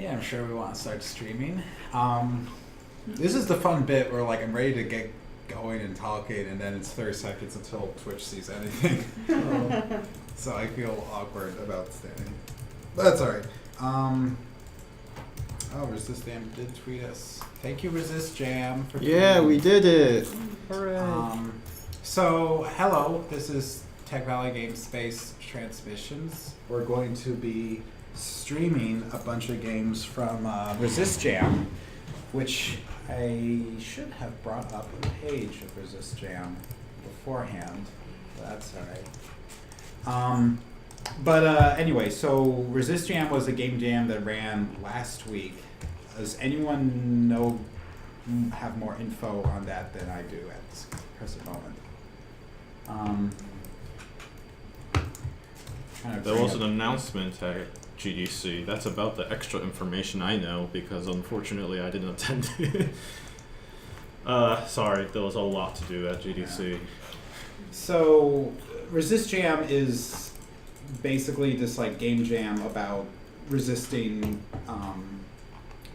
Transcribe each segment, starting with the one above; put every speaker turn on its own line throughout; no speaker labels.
Yeah, I'm sure we want to start streaming. This is the fun bit where like I'm ready to get going and talking, and then it's 30 seconds until Twitch sees anything. So I feel awkward about standing. But that's alright. Oh, Resist Jam did tweet us. Thank you, Resist Jam, for tweeting.
We did it.
Hooray.
So, hello, this is Tech Valley Game Space Transmissions. We're going to be streaming a bunch of games from Resist Jam, which I should have brought up a page of Resist Jam beforehand, but that's alright. Anyway, so Resist Jam was a game jam that ran last week. Does anyone have more info on that than I do at this present moment?
There was an announcement at GDC. That's about the extra information I know because unfortunately I didn't attend it. Sorry, there was a lot to do at GDC.
Yeah. So, Resist Jam is basically this like game jam about resisting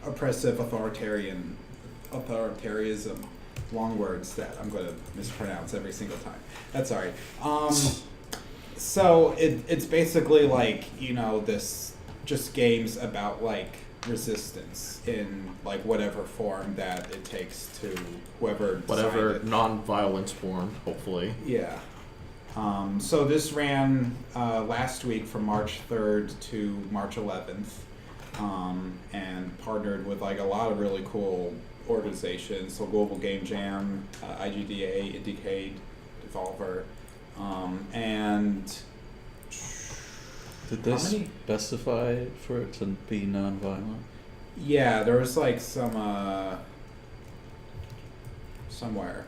oppressive authoritarianism. Long words that I'm going to mispronounce every single time. That's alright. So it's basically like, you know, this just games about like resistance in like whatever form that it takes to whoever
Whatever non-violence form, hopefully.
Yeah. So this ran last week from March 3rd to March 11th, and partnered with like a lot of really cool organizations. So Global Game Jam, IGDA, Indicate, Devolver, and
Did they specify for it to be non-violent?
yeah, there was like some somewhere.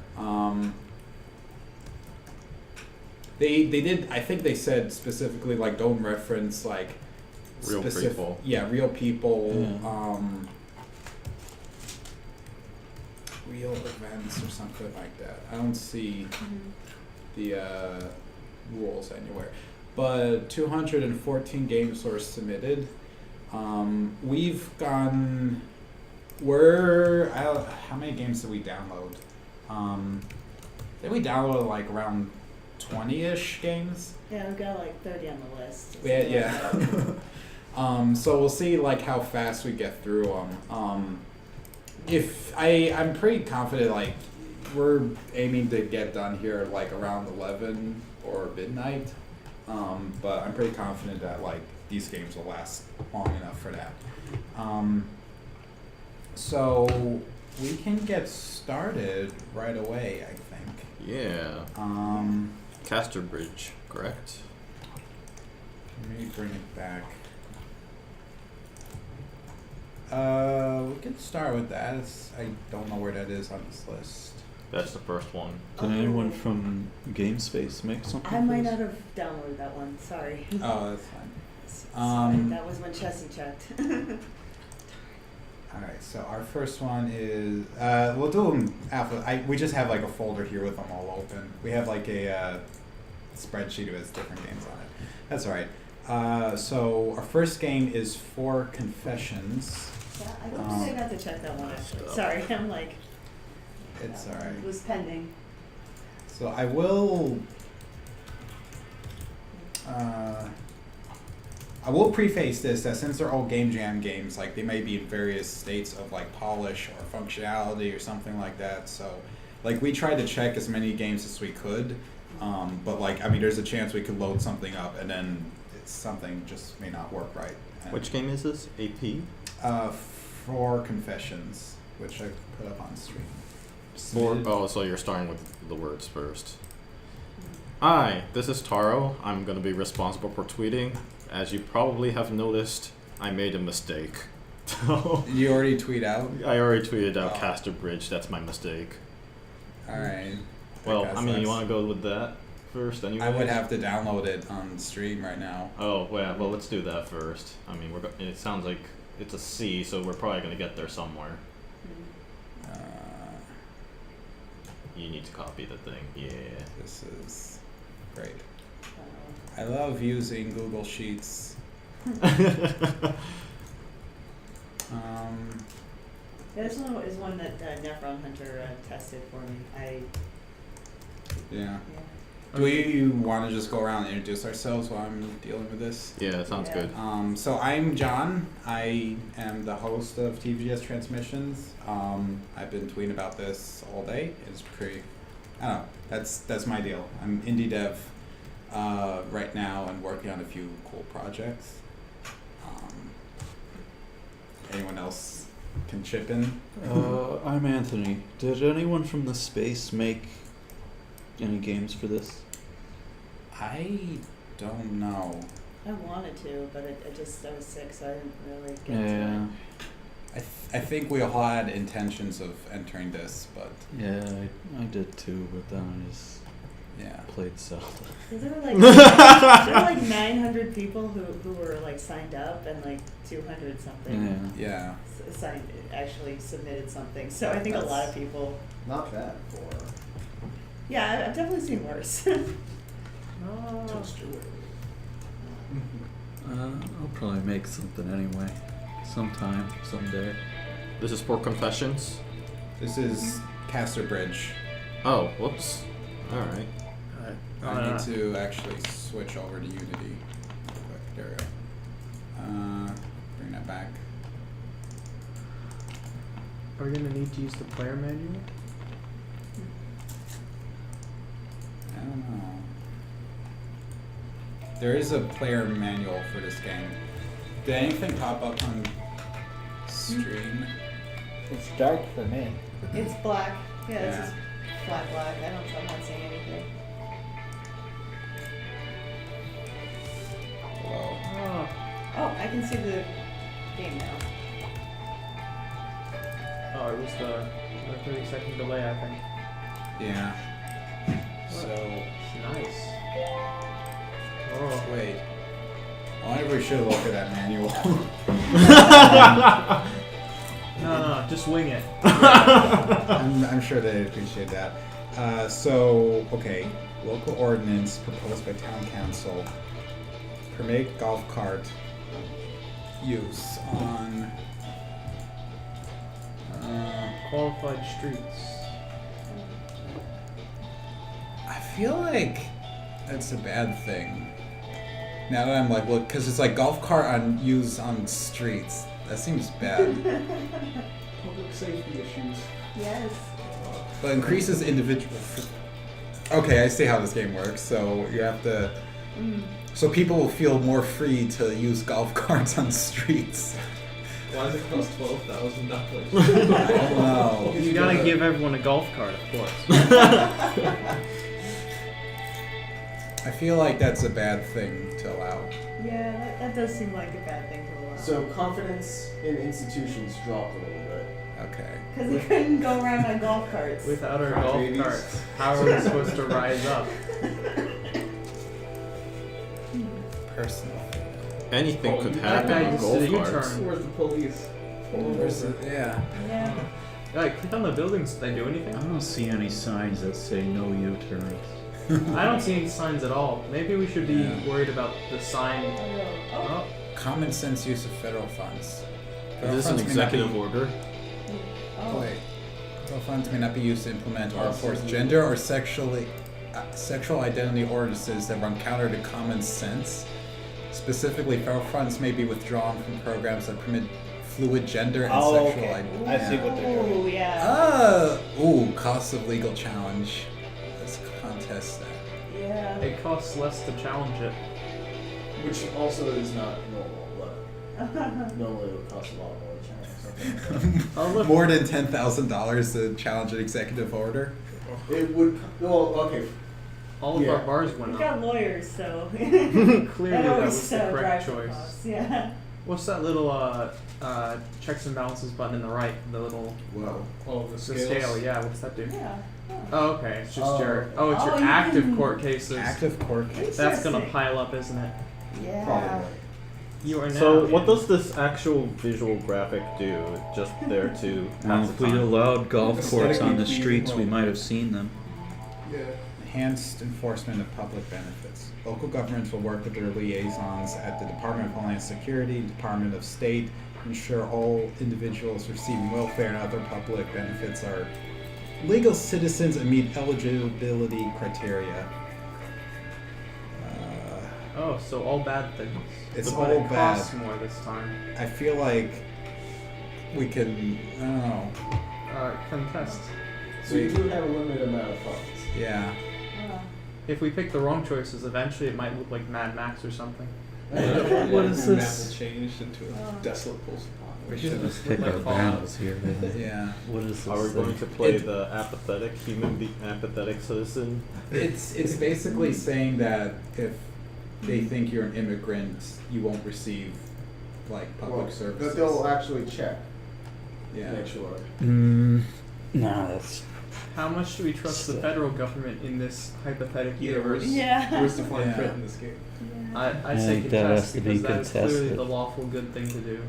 They did. I think they said specifically like don't reference like
Real people.
Yeah, real people.
Yeah.
Real events or something like that. I don't see the rules anywhere. But 214 games were submitted. We've gone. How many games did we download? I think we downloaded like around 20-ish games.
Yeah, we've got like 30 on the list.
Yeah. So we'll see like how fast we get through them. I'm pretty confident like we're aiming to get done here like around 11 or midnight. But I'm pretty confident that like these games will last long enough for that. So we can get started right away, I think.
Yeah. Casterbridge, correct?
Let me bring it back. We can start with that. I don't know where that is on this list.
That's the first one.
Did anyone from GameSpace make something?
I might
for
not
this?
have downloaded that one. Sorry.
Oh, that's fine.
Sorry, that was when Chessie checked.
Alright, so our first one is, we'll do them we just have like a folder here with them all open. We have like a spreadsheet with different games on it. That's alright. So our first game is For Confessions.
Yeah, I don't think I got to check that one actually. Sorry, I'm like.
It's
that one
alright.
was pending.
So I will preface this that since they're all game jam games, like they may be in various states of like polish or functionality or something like that. So like we tried to check as many games as we could, but like I mean there's a chance we could load something up and then something just may not work right. And,
Which game is this? AP?
For Confessions, which I put up on stream.
So you're starting with the words first. Hi, this is Taro. I'm going to be responsible for tweeting. As you probably have noticed, I made a mistake.
You already tweet out?
I already tweeted out Casterbridge. That's my mistake.
Alright.
Well, I mean, you want to go with that first anyway?
I would have to download it on stream right now.
Oh, well, let's do that first. I mean, it sounds like it's a C, so we're probably going to get there somewhere. You need to copy the thing. Yeah.
This is great. I love using Google Sheets.
Yeah, this one is one that Nephron Hunter tested for me.
Yeah.
Yeah.
Do we want to just go around and introduce ourselves while I'm dealing with this?
Yeah, that sounds
Yeah.
good.
So I'm John. I am the host of TVGS Transmissions. I've been tweeting about this all day. It's pretty, I don't know, that's my deal. I'm indie dev right now and working on a few cool projects. Anyone else can chip in?
I'm Anthony. Did anyone from the space make any games for this?
I don't know.
I wanted to, but I was sick, so I didn't really get to
Yeah.
it.
I think we all had intentions of entering this, but
Yeah, I did too, but then I just
yeah.
played Zelda.
There were like 900 people who were like signed up, and like 200 something
Yeah.
signed actually submitted something. So I think a lot of people.
Not bad for
Yeah, I've definitely seen worse.
toaster wave.
I'll probably make something anyway. Sometime, someday.
This is for confessions.
This is Casterbridge.
Oh, whoops. Alright.
I need to actually switch over to Unity real quick. There we go. Bring that back.
Are we gonna need to use the player manual?
I don't know. There is a player manual for this game. Did anything pop up on stream?
It's dark for me.
It's black. Yeah, it's
Yeah.
just flat black. I'm not seeing anything.
Whoa.
Oh.
Oh, I can see the game now.
Oh, it was the 30-second delay, I think.
Yeah. So,
It's nice. Oh.
wait. I wonder if we should look at that manual.
No, just wing it.
I'm sure they appreciate that. Okay. Local ordinance proposed by town council permit golf cart use on
Qualified streets.
I feel like that's a bad thing. Now that I'm like, look, because it's like golf cart on use on streets. That seems bad.
Public safety issues.
Yes.
But increases individual. Okay, I see how this game works. So you have to. So people will feel more free to use golf carts on streets.
Why does it cost $12,000?
I don't know.
You gotta give everyone a golf cart, of course.
I feel like that's a bad thing to allow.
Yeah, that does seem like a bad thing to allow.
So confidence in institutions dropped a little bit.
Okay.
Because they couldn't go around on golf carts.
Without our
Cry
golf
babies.
carts, how are we supposed to rise up?
Personal.
Anything
Oh,
could
that
happen
guy
on
just
golf
did a
carts.
U-turn.
Where's the police?
Yeah.
Yeah.
Like, click on the buildings. Did they do anything?
I don't see any signs that say no U-turns.
I don't see any signs at all. Maybe we should be
Yeah.
worried about the sign.
Oh.
Oh,
Common sense use of federal funds.
Is
Federal
this an
funds may not
executive
be-
order?
Oh.
Wait. Federal funds may not be used to implement or enforce gender or sexual identity ordinances that run counter to common sense. Specifically, federal funds may be withdrawn from programs that permit fluid gender and sexual identity.
I see what they're doing.
Oh, yeah.
Cost of legal challenge. Let's contest that.
Yeah.
it costs less to challenge it.
Which also is not normal, but normally it would cost a lot more to challenge something.
Oh, look.
More than $10,000 to challenge an executive order.
It would. Well, okay.
All of
Yeah.
our bars went
We've
up.
got lawyers, so
Clearly,
that
that
always
was the correct
drives
choice.
costs. Yeah.
What's that little checks and balances button in the right? The little
Whoa. Oh, the
the
scales.
scale. Yeah, what's that do?
Yeah.
Oh, okay. It's just
Oh.
your it's
Oh,
your
you
active
can-
court cases.
Active court case.
That's gonna
Interesting.
pile up, isn't it?
Yeah.
Probably.
You are now.
So, what
in-
does this actual visual graphic do? Just there to
Well,
pass
if
the
we
time?
allowed golf courts on the
Aesthetically
streets, we
pleasing.
might have seen them.
Yeah.
Enhanced enforcement of public benefits. Local governments will work with their liaisons at the Department of Homeland Security, Department of State, ensure all individuals receiving welfare and other public benefits are legal citizens and meet eligibility criteria.
Oh, so all bad things.
It's
But
all
it
bad.
costs more this time.
I feel like we can, I don't know.
Contest.
So you do have a limited amount of funds.
Yeah.
If we pick the wrong choices, eventually it might look like Mad Max or something.
What is
The
this?
map will change into a desolate post.
We should
Just
pick
like
our
Fallout.
battles here. Man.
Yeah.
What is this?
Are we going
thing?
to play
It-
the apathetic apathetic citizen?
It's basically saying that if they think you're an immigrant, you won't receive like public
Well,
services.
But they'll actually check.
Yeah.
Make sure.
No, that's.
How much do we trust the federal government in this hypothetical
Yeah,
universe?
Yeah.
Where's the fine
Yeah.
print in this game?
I
I
say
think that
contest
has to be
because that is clearly
contested.
the lawful good thing to do.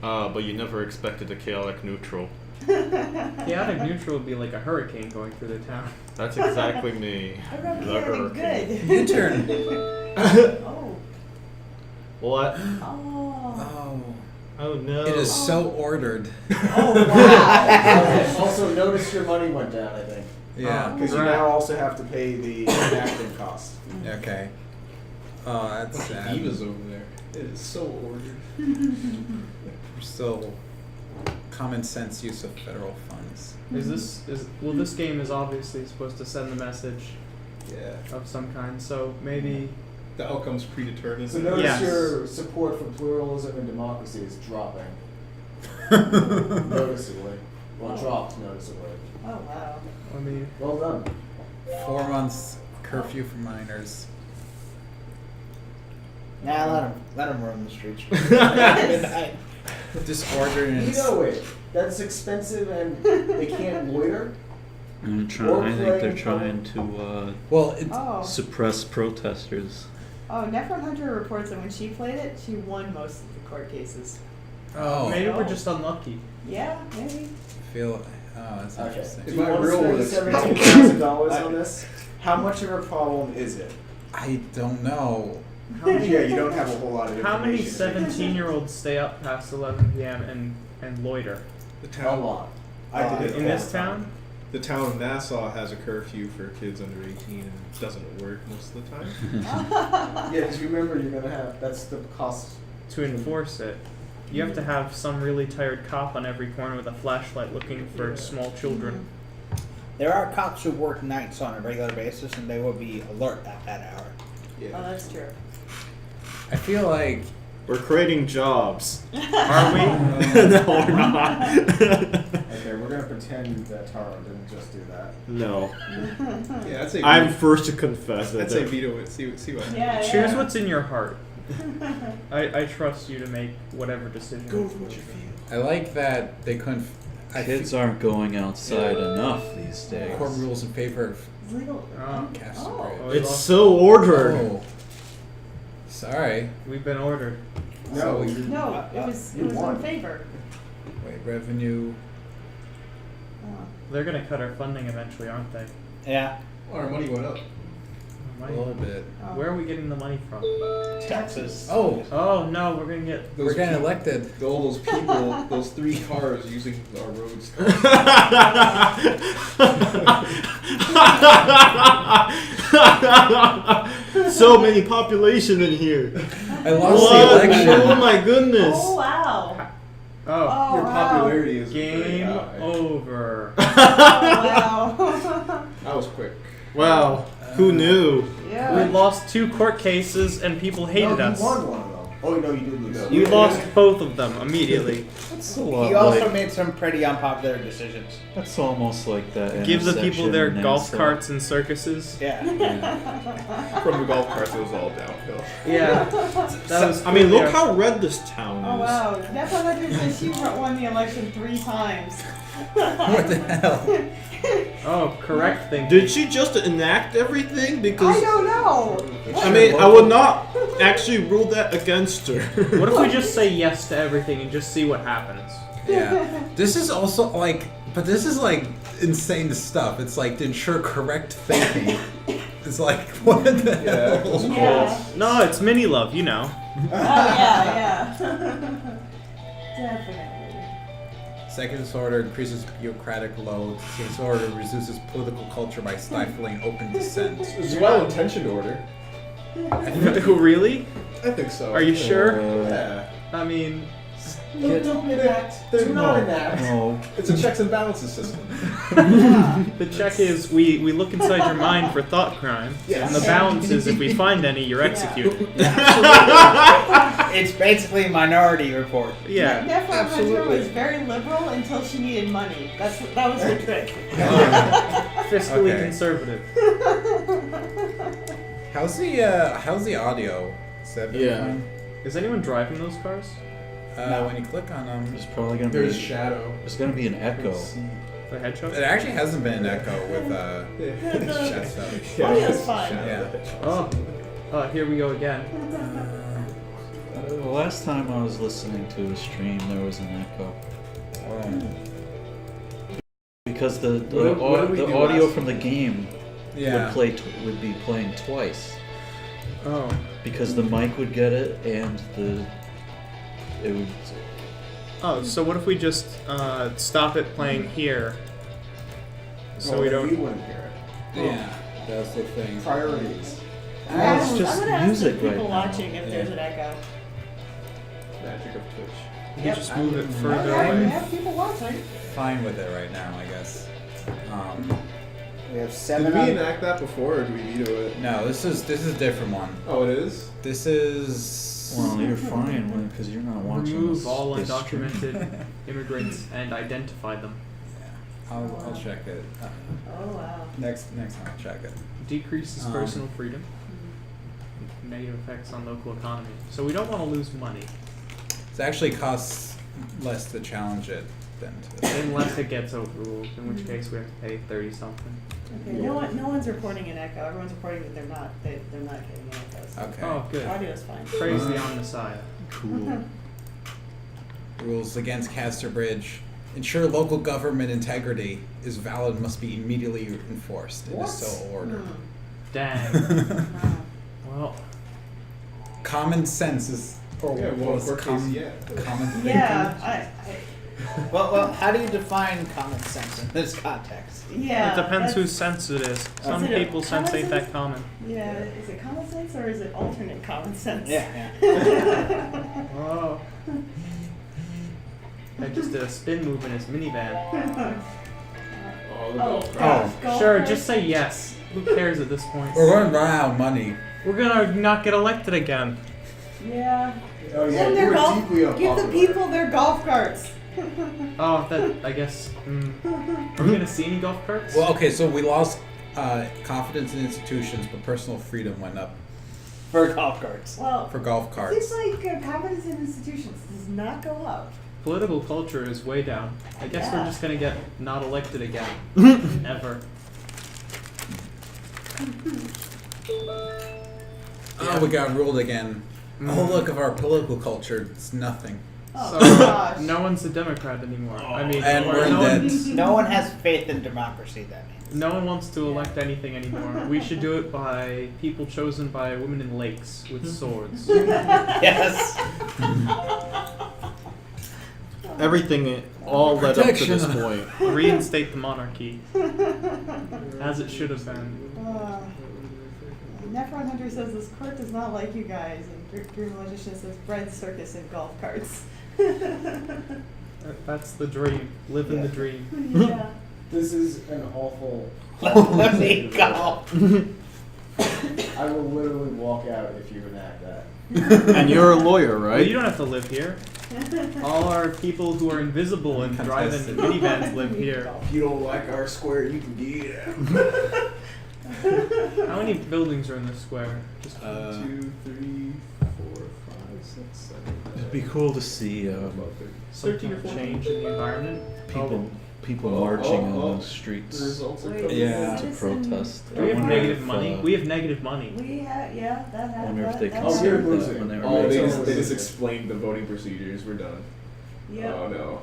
But you never expected a chaotic neutral.
Chaotic neutral would be like a hurricane going through the town.
That's exactly me.
I wrote
The
chaotic
hurricane.
good.
Your turn.
Oh.
What?
Oh.
Oh no.
It is so ordered.
Oh, wow.
Also, notice your money went down, I think.
Yeah.
Because you
Right.
now also have to pay the enacting cost.
Okay. Oh, that's
Bunch of
sad.
divas over there. It is so ordered.
We're still common sense use of federal funds.
Well, this game is obviously supposed to send the message
Yeah.
of some kind, so maybe
The outcome's predetermined.
So notice
Yes.
your support for pluralism and democracy is dropping noticeably. Well, dropped noticeably.
Oh, wow.
I mean,
Well done.
4 months curfew for minors.
Nah, let him roam the streets.
Disorder and
You know it. That's expensive and they can't loiter.
I'm
Or
trying. I think they're
playing
trying to
well, it,
Oh.
suppress protesters.
Oh, Nephron Hunter reports that when she played it, she won most of the court cases.
oh,
maybe
Oh.
we're just unlucky.
Yeah, maybe.
I feel. Oh, that's
Okay.
interesting.
Do
If
you
my
want to
real
spend
was-
$17,000 on this? How much of a problem is it?
I don't know.
How many,
Yeah, you don't have a whole lot of
how many
information.
17-year-olds stay up past 11 p.m. and loiter?
The
A
town,
lot. I did it
In
all
this
the time.
town?
the town of Nassau has a curfew for kids under 18 and it doesn't work most of the time.
Yeah, because remember, you're gonna have that's the cost.
To enforce it, you have to have some really tired cop on every corner with a flashlight looking for small children.
There are cops who work nights on a regular basis, and they will be alert at that hour.
Oh,
Yeah.
that's true.
I feel like.
We're creating jobs.
Are we?
No, we're not.
Okay, we're gonna pretend that Taro didn't just do that.
No.
Yeah, I'd say
I'm first to confess that.
I'd say veto it. See what happens.
Yeah,
Choose
yeah.
what's in your heart. I trust you to make whatever decision.
Go with what you feel.
I like that they couldn't. I
Kids
think
aren't going outside enough these days.
court rules in favor of
It's legal.
Oh.
Casterbridge.
Oh.
It's so ordered.
Oh. Sorry.
We've been ordered.
No,
So-
you,
No, it was
you won.
in favor.
Wait, revenue.
Oh.
They're gonna cut our funding eventually, aren't they?
Yeah.
Our money went up.
A little bit.
Oh.
Where are we getting the money from?
Texas.
Oh,
Oh no, we're gonna get.
we're getting
people-
elected.
All those people, those 3 cars using our roads.
So many population in here.
I lost
What?
the election.
Oh my goodness.
Oh, wow.
Oh,
Oh,
Your
wow.
popularity is very
game
high.
over.
Oh, wow.
That was quick.
Wow. Who knew?
Yeah.
We lost 2 court cases and people hated
no,
us.
you won one of them. Oh no, you did lose.
No.
You lost both of them immediately.
That's a lot
He also
like.
made some pretty unpopular decisions.
That's almost like that.
Give the people
intersection
their
in
golf
Nassau.
carts and circuses.
Yeah.
From the golf carts, it was all downhill.
Yeah. That was.
I mean, look
clearly
how red this town is.
Oh, wow. Nephron Hunter says she won the election 3 times.
What the hell?
Oh, correct thing.
Did she just enact everything?
I
Because
don't know.
I mean, I would not actually rule that against her.
What if we just say yes to everything and just see what happens?
Yeah. This is also like, but this is like insane stuff. It's like to ensure correct thinking. It's like, what the
Yeah.
hell?
Yeah.
No, it's mini love, you know.
Oh yeah. Definitely.
Second disorder increases bureaucratic load. Second disorder reduces political culture by stifling open dissent.
It's a well-intentioned order.
Really?
I think so.
Are you sure?
Yeah.
I mean,
Don't enact. Do not enact.
No.
It's a checks and balances system.
the check is we look inside your mind for thought crime,
Yes.
and the balance is if we find any, you're executed.
It's basically a Minority Report.
Yeah.
Nephron Hunter was very liberal until she needed money. That was her trick.
Fiscally
Okay.
conservative.
How's the audio? Is that
Yeah.
fine?
Is anyone driving those cars?
When you click on them,
There's probably gonna
There's
be.
shadow.
There's gonna be an echo.
The headshot?
it actually hasn't been an echo with chat stuff.
Audio's fine.
Yeah.
Oh, here we go again.
The last time I was listening to a stream, there was an echo because the
What did we do
audio
last
from the game
Yeah.
would be playing twice
Oh.
because the mic would get it and it would.
Oh, so what if we just stop it playing here? So
Well,
we
then
don't.
we wouldn't hear it.
Yeah. That's the thing.
Priorities.
It's just
I'm gonna ask
music
the people
right now.
watching if there's an echo.
Magic of Twitch.
You can just move it further
Yeah, we
away.
have people watching.
Fine with it right now, I guess.
We have
Did
7
we
on.
enact that before, or do we veto it?
No, this is a different one.
Oh, it is?
This is.
Well, you're fine because you're not watching.
Remove
this,
all
this stream.
undocumented immigrants and identify them.
I'll check it.
Oh wow.
Next time I'll check it.
Decreases personal freedom. Negative effects on local economy. So we don't want to lose money
It actually costs less to challenge it than to.
unless it gets overruled, in which case we have to pay 30 something.
Okay. No one's reporting an echo. Everyone's reporting that they're not getting echoes.
Okay.
Oh, good.
Audio's fine.
Praise the Omnissiah.
Cool.
Rules against Casterbridge. Ensure local government integrity is valid and must be immediately enforced. It
What?
is so ordered.
Dang.
Wow.
Well,
Common sense is. Or
Yeah,
what
well,
was
court
common,
case, yeah.
common thinking.
Yeah.
Well, how do you define common sense in this context?
Yeah.
it depends
that's-
whose sense it is. Some
Is it a
people's sense
common
ain't
sense?
that common.
Yeah. Is it common sense or is it alternate common sense?
Yeah.
Oh. I just did a spin move in his minivan.
Oh, the
Oh,
golf cart.
golf
Sure,
cart?
just say yes. Who cares at this point?
We're going to run out of money.
We're gonna not get elected again.
Yeah.
Oh, yeah,
Send
you
their
were
golf.
deeply
Give the
unpopular.
people their golf carts.
Oh, that I guess. Are we gonna see any golf carts?
Well, okay, so we lost confidence in institutions, but personal freedom went up
For golf carts.
Well,
for golf
it
carts.
seems like confidence in institutions does not go up.
Political culture is way down. I guess we're
Yeah.
just gonna get not elected again. Ever.
Oh, we got ruled again. Oh, look, of our political culture, it's nothing.
Oh
So
gosh.
no one's a Democrat anymore. I mean,
And
or
we're in
no, one,
debt.
No one has faith in democracy, that means.
no one wants to elect anything anymore. We should do it by people chosen by women in lakes with swords.
Yes.
Everything all led up to this
Protection.
point.
Reinstate the monarchy as it should have been.
Nephron Hunter says this court does not like you guys, and Dream Magician says bread, circus, and golf carts.
That's the dream. Living the dream.
Yeah.
This is an awful.
Let me go.
I will literally walk out if you enact that.
And you're a lawyer,
Well,
right?
you don't have to live here. All our people who are invisible and driving
Contested.
minivans live here.
If you don't like our square, you can get out.
How many buildings are in this square? Just
2, 3, 4, 5, 6, 7.
It'd be cool to see
some kind of change in the environment.
people
Oh,
marching
oh,
on
oh.
the streets
The results are
Wait,
coming.
Yeah.
to protest.
Do we
I
have
wonder
negative
if,
money? We have negative money.
We have, yeah, that
I
happened.
wonder if they
that
Oh,
considered
we're
happened.
that when
losing.
they were
Oh,
making
they
it.
just explained the voting procedures. We're done.
Yep.
Oh no.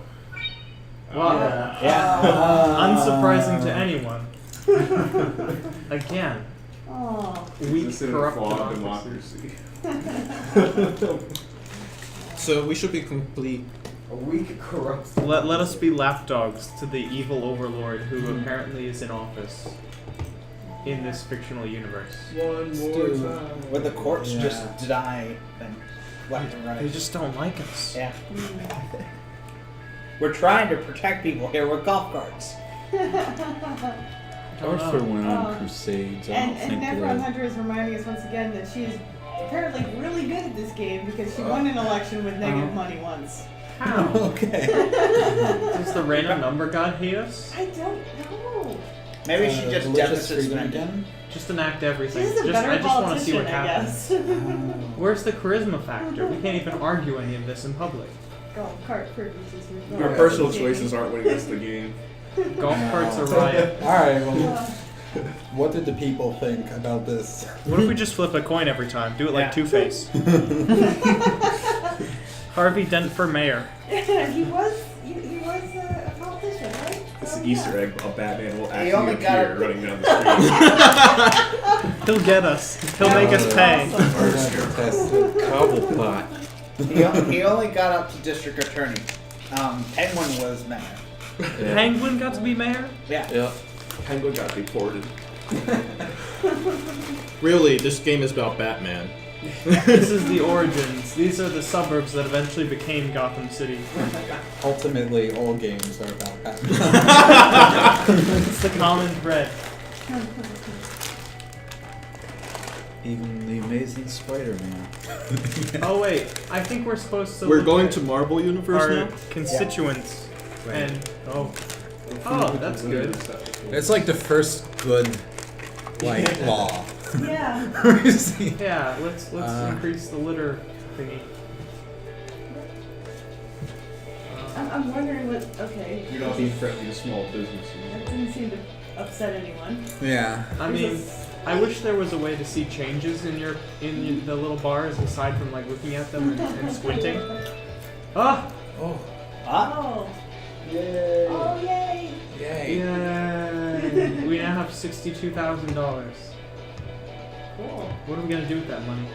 Wow.
Yeah.
Unsurprising to anyone. Again.
Oh.
Weak,
This is a
corrupt
flawed
democracy.
So we should be complete.
A weak, corrupt.
Let us be lapdogs to the evil overlord who apparently is in office in this fictional universe.
One more
Dude,
time.
where the courts
Yeah.
just deny things left and right.
They just don't like us.
Yeah. We're trying to protect people here with golf carts.
Arthur went on
Oh.
crusades. I
And
don't think
Nephron
that.
Hunter is reminding us once again that she is apparently really good at this game because she won an election with negative money once.
How?
Okay.
Does the random number god hate us?
I don't know.
Maybe she just
religious
deficit
freedom
spending.
again.
Just enact everything.
She's a better
I just want to see
politician,
what
I
happens.
guess.
Where's the charisma factor? We can't even argue any of this in public.
Golf cart purchases your
Your
car.
personal choices aren't winning us the game.
Golf carts are riot.
All right. Well, what did the people think about this?
What if we just flip a coin every time? Do it like
Yeah.
Two-Face. Harvey Dent for mayor.
he was a politician, right?
It's
So,
an Easter egg. A Batman will
He
actually
only got
appear
it-
running down the street.
He'll get us. He'll make us pay.
Cobblepot.
He only got up to district attorney. Penguin was mayor.
Yeah.
Penguin got to be mayor?
Yeah.
Yeah.
Penguin got deported.
Really, this game is about Batman.
This is the origins. These are the suburbs that eventually became Gotham City.
Ultimately, all games are about Batman.
It's the common thread.
Even the Amazing Spider-Man.
Oh wait, I think we're supposed to.
We're
look
going
at
to Marvel Universe
our
now?
constituents, and oh, that's good.
It's like the first good, like, law.
Yeah.
Yeah, let's increase the litter thingy.
I'm wondering what. Okay.
You're not being friendly to small
That
businesses.
didn't seem to upset anyone.
Yeah.
I mean, I wish there was a way to see changes in the little bars aside from like looking at them and squinting. Ah!
Oh.
Oh.
Yay.
Oh yay.
Yay.
Yay! We now have $62,000.
Cool.
What are we gonna do with that money?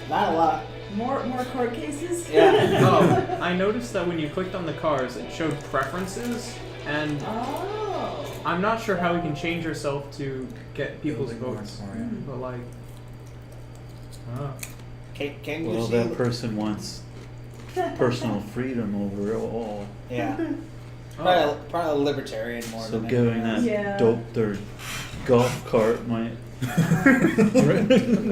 Not a lot.
More court cases.
Yeah.
Oh, I noticed that when you clicked on the cars, it showed preferences, and
Oh.
I'm not sure how we can change ourselves to get people's
Building
votes.
moratorium.
But like, oh.
Can you
Well,
see?
that person wants personal freedom over it all.
Yeah.
Oh.
Probably a libertarian more
So
than
giving
anything else.
that
Yeah.
dope their golf cart might.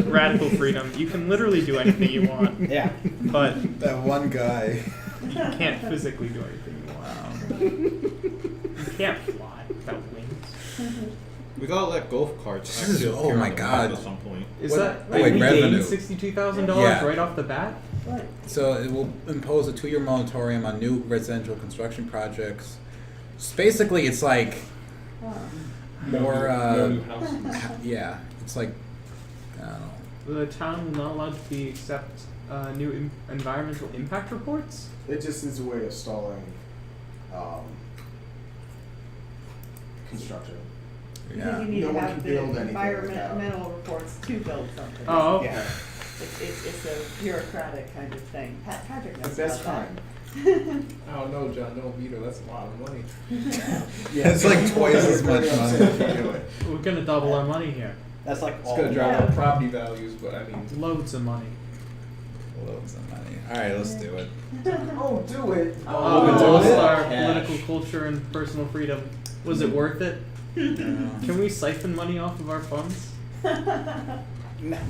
Radical freedom. You can literally do anything you want,
Yeah.
but
That one guy.
you can't physically do anything you want. You can't fly without wings.
We gotta let golf carts
This is-
actually
oh
appear
my
on the
God.
map at some point.
Is
What-
that
oh, wait,
we
revenue.
gained $62,000
Yeah.
right off the bat?
What?
So it will impose a 2-year moratorium on new residential construction projects. So basically, it's like
Oh.
more.
No new houses.
Yeah, it's like I don't know.
The town will not allowed to accept new environmental impact reports?
It just is a way of stalling construction.
Because
Yeah.
you need
No
to
one
have
can
the
build anything
environmental reports to build something.
Oh, okay.
Yeah.
It's a bureaucratic kind of thing. Patrick
The
knows
best
about
kind.
Oh no, John, no veto. That's a lot of money.
Yeah,
It's like twice as much money.
We're gonna double our money here.
That's like
It's
all.
gonna drive
Yeah.
up property values, but I mean,
Loads of money.
Loads of money. All right, let's do it.
Oh, do it.
Oh,
we're
we
doing
lost
it?
our
Cash.
political culture and personal freedom. Was it worth it? Can we siphon money off of our funds?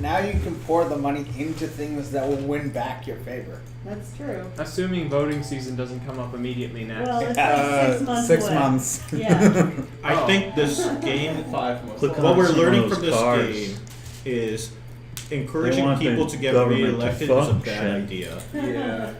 Now you can pour the money into things that will win back your favor.
That's true.
Assuming voting season doesn't come up immediately next.
Well, it's like 6 months
6
away.
months.
Yeah.
I
Oh.
think this game,
5 months.
Click
what
on
we're
some of
learning
those
from this
cars.
game is
They
encouraging
want the
people to get
government to
reelected is a bad
function.
idea.
Yeah.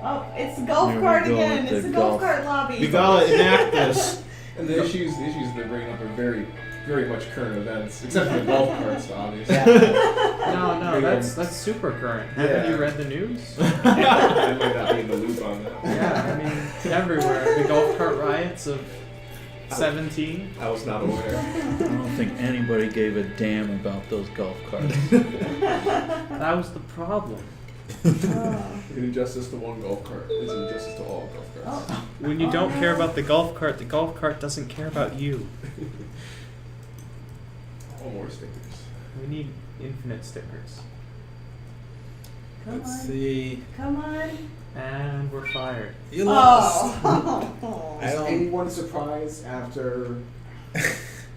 Oh, it's the golf
Here we
cart
go
again.
with
It's
the
the golf
golf.
cart lobby.
We gotta enact this.
And the issues they're bringing up are very, very much current events, except for the golf carts, obviously.
No, that's super current. Haven't
Yeah.
you read the news?
I might not be in the loop on that.
Yeah, I mean, everywhere. The golf cart riots of 17.
I was not aware.
I don't think anybody gave a damn about those golf carts.
That was the problem.
In injustice to one golf cart is injustice to all golf carts.
Oh.
When you don't care about the golf cart doesn't care about you.
Oh, more stickers.
We need infinite stickers.
Come
Let's
on.
see.
Come on.
And we're fired.
You lost.
Oh.
I
Is
don't.
anyone surprised after?
Did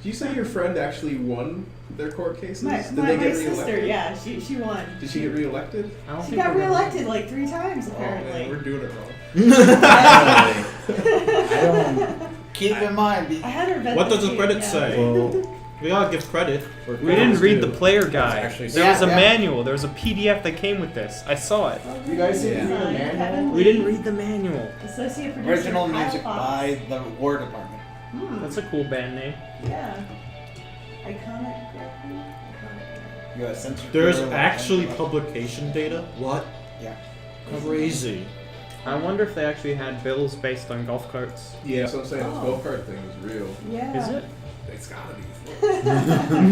you say your friend actually won their court cases?
My
Did they get
sister,
reelected?
yeah, she won.
Did she get reelected?
I don't
She
think
got
we're gonna-
reelected like 3 times
Oh
apparently.
man, we're doing it wrong.
I don't.
Keep in mind,
I had her vet
What does the
team,
credit
yeah.
say?
Well,
We gotta give credit. where
We didn't
credit's
read
due.
the player guide.
actually-
There was a
Yeah.
manual. There was a PDF that came with this. I saw it.
You guys didn't
Yeah.
read the manual?
Kevin
We
Lee,
didn't read the manual.
Associate producer
original
Kyle
music
Fox.
by the War Department.
That's a cool band name.
Yeah. Iconic. Iconic.
U.S. Census
There's
Bureau,
actually
and-
publication data? What?
Yeah.
Crazy.
I wonder if they actually had bills based on golf carts.
Yeah, so I'm saying this
Oh.
golf cart thing is real.
Yeah.
Is it?
It's gotta be.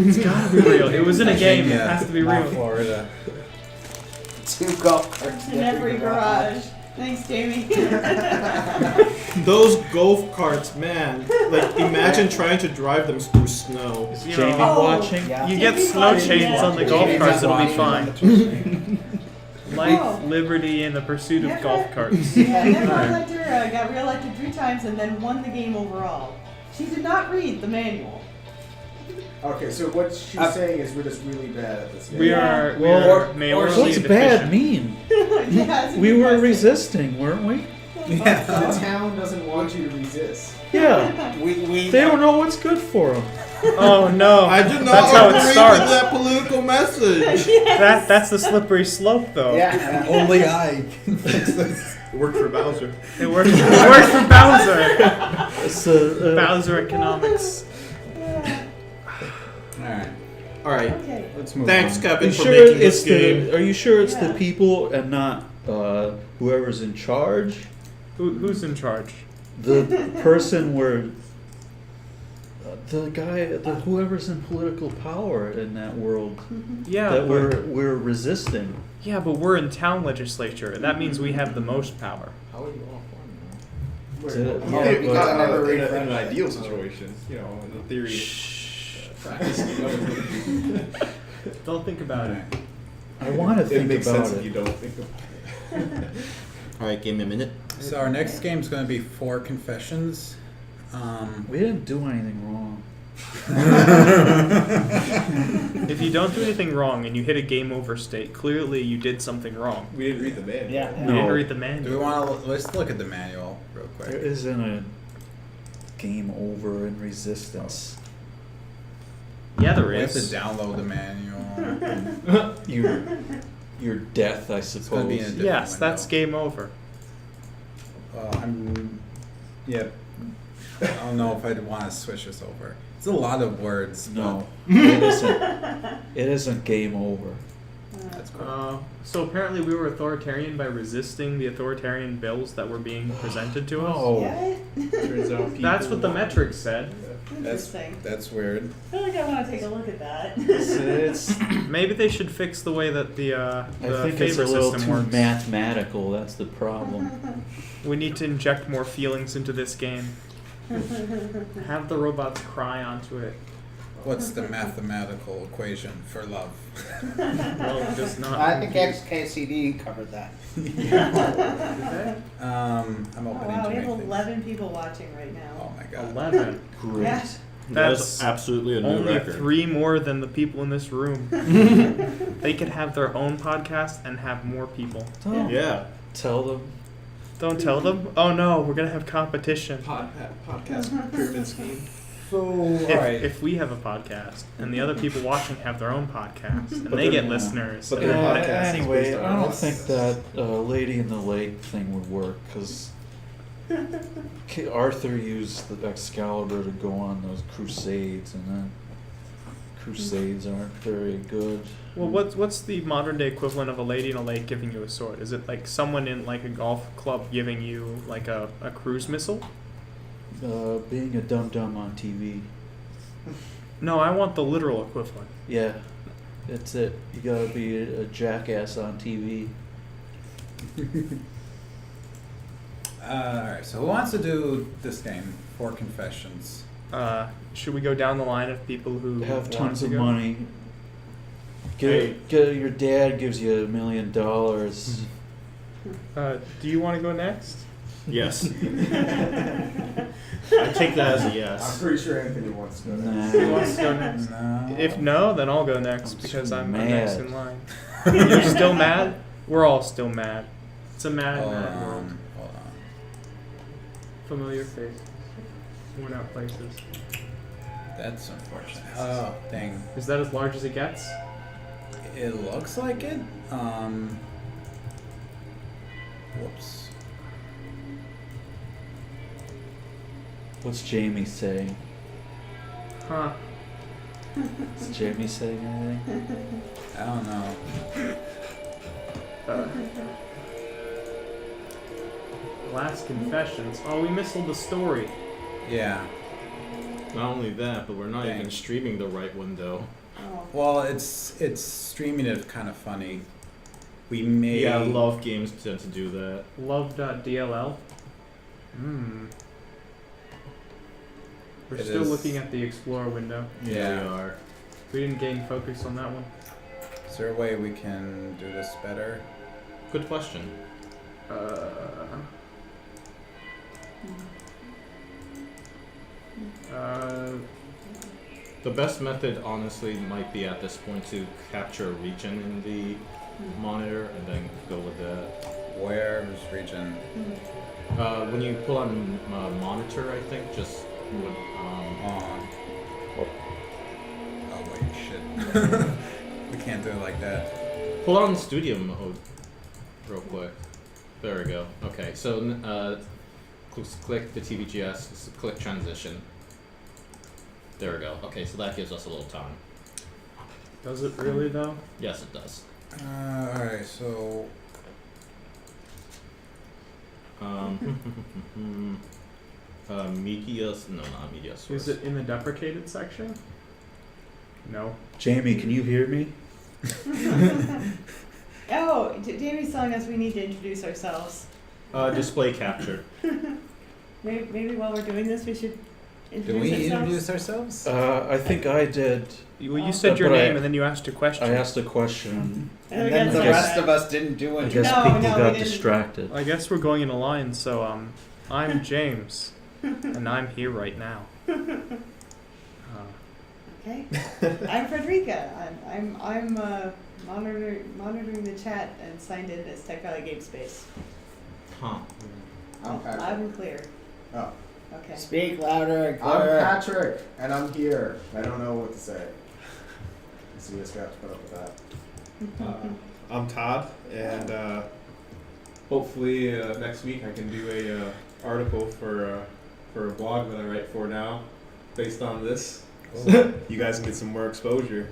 It's gotta be real. It was in a game. It has to be
Not
real.
Florida.
2 golf carts
In every garage. Thanks, Jamie.
Those golf carts, man. Like, imagine trying to drive them through snow.
is
You
Jamie
know-
watching?
Yeah.
You get
Jamie
snow
Foxx,
chains
yeah.
on the golf
Jamie's
carts, it'll be
watching on the
fine.
screen.
Life,
Oh.
liberty, and the pursuit of
Never-
golf carts.
Yeah, never
Alright.
elected, got reelected 3 times and then won the game overall. She did not read the manual.
Okay, so what she's saying is we're just really bad at this game.
We
Yeah.
are
Well,
mayorally
What's
deficient.
bad mean?
Yeah, it's
We were
fantastic.
resisting, weren't we?
Yeah.
The town doesn't want you to resist.
Yeah.
We
They don't know what's good for them.
Oh no!
I did not
That's how it
agree
starts.
with that political message.
That's the slippery slope, though.
Yeah.
Only I can fix this.
Worked for Bowser.
It works. It works for Bowser.
So,
Bowser economics.
Alright,
Alright.
Okay.
let's move
Thanks,
on.
Kevin,
you
for
sure
making
it's
this game.
the? Are you sure it's the
Yeah.
people and not whoever's in charge?
Who's in charge?
The person where the guy, whoever's in political power in that world
Yeah,
that
but,
we're resisting.
yeah, but we're in town legislature. That means we have the most power.
How are you all
Is it-
Yeah,
yeah,
because I never
in,
read
in an
French.
ideal situation, you know, in the theory, practice.
Don't think about it.
I want to
It
think
makes
about
sense
it.
if you don't think about it.
Alright, give me a minute.
So our next game is going to be 4 confessions.
We didn't do anything wrong.
If you don't do anything wrong and you hit a game over state, clearly you did something wrong.
We didn't read the manual.
Yeah.
You
No.
didn't read the
Do we
manual.
want to let's look at the manual real
There
quick.
isn't a game over in resistance.
Yeah, there
We have to
is.
download the manual.
Your death, I
It's going to be in a
suppose.
different
Yes, that's
window.
game over.
Yeah. I don't know if I'd want to switch this over. It's a lot of words. but
No, it isn't. It isn't game over.
That's cool.
So apparently we were authoritarian by resisting the authoritarian bills that were being presented to us.
Oh,
Yeah.
Turns out people
That's what the
want-
metrics said.
Interesting.
That's weird.
I feel like I want to take a look at that.
it's.
Maybe they should fix the way that the
I think it's
favor
a little
system
too
works.
mathematical. That's the problem.
We need to inject more feelings into this game. Have the robots cry onto it.
What's the mathematical equation for love?
Well, just not.
I think XKCD covered that.
I'm
Oh,
opening
wow,
too
we
many
have
things.
11 people watching right
Oh
now.
my god.
11.
Great.
Yeah.
That
That's
is absolutely a new
only
record.
3 more than the people in this room. They could have their own podcast and have more people.
Don't
Yeah.
tell them.
Don't tell them. Oh no, we're gonna have competition.
Podcast pyramid scheme.
So,
If we have a podcast and the other people watching have their own podcast and
But
they
they're-
get listeners,
but
and
their
then-
podcast is
Anyway,
based on
I don't
us.
think that Lady in the Lake thing would work because Arthur used the Excalibur to go on those crusades, and then crusades aren't very good.
well, what's the modern day equivalent of a lady in a lake giving you a sword? Is it like someone in like a golf club giving you like a cruise missile?
Being a dum-dum on TV.
No, I want the literal equivalent.
Yeah, that's it. You gotta be a jackass on TV.
Alright, so who wants to do this game? 4 confessions.
Should we go down the line of people who
Have
want
tons
to
of
go?
money. Get your dad gives you $1 million.
Do you want to go next?
Yes. I take that as a
I'm
yes.
pretty sure Anthony wants to go
Nah.
next.
Who wants to go next?
No.
If no, then I'll go next
I'm
because
so
I'm next
mad.
in line. You're still mad? We're all still mad. It's a mad,
Hold
mad world.
on, hold on.
Familiar faces, worn out places.
That's unfortunate. Oh, dang.
Is that as large as it gets?
It looks like it. Whoops.
What's Jamie saying?
Huh.
Is Jamie saying anything?
I don't know.
Last confessions. Oh, we missed all the story.
Yeah.
Not only that, but we're not
Dang.
even streaming the right window.
Oh.
Well, it's streaming it kind of funny. We may.
Yeah, love games tend to do that.
Love.dll. We're
It
still
is-
looking at the Explorer window.
Yeah, we
Yeah.
are.
We didn't gain focus on that one.
Is there a way we can do this better?
Good question. The best method, honestly, might be at this point to capture a region in the monitor and then go with that.
Where is region?
When you pull on monitor, I think, just would,
On. Oh wait, shit. We can't do it like that.
pull on studio mode real quick. There we go. Okay, so click the TVGS, click transition. There we go. Okay, so that gives us a little time.
Does it really though?
Yes, it does.
Alright, so.
Media, no, not media source.
Is it in the deprecated section? No.
Jamie, can you hear me?
Oh, Jamie's telling us we need to introduce ourselves.
Display capture.
Maybe while we're doing this, we should
Do
introduce
we
ourselves.
introduce ourselves?
I think I did.
Well, you
Oh.
said your
But
name
I-
and then you asked a question.
I asked a question.
And then the rest of us didn't do
I
it.
guess
No,
people
no, we
got
didn't.
distracted.
I guess we're going in a line, so I'm James, and I'm here right now.
Okay. I'm Frederica. I'm monitoring the chat and signed in as Tech Valley Game Space.
Huh.
I'm
Loud
Patrick.
and clear.
Oh.
Okay.
Speak louder and
I'm
clearer.
Patrick, and I'm here. I don't know what to say. So you just have to put up with that.
I'm Todd, and hopefully next week I can do a article for a blog that I write for now, based on this. You guys can get some more exposure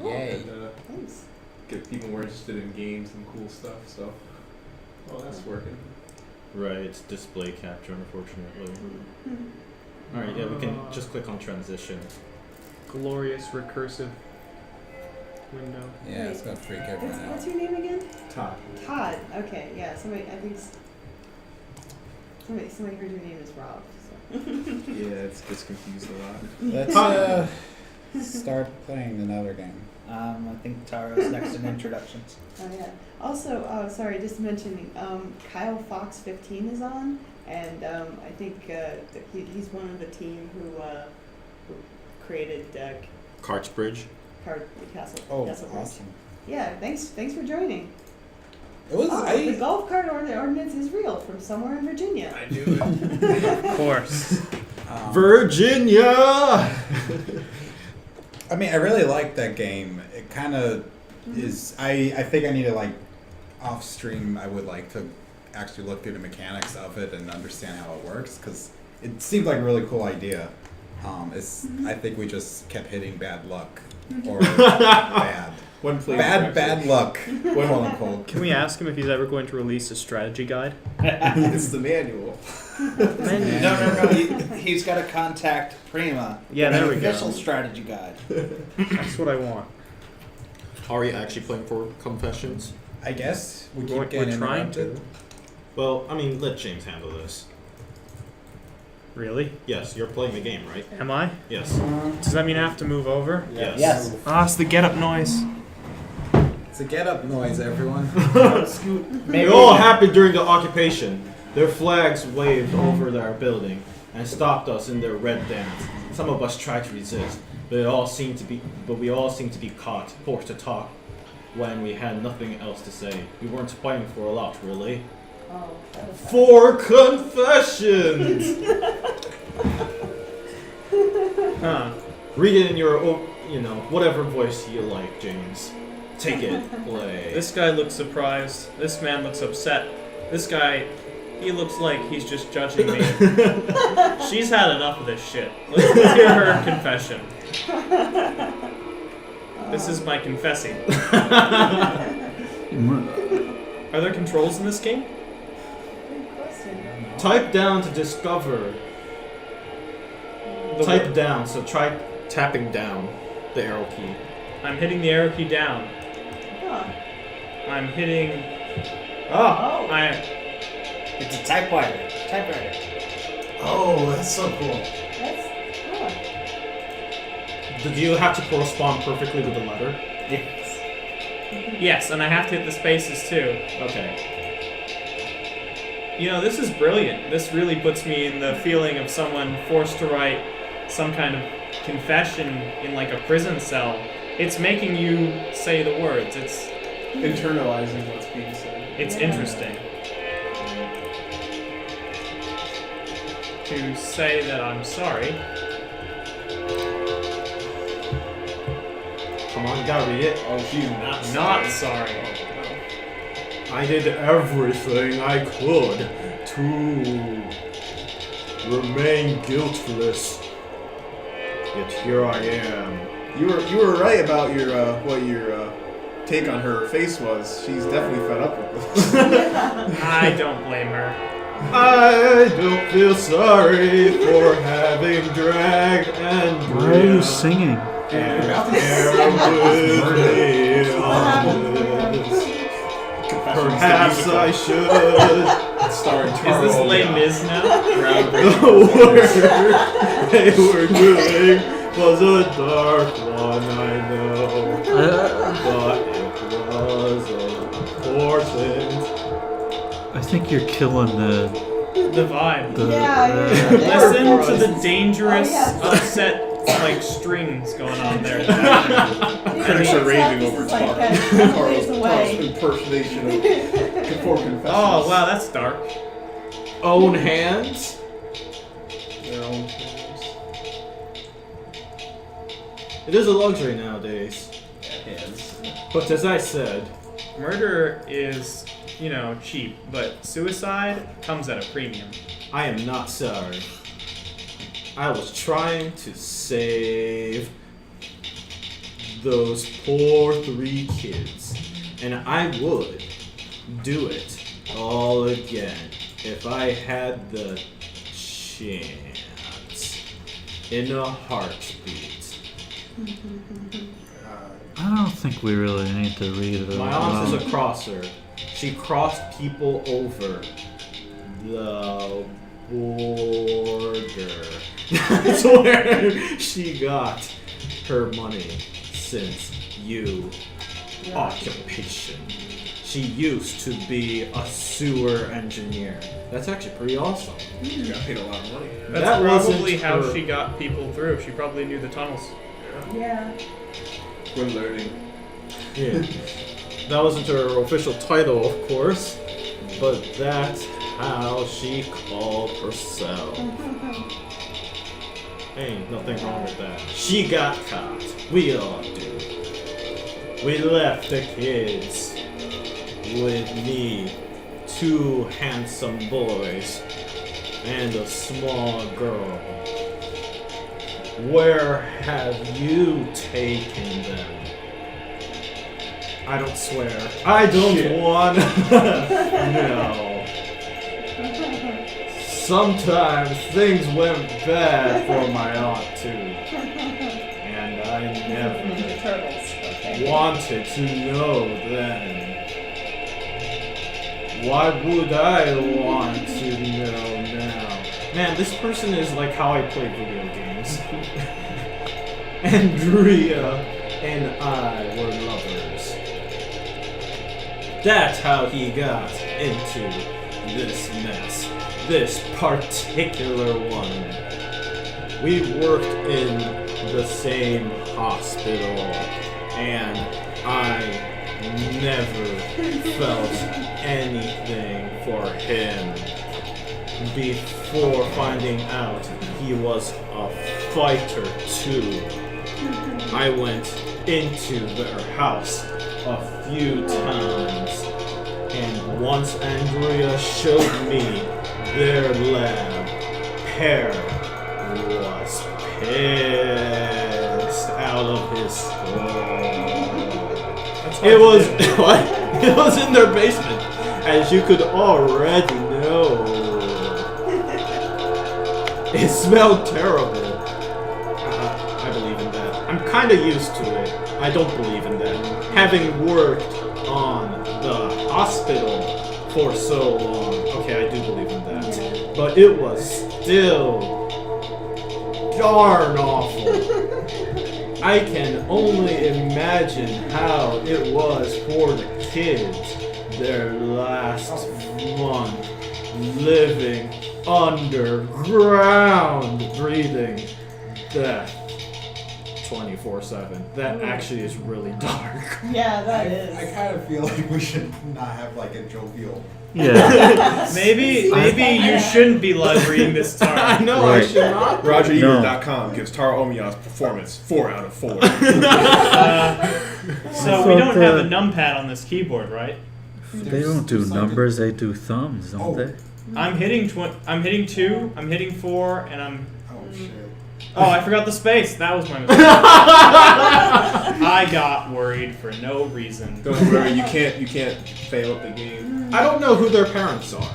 Yay.
and
Thanks.
get people more interested in games and cool stuff. So, well, that's working.
Right, it's display capture, unfortunately. Alright, yeah, we can just click on transition.
Glorious recursive window.
Yeah, it's gonna freak everyone
What's
out.
your name again?
Todd.
Todd. Okay. Yeah. Somebody. I think. Somebody heard your name is Rob. So.
Yeah, it gets confused a lot.
Let's start playing another game.
I think Taro's next in introductions.
Oh yeah. Also, sorry, just mentioning, Kyle Fox 15 is on, and I think he's one of the team who created
Casterbridge.
Casterbridge.
Oh, awesome.
Yeah. Thanks for joining.
It was
The golf cart ordinance is real from somewhere in Virginia.
I knew it.
Of course.
Virginia!
I mean, I really like that game. It kind of is. I think I need to like off stream. I would like to actually look through the mechanics of it and understand how it works because it seemed like a really cool idea. I think we just kept hitting bad luck or bad.
One place.
Bad luck, quote unquote.
Can we ask him if he's ever going to release a strategy guide?
It's the manual.
No. He's got to contact Prima.
Yeah, there we go.
Official strategy guide.
That's what I want.
Are you actually playing for Confessions?
I guess we keep
We're
getting
trying to.
interrupted.
Well, I mean, let James handle this.
Really?
Yes, you're playing the game, right?
Am I?
Yes.
Does that mean I have to move over?
Yes.
Yes.
Ah, it's the get up noise.
It's a get up noise, everyone.
It all happened during the occupation. Their flags waved over our building and stopped us in their red dance. Some of us tried to resist, but we all seemed to be caught, forced to talk when we had nothing else to say. We weren't fighting for a lot, really.
Oh, that was bad.
For confessions.
Huh.
Read it in your, whatever voice you like, James. Take it, play.
This guy looks surprised. This man looks upset. This guy, he looks like he's just judging me. She's had enough of this shit. Let's hear her confession. This is my confessing. Are there controls in this game?
Good question.
Type down to discover. Type down, so try tapping down the arrow key.
I'm hitting the arrow key down.
Huh.
I'm hitting.
Oh.
It's a typewriter.
Oh, that's so cool.
That's. Huh.
Do you have to correspond perfectly with the letter?
Yes.
Yes, and I have to hit the spaces too.
Okay.
You know, this is brilliant. This really puts me in the feeling of someone forced to write some kind of confession in like a prison cell. It's making you say the words. It's
Internalizing what's being said.
interesting. To say that I'm sorry.
Come on, you gotta read it.
Oh, she's
Not sorry.
I did everything I could to remain guiltless. Yet here I am.
You were right about your what your take on her face was. She's definitely fed up with this.
I don't blame her.
I don't feel sorry for having dragged and
Why are you singing?
and bear with me on this. Perhaps I should.
Starring
Is
Charles.
this Les Mis now?
The work they were doing was a dark one, I know, but it was important.
I think you're killing the
vibe.
Yeah.
Listen to the dangerous,
Oh, yeah.
upset, like strings going on there.
Critics are raving over
This is like
Charles'
ways away.
impersonation of before confessions.
Oh wow, that's dark.
Own hands.
Their own
It is a luxury nowadays.
hands.
But as I said,
Murder is, cheap, but suicide comes at a premium.
I am not sorry. I was trying to save those poor 3 kids, and I would do it all again if I had the chance. In a heartbeat.
I don't think we really need to read it.
My aunt is a crosser. She crossed people over the border. That's where she got her money since occupation. She used to be a sewer engineer. That's actually pretty awesome.
You got paid a lot of money.
That's
That wasn't
probably how
her-
she got people through. She probably knew the tunnels.
Yeah.
We're learning.
Yeah. That wasn't her official title, of course, but that's how she called herself. Ain't nothing wrong with that. She got caught. We all do. We left the kids with me, 2 handsome boys, and a small girl. Where have you taken them?
I don't swear. I don't want. No. Sometimes things went bad for my aunt too, and I
Ninja
never
Turtles. Okay.
wanted to know then. Why would I want to know now? Man, this person is like how I play video games. Andrea and I were lovers. That's how he got into this mess. This particular one. We worked in the same hospital, and I never felt anything for him before finding out he was a fighter too. I went into their house a few times, and once Andrea showed me their lab, Pear was pissed out of his skull. It was what? It was in their basement, as you could already know. It smelled terrible. I believe in that. I'm kind of used to it. I don't believe in that. Having worked on the hospital for so long. Okay, I do believe in that. But it was still darn awful. I can only imagine how it was for the kids their last month living underground, breathing death 24/7. That actually is really dark.
Yeah, that
I
is.
kind of feel like we should not have like a jovial.
Yeah.
Maybe you shouldn't be live reading this
I
Tara.
know
Right.
I should not.
RogerEbert.com gives Tara Omiyaw's performance 4 out of 4.
So we don't have a numpad on this keyboard, right?
They don't do numbers, they do thumbs, don't
Oh.
they?
I'm hitting 2, I'm hitting 4, and I'm.
Oh shit.
Oh, I forgot the space. That was my mistake. I got worried for no reason.
Don't worry, you can't fail at the game.
I don't know who their parents are.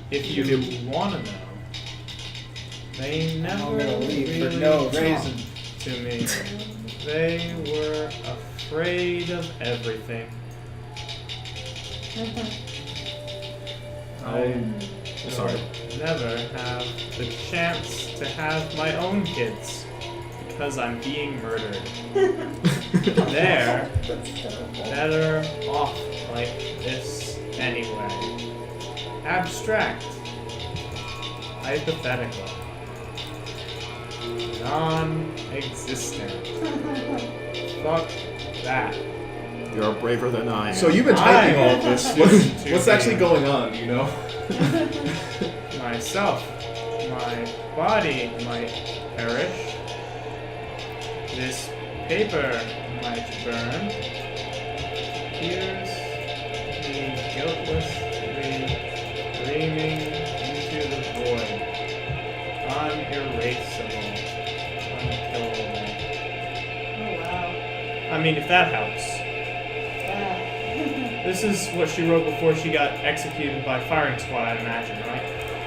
If you want to know, they never
I'm gonna leave for
really
no
talked
reason.
to me. They were afraid of everything.
Sorry.
Never have the chance to have my own kids because I'm being murdered. They're better off like this anyway. Abstract. Hypothetical. Non-existent. Fuck that.
You're braver than I am.
So you've been typing all of this.
Just
What's actually going on, you know?
Myself. My body might perish. This paper might burn. Here's me guiltlessly dreaming into the void. Unerasable. Unkillable.
Oh wow.
I mean, if that helps.
Yeah.
This is what she wrote before she got executed by firing squad, I'd imagine, right?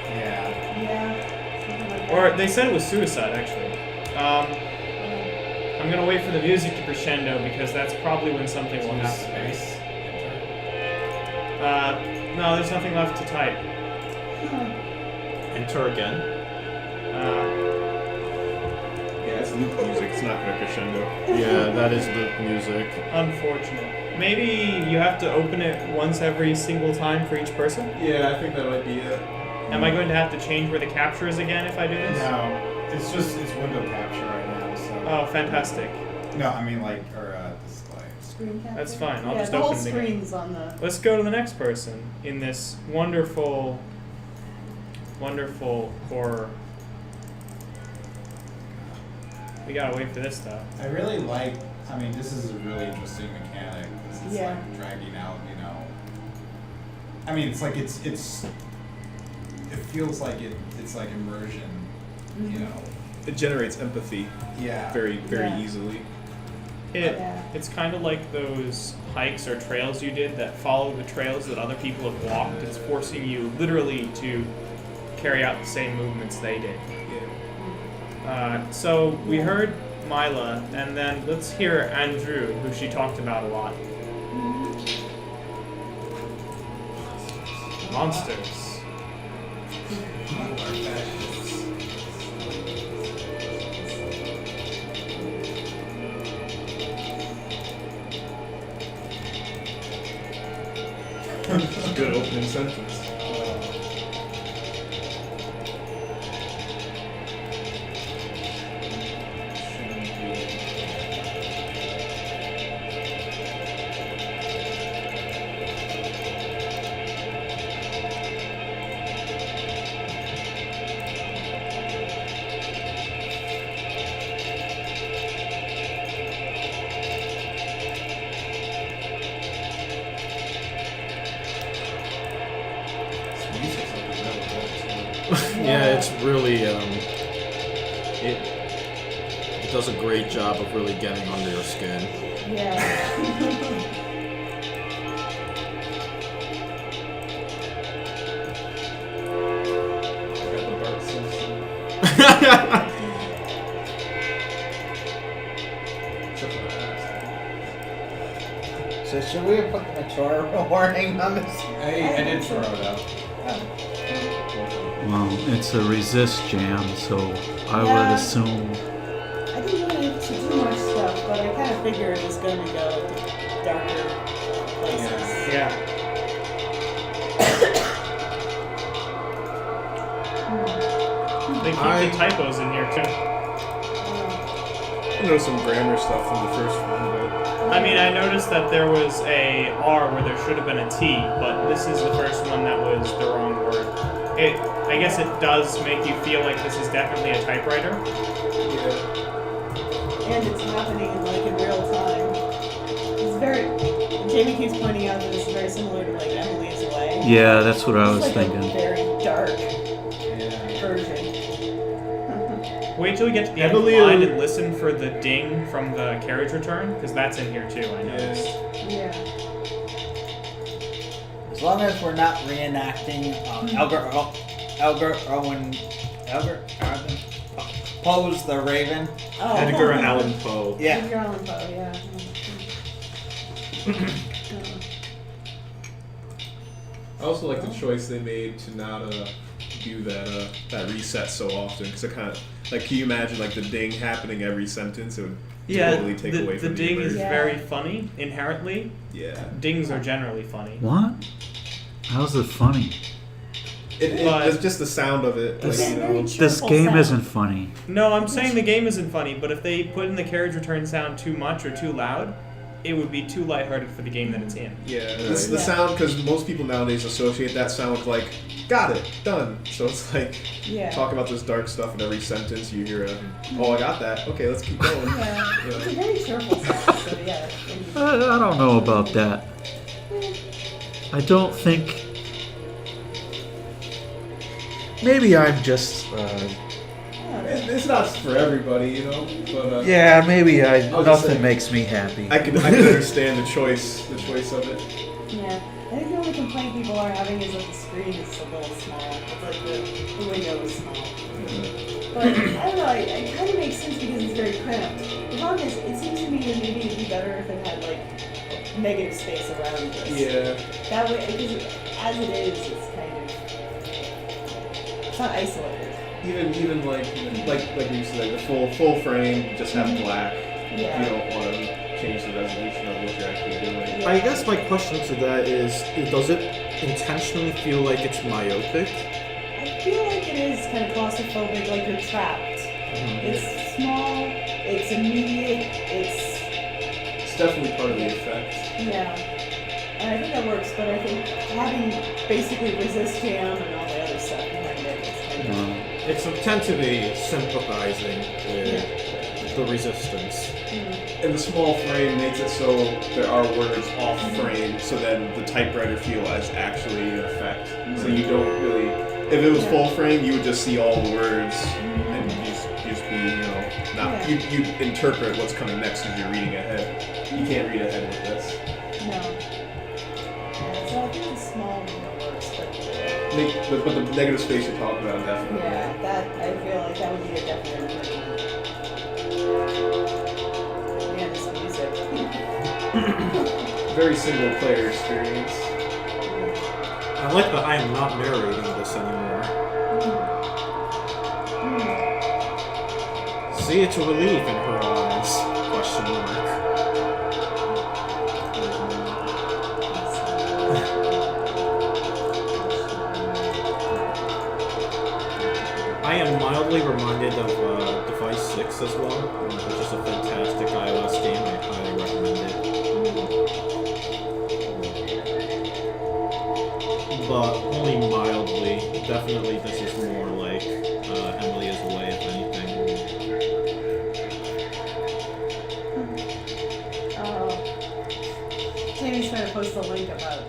Yeah.
Yeah. Something like
Or
that.
they said it was suicide, actually. I'm gonna wait for the music to crescendo because that's probably when something will happen.
Space.
No, there's nothing left to type.
Enter again.
Yeah, it's loop music. It's not gonna crescendo.
Yeah, that is the music.
Unfortunate. Maybe you have to open it once every single time for each person?
Yeah, I think that might be it.
Am I going to have to change where the capture is again if I do this?
No, it's window capture right now. So.
Oh, fantastic.
No, I mean like display.
Screen capture?
That's fine, I'll
yeah,
just
the whole
open it again.
screen's on the.
Let's go to the next person in this wonderful, wonderful horror. We gotta wait for this stuff.
I really like. I mean, this is a really interesting mechanic. This is
Yeah.
like dragging out. You know. I mean, it's like it's. It feels like it's like immersion. You know.
It generates empathy
Yeah.
very
Yeah.
easily.
It's kind of like those hikes or trails you did that follow the trails that other people have walked. It's forcing you literally to carry out the same movements they did. So we heard Mila, and then let's hear Andrew, who she talked about a lot. Monsters.
Good opening sentence.
Yeah, it's really it does a great job of really getting under your skin.
Yeah.
So should we have put the mature warning on this?
I did throw it out.
Well, it's a resist jam, so I
Yeah.
would assume.
I didn't really need to do much stuff, but I kind of figured it was going to go to darker places.
Yeah. They keep the typos in here too.
I know some grammar stuff from the first one, but
I mean, I noticed that there was a R where there should have been a T, but this is the first one that was the wrong word. I guess it does make you feel like this is definitely a typewriter.
And it's happening like in real time. It's very. Jamie keeps pointing out that this is very similar to like Emily's Way.
Yeah, that's what I was
It's like
thinking.
a very dark version.
Wait till we get to the end of the line and listen for the ding from the carriage return, because that's in here too, I noticed.
Yeah.
As long as we're not reenacting Edgar Allan Poe's The Raven.
Oh.
Edgar Allan Poe.
Yeah.
Edgar Allan Poe, yeah.
I also like the choice they made to not do that reset so often, because it kind of like, can you imagine like the ding happening every sentence? It would totally take away from
the ding is
Yeah.
very funny inherently.
Yeah.
Dings are generally funny.
What? How's it funny?
It's just the sound of it.
This-
Like, you know.
This game isn't funny.
No, I'm saying the game isn't funny, but if they put in the carriage return sound too much or too loud, it would be too lighthearted for the game that it's in.
Yeah, the sound, because most people nowadays associate that sound with like, got it, done. So it's like,
Yeah.
talk about this dark stuff in every sentence, you hear oh, I got that. Okay, let's keep going.
Yeah.
You know?
It's a very cheerful sound, so yeah.
I don't know about that. I don't think. Maybe I'm just.
It's not for everybody, you know. But
Yeah, maybe
was just
nothing
saying,
makes me happy.
I can understand the choice of it.
Yeah. I think the only complaint people are having is that the screen is a little small. It's like the window is small. But I don't know, it kind of makes sense because it's very cramped. The problem is, it seems to me that maybe it'd be better if it had like negative space around this.
Yeah.
That way, because as it is, it's kind of, it's not isolated.
Even like you said, the full frame, just have black.
Yeah.
You don't want to change the resolution of what you're actually doing.
Yeah.
I guess my question to that is, does it intentionally feel like it's myopic?
I feel like it is kind of claustrophobic, like you're trapped. It's small, it's immediate,
It's definitely part of the effect.
yeah. And I think that works, but I think having basically resist jam and all the other stuff behind it is kind of,
It's tend to be sympathizing with the resistance.
And the small frame makes it so there are words off frame, so then the typewriter feel as actually in effect. So you don't really. If it was full frame, you would just see all the words and just be, not you interpret what's coming next as you're reading ahead. You can't read ahead with this.
No. Yeah, so I think the small one works,
But the negative space you're talking about, definitely.
yeah, that I feel like that would be a definite improvement. Yeah, this music.
Very single player experience.
I like that I am not narrating this anymore. See, it's a relief in her eyes. Question mark. I am mildly reminded of Device 6 as well, which is a fantastic iOS game. I highly recommend it. But only mildly. Definitely, this is more like Emily's Way, if anything.
Jamie's trying to post a link about.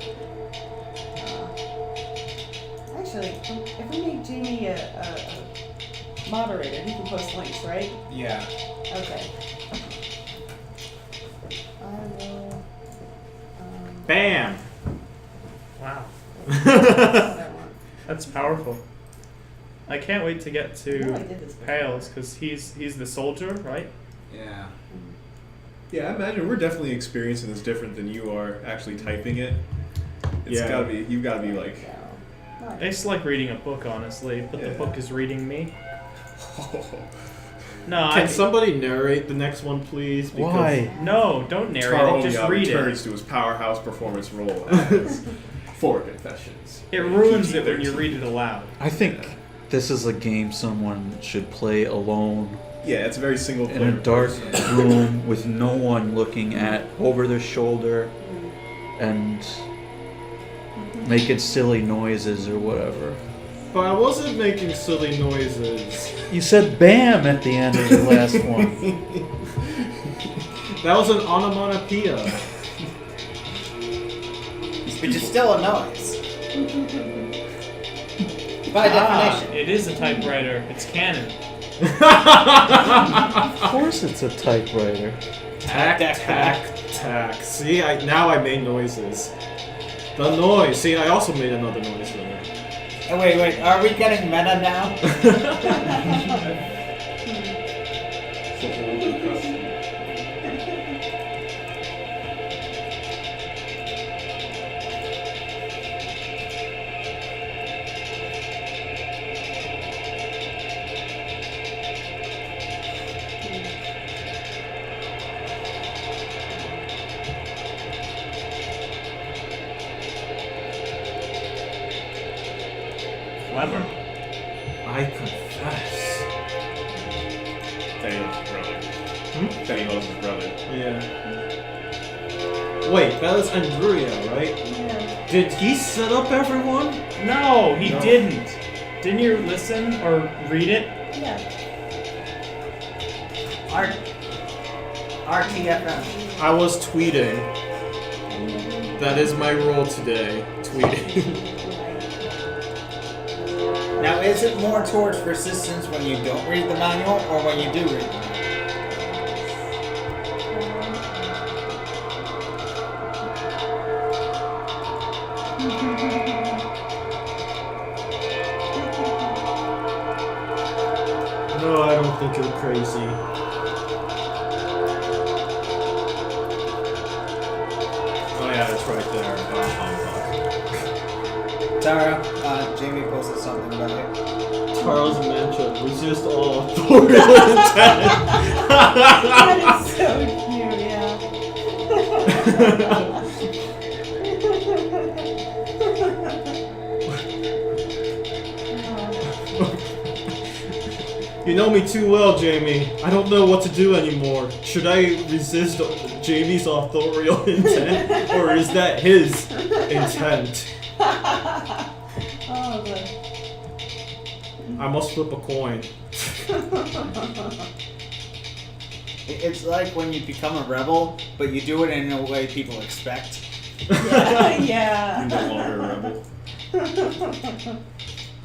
Actually, if we make Jamie a moderator, he can post links, right?
Yeah.
Okay. I will.
Bam!
Wow,
What I want.
that's powerful. I can't wait to get
I know I
to
did this before.
Pales because he's the soldier, right?
Yeah.
Yeah, I imagine we're definitely experiencing this different than you are actually typing it. It's
Yeah.
gotta be, you've gotta be like,
No.
It's like reading a book, honestly, but the
Yeah.
book is reading me. No,
Can somebody narrate the next one, please? Because
Why?
No, don't narrate
Charles
it. Just read it.
returns to his powerhouse performance role as Four Confessions.
It ruins it when
PG-13.
you read it aloud.
I think this is a game someone should play alone
Yeah, it's a very single
in
player.
a dark room with no one looking at over their shoulder and making silly noises or whatever.
But I wasn't making silly noises.
You said "bam" at the end of the last one.
That was an onomatopoeia.
Which is still a noise. By definition.
It is a typewriter. It's canon.
Of course, it's a typewriter.
Tack, tack, tack. See, now I made noises. The noise. See, I also made another noise there.
Oh, wait, are we getting meta now?
Clever.
I confess.
Daniel's brother.
Hmm?
Daniel's his brother.
Yeah. Wait, that was Andrea, right?
Yeah.
Did he set up everyone?
No, he
No.
didn't. Didn't you listen or read it?
Yeah.
RTFM.
I was tweeting. That is my role today. Tweeting.
Now, is it more towards resistance when you don't read the manual or when you do read the manual?
No, I don't think you're crazy. Oh yeah, it's right there.
Tara, Jamie posted something about it.
Charles Mancha, resist all authorial intent.
That is so cute,
You know me too well, Jamie. I don't know what to do anymore. Should I resist Jamie's authorial intent, or is that his intent?
Oh, good.
I must flip a coin.
It's like when you become a rebel, but you do it in a way people expect.
Yeah.
You're no longer a rebel.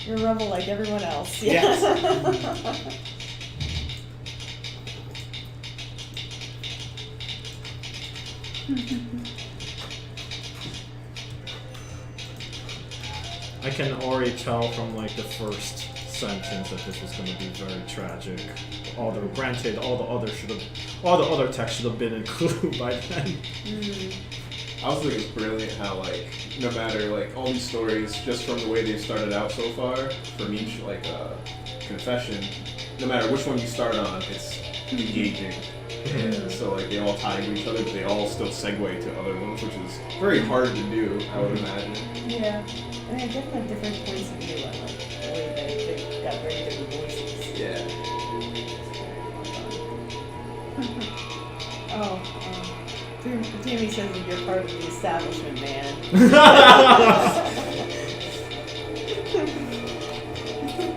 You're a rebel like everyone else.
Yes.
I can already tell from like the first sentence that this was going to be very tragic. Although, granted, all the other text should have been included by then.
I also think it's brilliant how like no matter like all these stories, just from the way they've started out so far, from each like confession, no matter which one you start on, it's engaging. And so like they all tie into each other, but they all still segue to other ones, which is very hard to do, I would imagine.
Yeah. I mean, definitely different points of view on like the way they've got very different voices.
Yeah.
Oh, Jamie says that you're part of the establishment, man.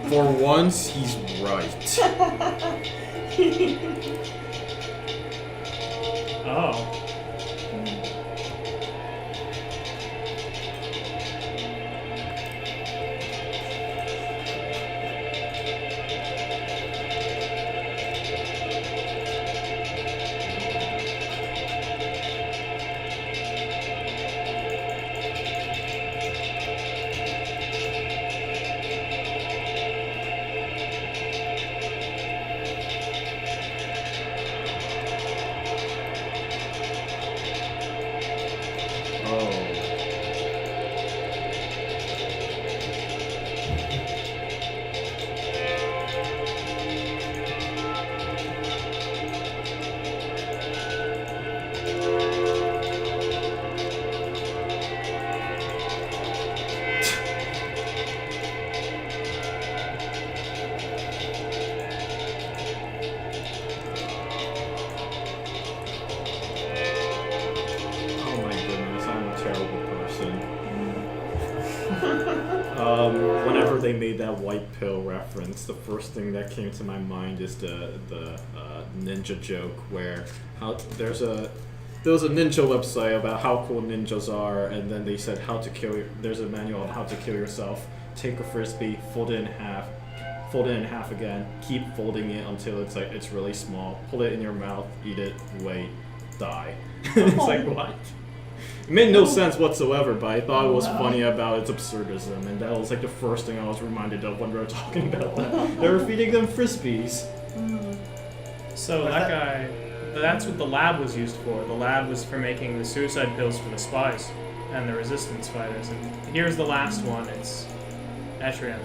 For once, he's right.
Oh.
Whenever they made that white pill reference, the first thing that came to my mind is the ninja joke where there was a ninja website about how cool ninjas are, and then they said there's a manual on how to kill yourself. Take a frisbee, fold it in half again, keep folding it until it's really small, pull it in your mouth, eat it, wait, die. It's like, what? It made no sense whatsoever, but I thought it was funny about its absurdism, and that was like the first thing I was reminded of when we were talking about that. They were feeding them frisbees.
So that guy, that's what the lab was used for. The lab was for making the suicide pills for the spies and the resistance fighters. And here's the last one. It's Etrian,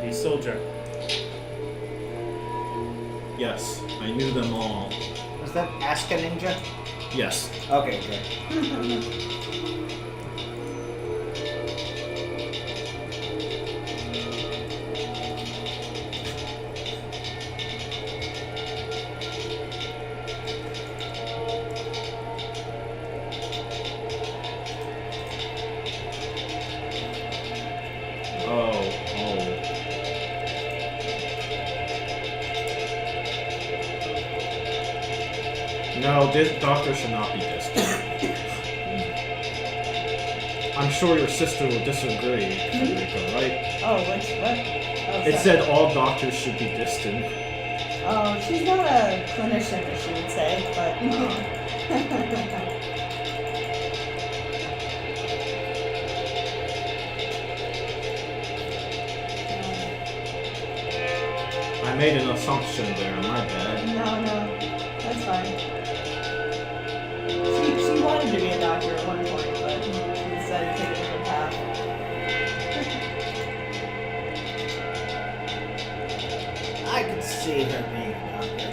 the soldier.
Yes, I knew them all.
Was that Ask a Ninja?
Yes.
Okay, good.
No, this doctor should not be distant. I'm sure your sister will disagree, Federico, right?
Oh, what? Oh,
it said all doctors should be distant.
Oh, she's not a clinician, as she would say, but...
I made an assumption there, my bad.
No, that's fine. She wanted to be a doctor at one point, but she decided to take a different path.
I could see her being a doctor.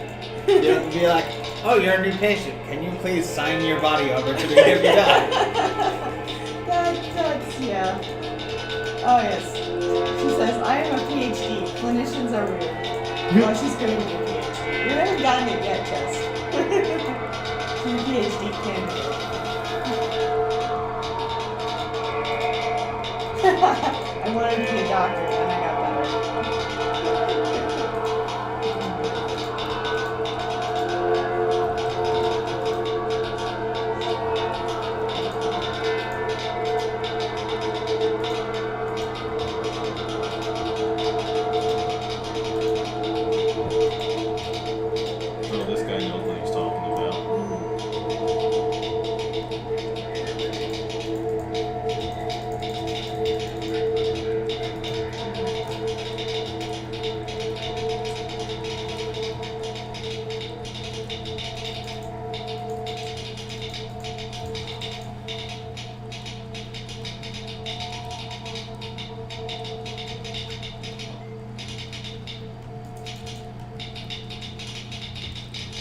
You know, be like, oh, you're a new patient. Can you please sign your body over to me if you die?
That's, yeah. Oh, yes. She says, I am a PhD. Clinicians are rude. Oh, she's going to be a PhD. You haven't gotten it yet, Jess. She's a PhD candidate. I wanted to be a doctor, and then I got better.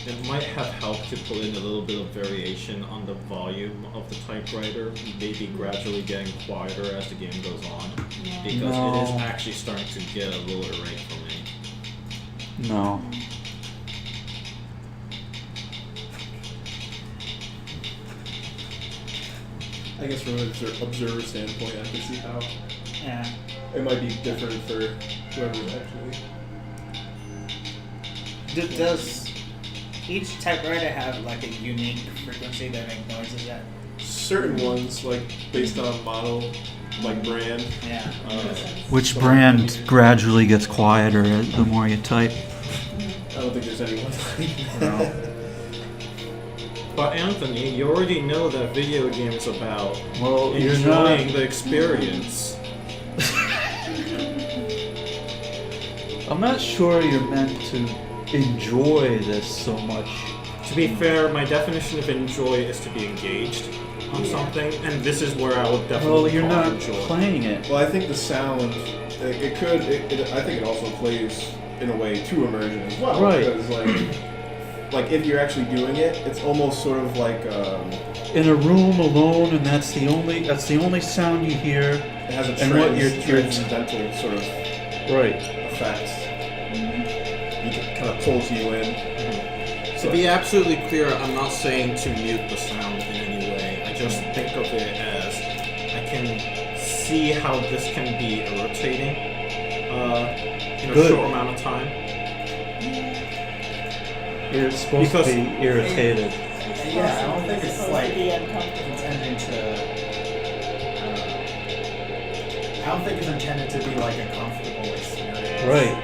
it might have helped to put in a little bit of variation on the volume of the typewriter, maybe gradually getting quieter as the game goes on, because it is actually starting to get a little irate for me.
No.
I guess from an observer standpoint, I can see how
Yeah.
it might be different for whoever's actually.
Does each typewriter have like a unique frequency that make noises at?
Certain ones, like based on model, like brand.
Yeah.
Which brand gradually gets quieter the more you type?
I don't think there's anyone.
No.
But Anthony, you already know that video game is about
Well, you're not.
enjoying the experience.
I'm not sure you're meant to enjoy this so much.
To be fair, my definition of enjoy is to be engaged on something, and this is where I would definitely
Well, you're
call
not
enjoy.
playing it.
Well, I think the sound, I think it also plays in a way to immersion as well.
Right.
Because like if you're actually doing it, it's almost sort of like
In a room alone, and that's the only sound you hear.
it has a
And what you're-
transcendental sort of
Right.
effect. You can kind of pulls you in.
To be absolutely clear, I'm not saying to mute the sound in any way. I just think of it as I can see how this can be irritating in a
Good.
short amount of time.
You're supposed
Because-
to be irritated.
Yeah, I don't think it's like
be uncomfortable.
intended to. I don't think it's intended to be like a comfortable experience.
Right.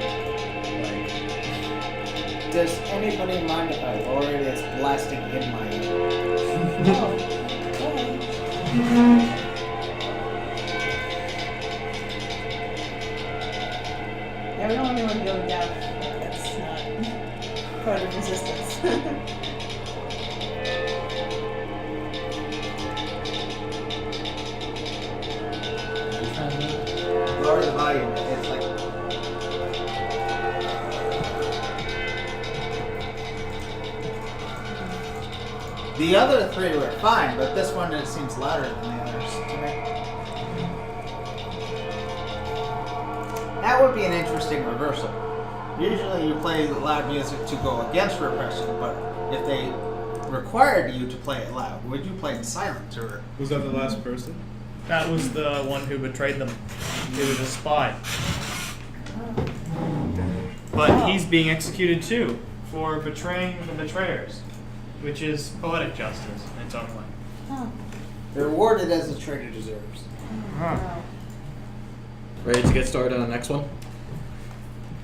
Like,
Does anybody mind if I lower it? It's blasting in my ear.
Oh, okay. Yeah, we don't want anyone to go deaf. That's not part of resistance.
Lower the volume. It's like the other three were fine, but this one it seems louder than the others to me. That would be an interesting reversal. Usually you play loud music to go against repression, but if they required you to play it loud, would you play in silent or?
Was that the last person?
That was the one who betrayed them. He was a spy. But he's being executed too for betraying the betrayers, which is poetic justice in its own way.
Oh,
Rewarded as the traitor deserves.
wow.
Ready to get started on the next one?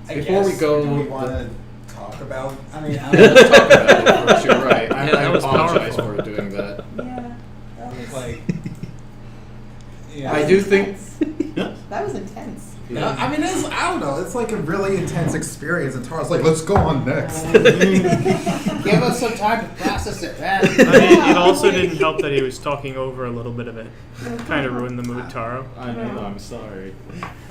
I
Before we
guess,
go-
do we want to talk about? I mean, I
Yeah,
don't
let's talk about it first. You're right.
Yeah, that
I
was
apologize
powerful.
for doing that.
Yeah, that was,
like. Yeah.
I do think.
intense. That was intense.
I mean, it's, I don't know. It's like a really intense experience, and Tara's like, "Let's go on next."
Give us some time to process it, man.
I mean, it also didn't help that he was talking over a little bit of it. Kind of ruined the mood, Taro.
I know, I'm sorry.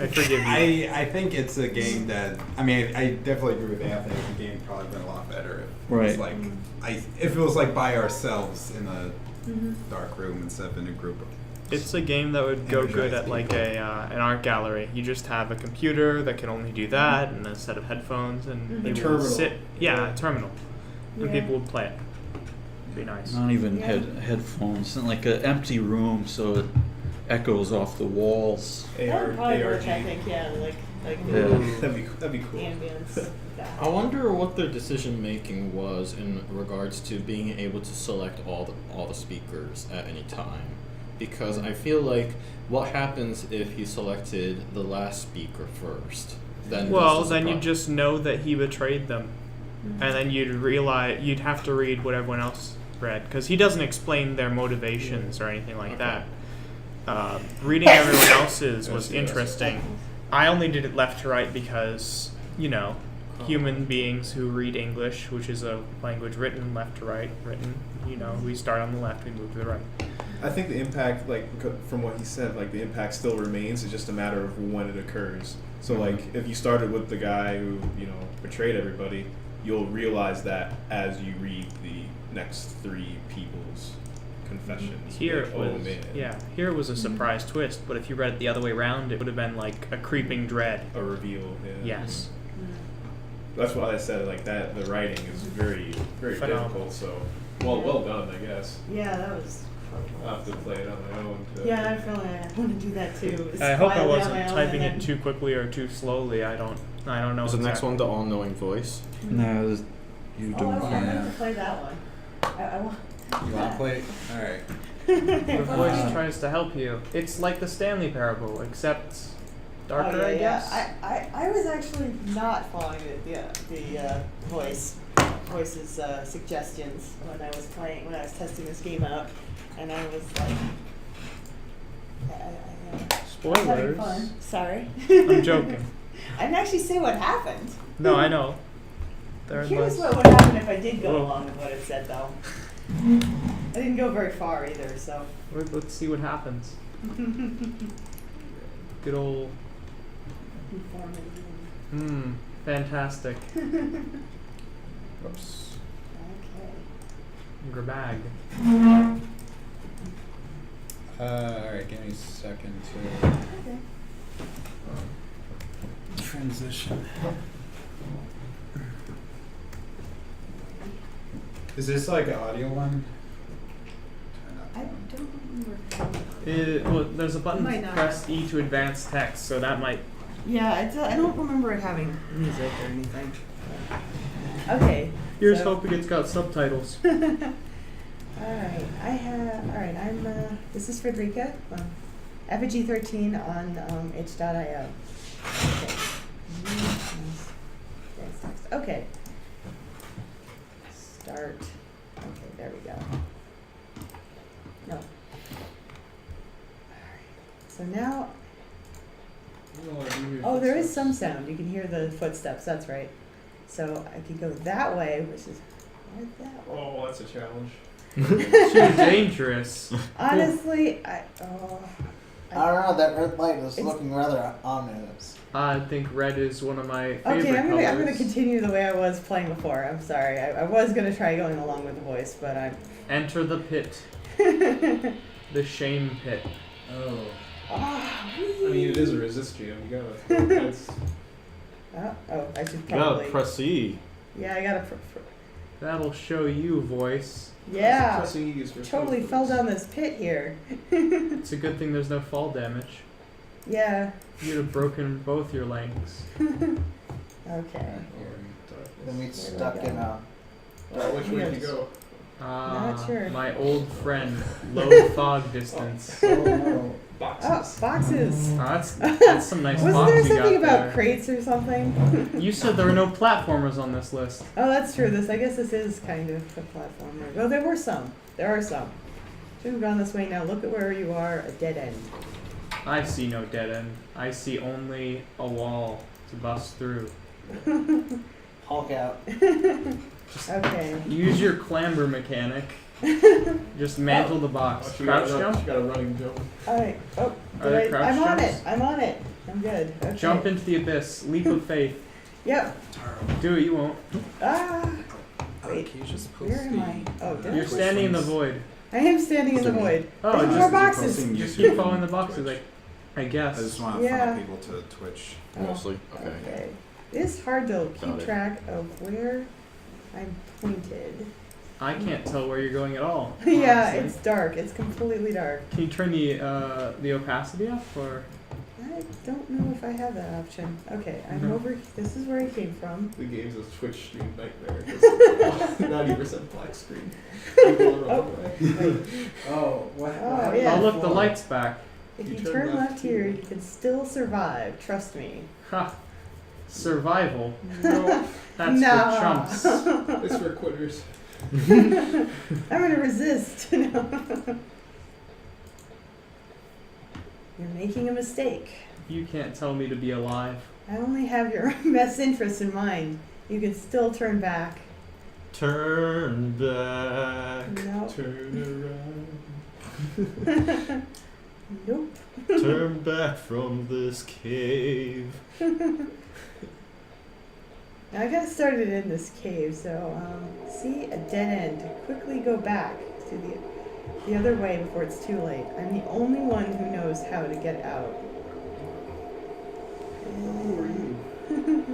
I forgive you.
I think it's a game that I mean I definitely agree with Anthony. The game probably been a lot better if it was
Right.
like if it was like by ourselves in a dark room instead of in a group of.
It's a game that would go good
Energized
at like
people.
an art gallery. You just have a computer that can only do that, and a set of headphones, and
A
you
terminal.
would sit. Yeah, a terminal, and
Yeah.
people would play it. It'd be nice.
Not even
Yeah.
headphones. It's like an empty room, so it echoes off the walls.
That would probably work, I think, yeah, like
Yeah.
That'd be cool.
ambience.
I wonder what their decision making was in regards to being able to select all the speakers at any time, because I feel like what happens if he selected the last speaker first? Then
Well,
this is a
then you
problem.
just know that he betrayed them, and then you'd realize you'd have to read what everyone else read because he doesn't explain their motivations or anything like
Okay.
that. Reading everyone else's was
Yes.
interesting. I only did it left to right because human beings who read English, which is a language written left to right, we start on the left, we move to the right.
I think the impact, like from what he said, like the impact still remains. It's just a matter of when it occurs. So like if you started with the guy who betrayed everybody,
you'll realize that as you read the next 3 people's confessions.
Here
like,
it was, here it was a surprise twist, but if you read it the other way around, it would have been like a creeping dread.
A reveal. Yeah.
Yes.
That's why I said like that. The writing is very, very
Phenomenal.
difficult. So, well done, I guess.
Yeah, that was.
I'll have to play it on my own.
Yeah, I feel like I want to do that too.
I hope I
quietly on
wasn't
my own
typing
and
it too quickly or too slowly. I don't know.
Is the next
exactly.
one the all-knowing voice?
No, you
Oh,
don't
I want
find
to play that one. I want.
You want to play? All right.
The voice tries to help you. It's like the Stanley Parable, except darker, I guess.
I was actually not following the voice's suggestions when I was testing this game out, and I was like, I was having fun.
Spoilers.
Sorry.
I'm joking.
I didn't actually say what happened.
No, I know.
Here's what would happen if I did go along with what it said, though. I didn't go very far either, so.
Let's see what happens. Good old. Fantastic.
Oops.
Okay.
Grabag.
All right. Give me a second to
Okay.
transition. Is this like an audio one?
I don't remember.
Well, there's a button
Might
to
not.
press E to advance text, so that might.
Yeah, I don't remember it having music or anything. Okay.
Here's
so-
hoping it's got subtitles.
Alright, I'm, this is Frederica, Effigy 13 on itch.io. Okay. Advanced text. Okay. Start. Okay, there we go. No. Alright. So now, oh, there is some sound. You can hear the footsteps, that's right. So I can go that way, which is right that way.
Oh, that's a challenge.
Too dangerous.
Honestly,
I don't know, that red light is looking rather ominous.
I think red is one of my favorite
okay, I'm gonna
colors.
continue the way I was playing before. I'm sorry. I was gonna try going along with the voice, but I'm.
Enter the pit. The shame pit.
Oh.
Ah,
I mean, it is a resist jam. You gotta.
I should
You
probably.
gotta press E.
Yeah, I gotta.
That'll show you, voice.
Yeah.
Pressing E is for
Totally
slow
fell
foots.
down this pit here.
It's a good thing there's no fall damage.
Yeah.
You'd have broken both your legs.
Okay.
Then we stuck in a.
Which way did you go?
Not sure.
My old friend, low fog distance.
Oh no.
Oh,
Boxes.
boxes.
That's some nice
Wasn't
box
there
you
something
got
about
there.
crates or something?
You said there were no platformers on this list.
Oh, that's true. I guess this is kind of a platformer. Well, there were some. There are some. Should have gone this way now. Look at where you are. A dead end.
I see no dead end. I see only a wall to bust through.
Hulk out.
Okay.
Use your clamber mechanic. Just mantle the box.
She
Crouch
got
jump.
a running jump.
Alright. Oh,
Are there crouch
I'm on
jumps?
it. I'm on it. I'm good. Okay.
Jump into the abyss. Leap of faith.
Yep.
Do it, you won't.
Ah. Wait.
Can you just post
Where am I? Oh, did
You're
I?
standing in the void.
I am standing in the void.
Oh,
There's
just-
more boxes.
posting
Just
YouTube
keep following the
to
boxes,
Twitch.
I guess.
I just want to
Yeah.
funnel people to Twitch.
Oh,
Mostly. Okay.
Okay. It's hard to keep
Got it.
track of where I'm pointed.
I can't tell where you're going at all.
Yeah,
honestly.
it's dark. It's completely dark.
Can you turn the opacity up, or
I don't know if I have that option. Okay, I'm
No.
over. This is where I came from.
The game's a Twitch stream nightmare. 90% black screen. People are
Oh.
away.
Wait.
Oh, what?
Oh, yeah.
oh look, the light's back.
If
You
you
turn
turn
left
left here,
here.
you can still survive. Trust me.
Ha! Survival.
No.
That's
No.
for chumps.
It's for quitters.
I'm gonna resist. No. You're making a mistake.
You can't tell me to be alive.
I only have your best interests in mind. You can still turn back.
Turn back.
No.
Turn around.
Nope.
Turn back from this cave.
Now I got started in this cave, so see a dead end. Quickly go back to the other way before it's too late. I'm the only one who knows how to get out.
Who are you?
I'm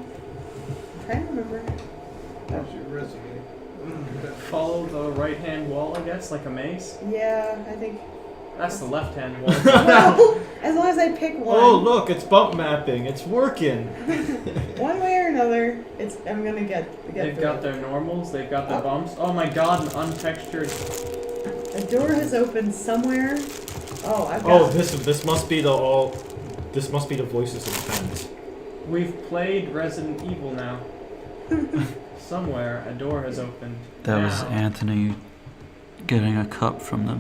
trying to remember.
How's your resume?
Follow the right-hand wall, I guess, like a maze.
Yeah, I think.
That's the left-hand wall.
Well, as long as I pick one.
Oh, look, it's bump mapping. It's working.
One way or another, I'm gonna get
They've
through
got
it.
their normals, they've got their bumps. Oh my god, an untextured.
A door has opened somewhere. Oh, I've got.
Oh, this must be this must be the voices of the fans.
We've played Resident Evil now. Somewhere a door has opened.
That was
Now.
Anthony getting a cup from a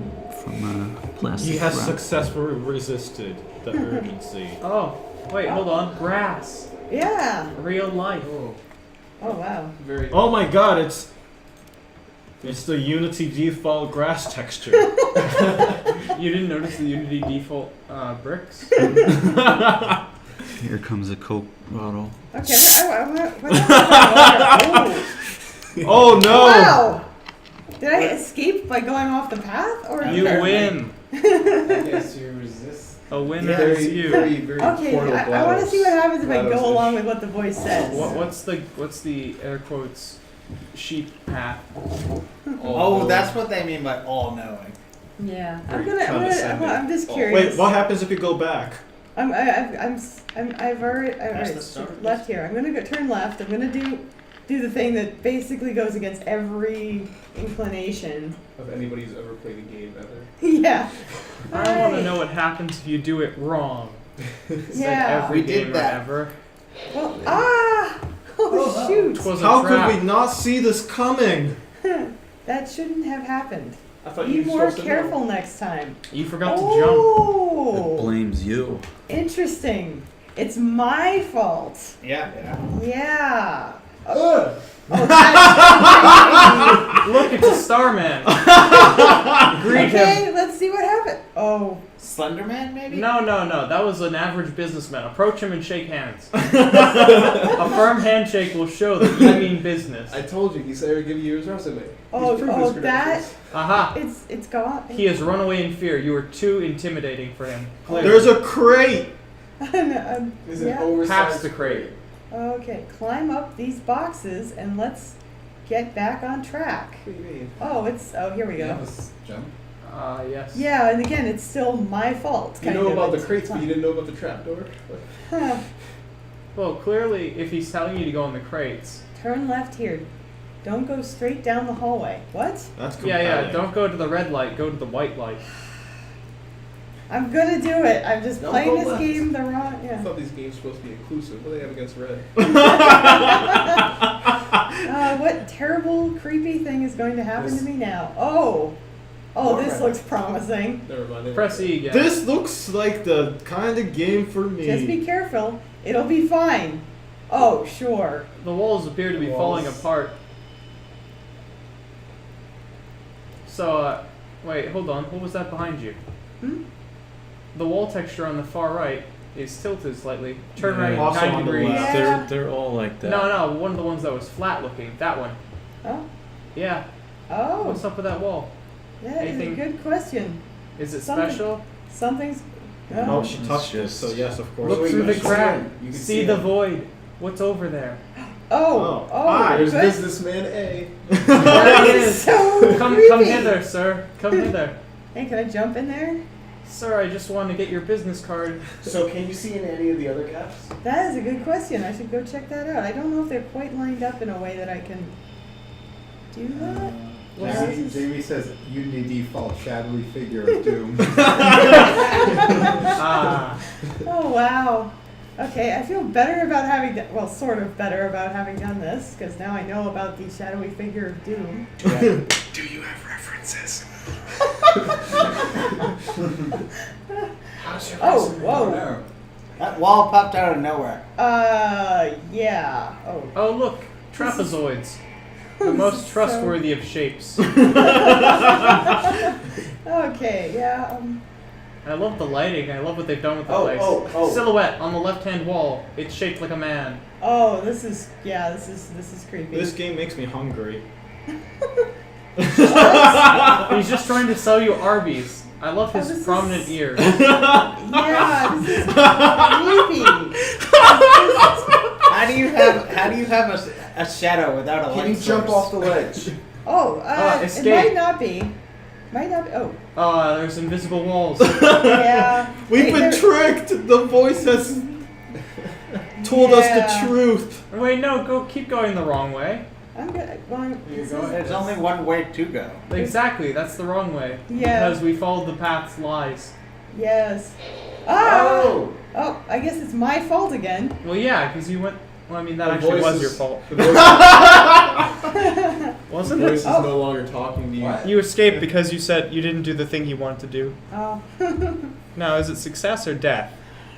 plastic
He has
wrap.
successfully resisted the urgency.
Oh, wait, hold on. Grass.
Yeah.
Real life.
Oh wow.
Very.
Oh my god, it's the Unity default grass texture.
You didn't notice the Unity default bricks?
Here comes a Coke bottle.
Okay. Oh.
Oh no!
Wow. Did I escape by going off the path, or
You win.
I guess you resist.
A winner
Yeah.
is you.
Very, very
Okay,
portal
I want to see what happens if I go
GLaDOS-ish.
along with what the voice says.
What's the air quotes sheep path?
Oh, that's what they mean by all-knowing.
Yeah,
Very condescending.
I'm just
Oh,
curious.
Wait, what happens if you go back?
I've already
Press the start.
left here. I'm gonna go turn left. I'm gonna do the thing that basically goes against every inclination.
Of anybody who's ever played a game ever.
Yeah.
I want to know what happens if you do it wrong. It's
Yeah.
like every
We did
gamer
that.
ever.
Well, oh shoot!
It was a
How
trap.
could we not see this coming?
That shouldn't have happened.
I thought
Be
you were
more
supposed to
careful
know.
next time.
You forgot to jump.
It
Oh,
blames you.
interesting. It's my fault.
Yeah.
Yeah.
Ugh.
Oh, that's
Look, it's a Starman. Greet him.
okay, let's see what happened. Oh,
Slenderman, maybe?
No. That was an average businessman. Approach him and shake hands. A firm handshake will show that you mean business.
I told you, he said I would give you his resume.
Oh,
He's proved
oh,
his
that-
credentials.
Aha.
it's gone.
He has run away in fear. You are too intimidating for him. Clearly.
There's a crate!
Is it
Yeah.
oversized?
Pass the crate.
Okay, climb up these boxes and let's get back on track.
What do you mean?
Oh, here we
You
go.
have a jump.
Yes.
Yeah, and again, it's still my fault.
You
kind
know
of.
about the
It's
crates, but
fine.
you didn't know about the trapdoor?
Huh.
Well, clearly, if he's telling you to go in the crates.
Turn left here. Don't go straight down the hallway. What?
That's
Yeah.
compelling.
Don't go to the red light. Go to the white light.
I'm gonna do it. I'm just
Don't
playing
go
this
left.
game the wrong.
I
Yeah.
thought these games were supposed to be inclusive. What do they have against red?
What terrible, creepy thing is going to happen
This-
to me now? Oh,
More
this
red.
looks promising.
Never mind.
Press E again.
This looks like the kind of game for me.
Just be careful. It'll be fine. Oh, sure.
The walls appear to be falling apart. So, wait, hold on. What was that behind you?
Hmm?
The wall texture on the far right is tilted slightly. Turn right
Also
90
on the
degrees.
left.
Yeah.
They're all like that.
No, one of the ones that was flat looking. That one.
Oh,
Yeah.
oh,
What's up with that wall?
that is a
anything-
good question.
Is it
Something-
special?
Something's.
Oh, she
It's
touched it,
just-
so yes, of course.
Look
Wait,
through
you
the
can see
crack.
him. You can
See
see
the
him.
void. What's over there?
Oh,
There's
good.
businessman A.
There it is.
So
Come
creepy.
hither, sir. Come hither.
Hey, can I jump in there?
Sir, I just want to get your business card.
So can you see in any of the other gaps?
That is a good question. I should go check that out. I don't know if they're quite lined up in a way that I can do that.
Jamie says Unity default shadowy figure of doom.
Ah.
Oh wow. Okay, I feel better about having well, sort of better about having done this because now I know about the shadowy figure of doom.
Do you have references? How's your
Oh,
resume?
whoa.
No.
That wall popped out of nowhere.
Yeah. Oh.
Oh, look. Trapezoids. The most trustworthy of shapes.
Okay. Yeah.
I love the lighting. I love what they've done with the
Oh,
place.
oh.
Silhouette on the left-hand wall. It's shaped like a man.
Oh, this is creepy.
This game makes me hungry.
He's just trying to sell you Arby's. I love his
this
prominent
is-
ears.
Yeah, this is creepy.
How do you have a shadow without a light
Can you jump
source?
off the ledge?
Oh, it
escape.
might not be. Oh,
There's invisible walls.
yeah.
We've been tricked! The voice has told us
Yeah.
the truth.
Wait, no, keep going the wrong way.
I'm good. Well, this is-
There's only one way to go.
Exactly, that's the wrong way.
Yeah.
Because we followed the path's lies.
Yes. Ah!
Oh!
Oh, I guess it's my fault again.
Well, yeah, because you went. Well, I mean, that
The
actually
voice
was
is-
your fault.
The voice,
Wasn't
the voice
it?
is no longer talking to you.
What?
You escaped because you said you didn't do the thing you wanted to do.
Oh.
Now, is it success or death?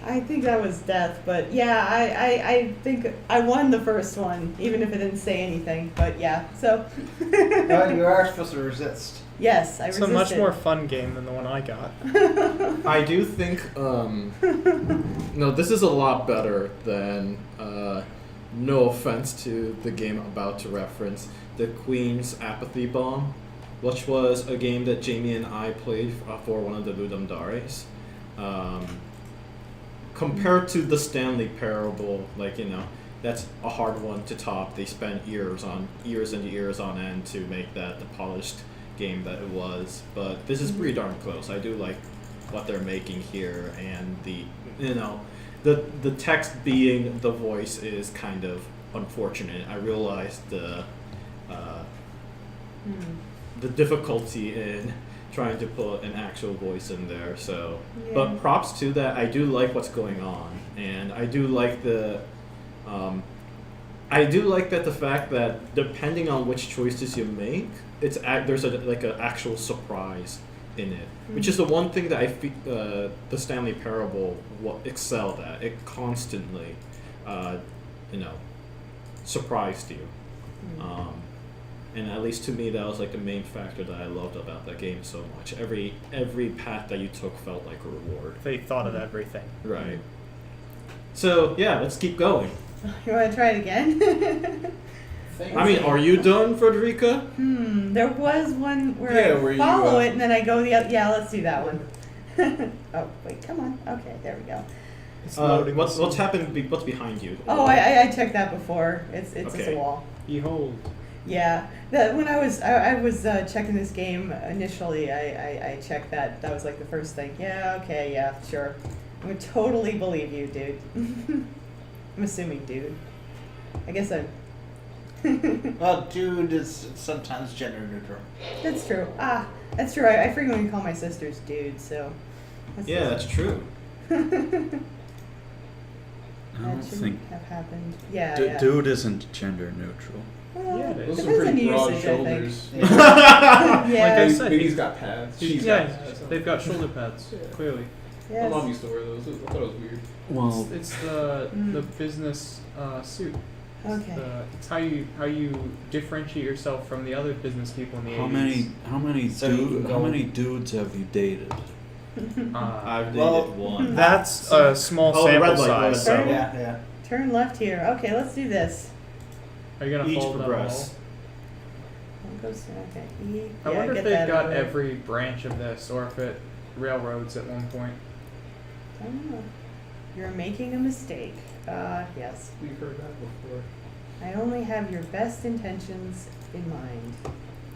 I think that was death, but yeah, I think I won the first one, even if it didn't say anything. But yeah, so.
No, you are supposed to resist.
Yes, I
It's
resisted.
a much more fun game than the one I got.
I do think, no, this is a lot better than, no offense to the game I'm about to reference, the Queen's Apathy Bomb, which was a game that Jamie and I played for one of the Ludum Dares. Compared to the Stanley Parable, like, that's a hard one to top. They spent years and years on end to make that the polished game that it was, but this is pretty darn close. I do like what they're making here, and the text being the voice is kind of unfortunate. I realize the difficulty in trying to put an actual voice in there. So,
Yeah.
but props to that. I do like what's going on, and I do like the fact that depending on which choices you make, there's an actual surprise in it, which is the one thing that I feel the Stanley Parable excelled at. It constantly, surprised you, and at least to me, that was like the main factor that I loved about that game so much. Every path that you took felt like a reward.
They thought of everything.
Right. So yeah, let's keep going.
You want to try it again?
I mean, are you done, Frederica?
There was one where
Yeah,
I
where you,
follow it and then I go the other. Yeah, let's do that one. Oh wait, come on. Okay, there we go.
It's loading.
What's happened? What's behind you?
Oh, I checked that before. It's just
Okay.
a wall.
Behold.
Yeah, when I was checking this game initially, I checked that. That was like the first thing. Yeah, okay, yeah, sure. I would totally believe you, dude. I'm assuming, dude. I guess I.
Well, dude is sometimes gender neutral.
That's true. That's true. I frequently call my sisters dude, so.
Yeah, that's true.
I
That
don't
shouldn't
think
have happened. Yeah,
D-
yeah.
dude isn't gender neutral.
Well,
Yeah, it is.
Those
depends
are pretty
on
broad
usage,
shoulders.
I think. Yeah.
Like I said,
Baby's got pads. She's got
yeah,
pads.
they've got shoulder pads. Clearly,
My
Yes.
mom used to wear those. I thought it was weird.
Well,
it's the business suit.
Okay.
It's how you differentiate yourself from the other business people in the 80s.
how many
So you can
how
go-
many dudes have you dated?
I've dated
Well,
one.
That's a small
Oh, the
sample
red light,
size.
go
So,
ahead.
Yeah.
Turn left here. Okay, let's do this.
are you gonna
Each
follow them all?
progress.
Okay.
I wonder if they've got every branch of this, or if it railroads at one point.
I don't know. You're making a mistake. Yes.
We've heard that before.
I only have your best intentions in mind.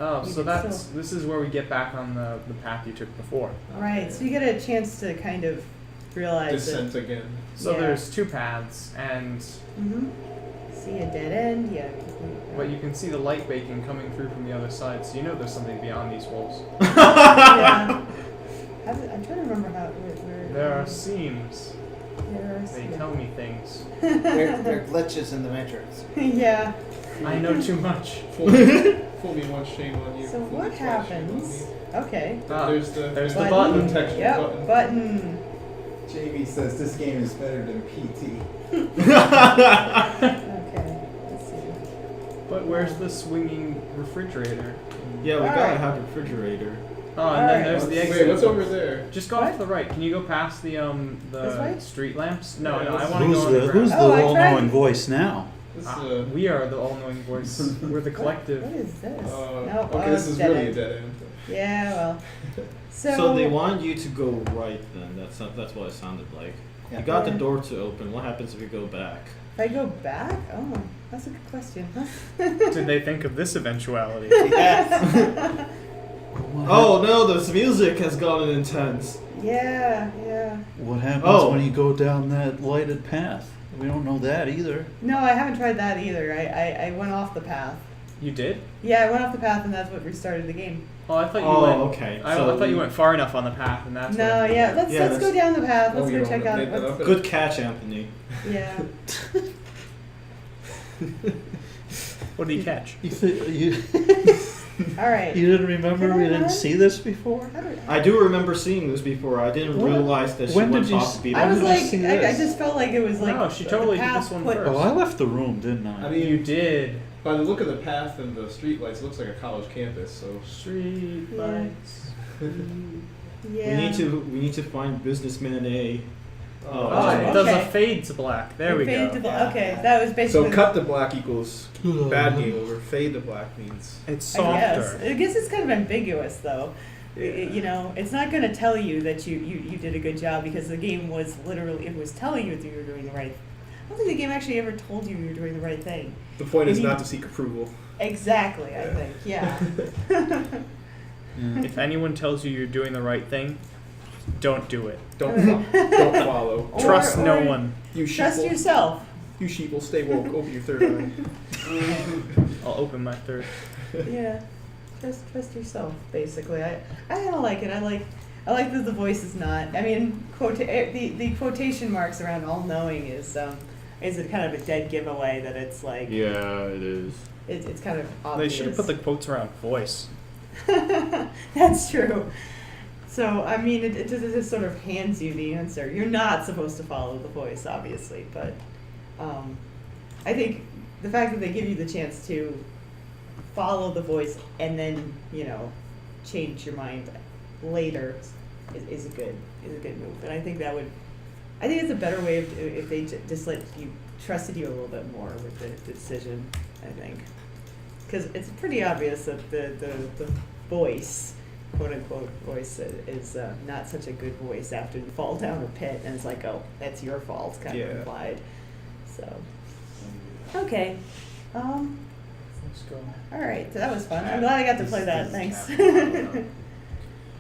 Oh,
You
so
can
this is where we get back on the path you took before.
Right. So you get a chance to kind of realize
Descent again.
So
Yeah.
there's two paths, and
See a dead end. Yeah.
but you can see the light baking coming through from the other side, so you know there's something beyond these walls.
Yeah. I'm trying to remember where.
There are seams.
There are
They tell me things.
They're glitches in the Matrix.
Yeah.
I know too much.
Fool me once, shame on you.
So
Fool me
what
twice, shame on
Okay.
me. There's the
Button.
texture
Yep.
button.
Button.
Jamie says this game is better than PT.
Okay. Let's see.
But where's the swinging refrigerator?
Yeah, we
Alright.
gotta have a refrigerator.
Oh, and then
Alright.
there's the
Wait,
exit.
what's over there?
Just go off to the right. Can you go past the
This way?
street lamps? No,
Yeah,
no, I
let's-
want to go
Who's
underground.
the
Oh, I
all-knowing
tried-
voice now?
This,
We are the all-knowing voice. We're the collective.
What is this? Nope,
okay, this is
dead
really
end.
a dead end.
Yeah, well.
So they wanted you to go right then. That's what it sounded like.
Yeah.
You got the
Yeah.
door to open. What happens if you go back?
If I go back? Oh, that's a good question.
Did they think of this eventuality?
Yes.
Oh no, this music has gotten intense.
Yeah, yeah.
What happens
Oh.
when you go down that lighted path? We don't know that either.
No, I haven't tried that either. I went off the path.
You did?
Yeah, I went off the path and that's what restarted the game.
Oh, I thought you
Oh,
went.
okay.
I
So
thought you went far enough on the path, and that's.
No,
what
yeah, let's
Yeah,
go
that's-
down the path.
Oh,
Let's
you
go
don't
check out
make that
what's
up?
Good catch, Anthony.
yeah.
What did you catch?
You
All right.
didn't remember?
Can I
We didn't
run?
see this before?
How do
I do remember seeing this before. I didn't
What?
realize that she
When
went
did you
off
s-
to beat
I
When
was
did you
like,
see
I
this?
just felt like it was like.
No, she
the
totally did
path
this one
put-
first.
Oh, I left the room, didn't I?
I mean,
You did.
by the look of the path and the streetlights, it looks like a college campus. So
Street
Yeah.
lights.
Yeah.
We need to find businessman A.
Oh,
okay.
it does a fade to black. There we
Fade
go.
to black. Okay, that was
so
basically.
cut to black equals bad game over. Fade to black means
It's
I guess.
softer.
I guess it's kind of ambiguous though. You know, it's not going to tell you that you did a good job because the game was literally, it was telling you that you were doing the right. I don't think the game actually ever told you were doing the right thing.
the point is
You
not
need-
to seek approval.
Exactly, I
Yeah.
think. Yeah.
Yeah.
If anyone tells you you're doing the right thing, don't do it.
Don't follow.
Or-
Trust no
or
one.
You
Trust
sheeple.
yourself.
You sheeple. Stay woke. Open your third eye.
I'll open my third.
Yeah. Trust yourself, basically. I don't like it. I like that the voice is not. I mean, the quotation marks around all knowing is a kind of a dead giveaway that it's like
Yeah, it is.
it's kind of
They
obvious.
should have put the quotes around voice.
That's true. So I mean, it just sort of hands you the answer. You're not supposed to follow the voice, obviously, but I think the fact that they give you the chance to follow the voice and then change your mind later is a good move. And I think it's a better way if they just let you trusted you a little bit more with the decision. I think because it's pretty obvious that the voice, quote unquote voice, is not such a good voice after you fall down a pit and it's like, oh, that's your fault, kind of
Yeah.
implied. So okay.
Let's go.
All right, so that was fun. I'm glad I got to play that. Thanks.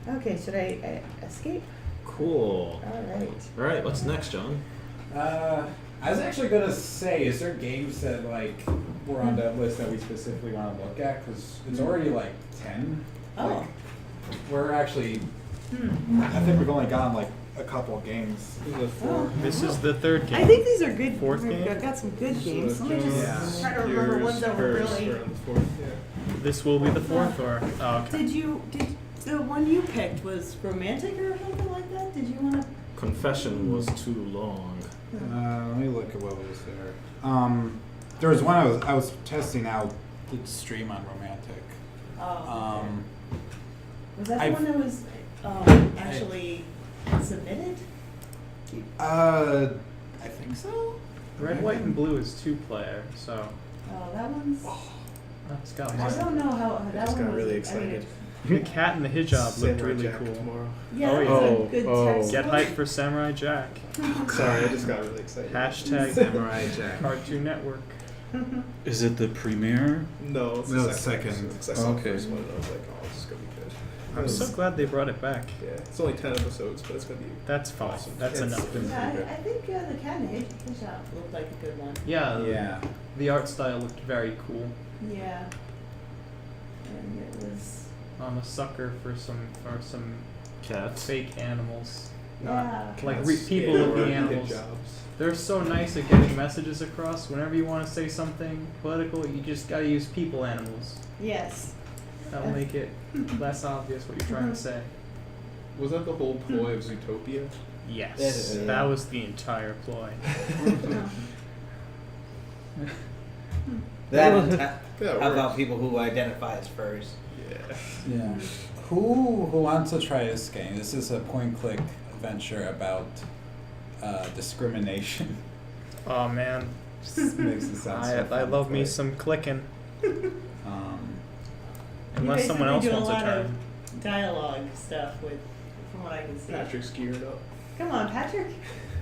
Okay, should I escape?
Cool.
All right.
All right, what's next, John?
I was actually gonna say, is there games that were on that list that we specifically want to look at? Because it's already 10.
Oh.
Like, we're actually. I think we've only gone a couple of games.
Oh.
This is the third game.
I think these are good.
Fourth
we've
game?
got some good games. Let me just
Yeah.
try to remember ones that were really.
This will be the fourth, or oh, okay.
Did the one you picked was romantic or something like that? Did you want to?
Confession was too long.
Let me look at what was there. There was one I was testing out the stream on romantic.
Oh. Was that
I've-
the one that was actually submitted?
I think so.
Red, white, and blue is 2-player, so
Oh, that one's.
that's got
I
one.
don't know how that
just
one
got
was.
really
I
excited.
mean,
The cat and the hijab looked really cool.
Tomorrow.
yeah,
Oh,
that
yeah.
was
Oh,
a good
oh.
text.
Get hyped for Samurai Jack.
Sorry, I just got really excited.
Hashtag
Samurai Jack.
Cartoon Network.
Is it the premiere?
No, it's
No,
the
it's
second.
second.
Because I saw the
Okay.
first one and I was like, oh, this is gonna be good.
I'm so glad they brought it back.
Yeah, it's only 10 episodes, but it's gonna be.
That's fine.
Awesome.
That's
It's-
enough.
it's-
Yeah, I think the cat and the hijab looked like a good one.
Yeah,
Yeah.
the art style looked very cool.
Yeah. And it was.
I'm a sucker for some
Cats.
fake animals.
Yeah.
Like
Cats,
people
yeah,
looking
or
animals.
hijabs.
They're so nice at getting messages across. Whenever you want to say something political, you just gotta use people animals.
Yes.
That'll make it less obvious what you're trying to say.
Was that the whole ploy of Zootopia?
Yes,
That is-
that was the entire ploy.
That
Yeah, it
how about
works.
people who identify as furries?
Yeah.
Yeah. who wants to try this game? This is a point-click adventure about discrimination.
Oh man,
Just makes it sound so
I
fun
love
to
me
play.
some clicking. Unless
You
someone else
basically
wants
do
a
a lot
turn.
of dialogue stuff with, from what I can see.
Patrick's geared up.
Come on, Patrick.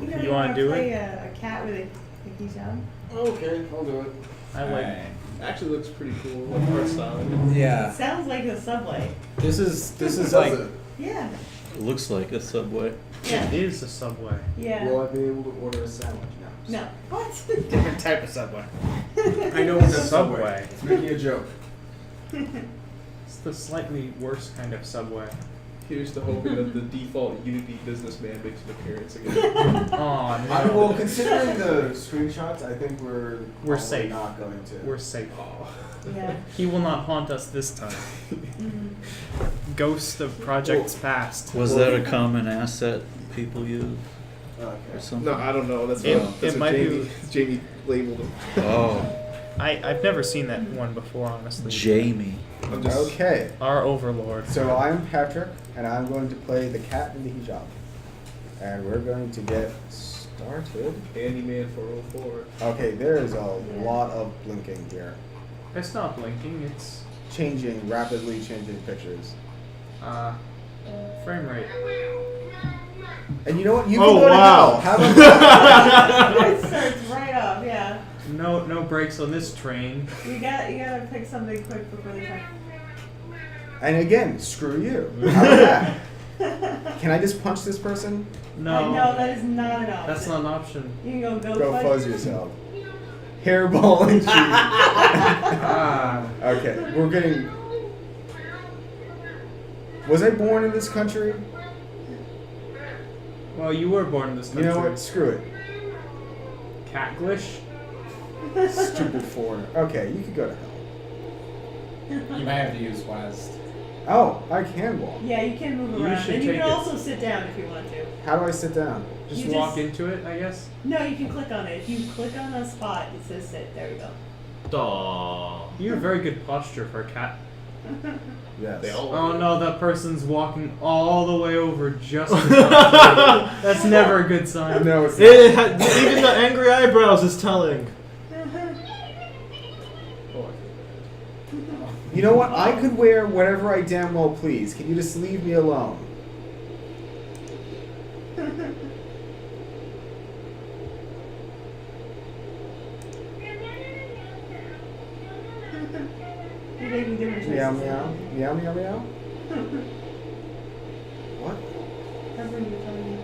You don't
You
even
wanna
want
do
to play
it?
a cat with a hijab?
Okay, I'll do it.
I like.
Alright.
Actually looks pretty cool. Like art style.
Yeah,
It sounds like a subway.
this is
Does
like
it?
Yeah.
It looks like a subway.
Yeah.
It is a subway.
Yeah.
Will I be able to order a sandwich now?
No. What?
Different type of subway.
I know it's a
Subway.
It's making a joke.
It's the slightly worse kind of subway.
Here's to hoping that the default Unity businessman makes an appearance again.
Oh
Well,
no.
considering the screenshots, I think we're probably
safe.
not going to.
We're safe.
Yeah.
He will not haunt us this time.
Mhm.
Ghost of projects past.
Was that a common asset people use or
Okay.
something?
No, I don't know. That's
It-
what, that's
it
what
might
Jamie, Jamie labeled him.
Oh,
I've never seen that one before, honestly.
Jamie.
I'm just
Okay,
Our overlord.
so I'm Patrick, and I'm going to play the cat in the hijab. And we're going to get started.
Handyman 404.
Okay, there is a lot of blinking here.
It's not blinking. It's
Rapidly changing pictures.
frame rate.
And you know what? You can
Oh,
go to
wow.
hell. How about that?
It starts right off, yeah.
No brakes on this train.
You gotta pick something quick before the time.
And again, screw you. How about that? Can I just punch this person?
No.
No, that is not an option.
That's not an option.
You can go
Go
fudge.
fuzz yourself. Hairball and cheese.
Ah.
Okay, we're getting. Was I born in this country?
Well, you were born in this
You
country.
know what? Screw it.
Catglish?
Stupid foreigner. Okay, you could go to hell.
you might have to use West.
Oh, I can walk.
Yeah, you can move
You
around.
should
And you
take
can
it.
also sit down if you want to.
How do I sit down?
Just
You
walk
just-
into it, I guess.
No, you can click on it. If you click on a spot, it says sit. There you go.
Aw.
You have very good posture for a cat.
Yes.
They all
Oh no, that person's walking all the way over just in time. That's never a good sign.
No, it's not.
Even the angry eyebrows is telling.
You know what? I could wear whatever I damn well please. Can you just leave me alone?
You're making different choices.
Meow meow. Meow meow meow. What?
Remember you were telling me.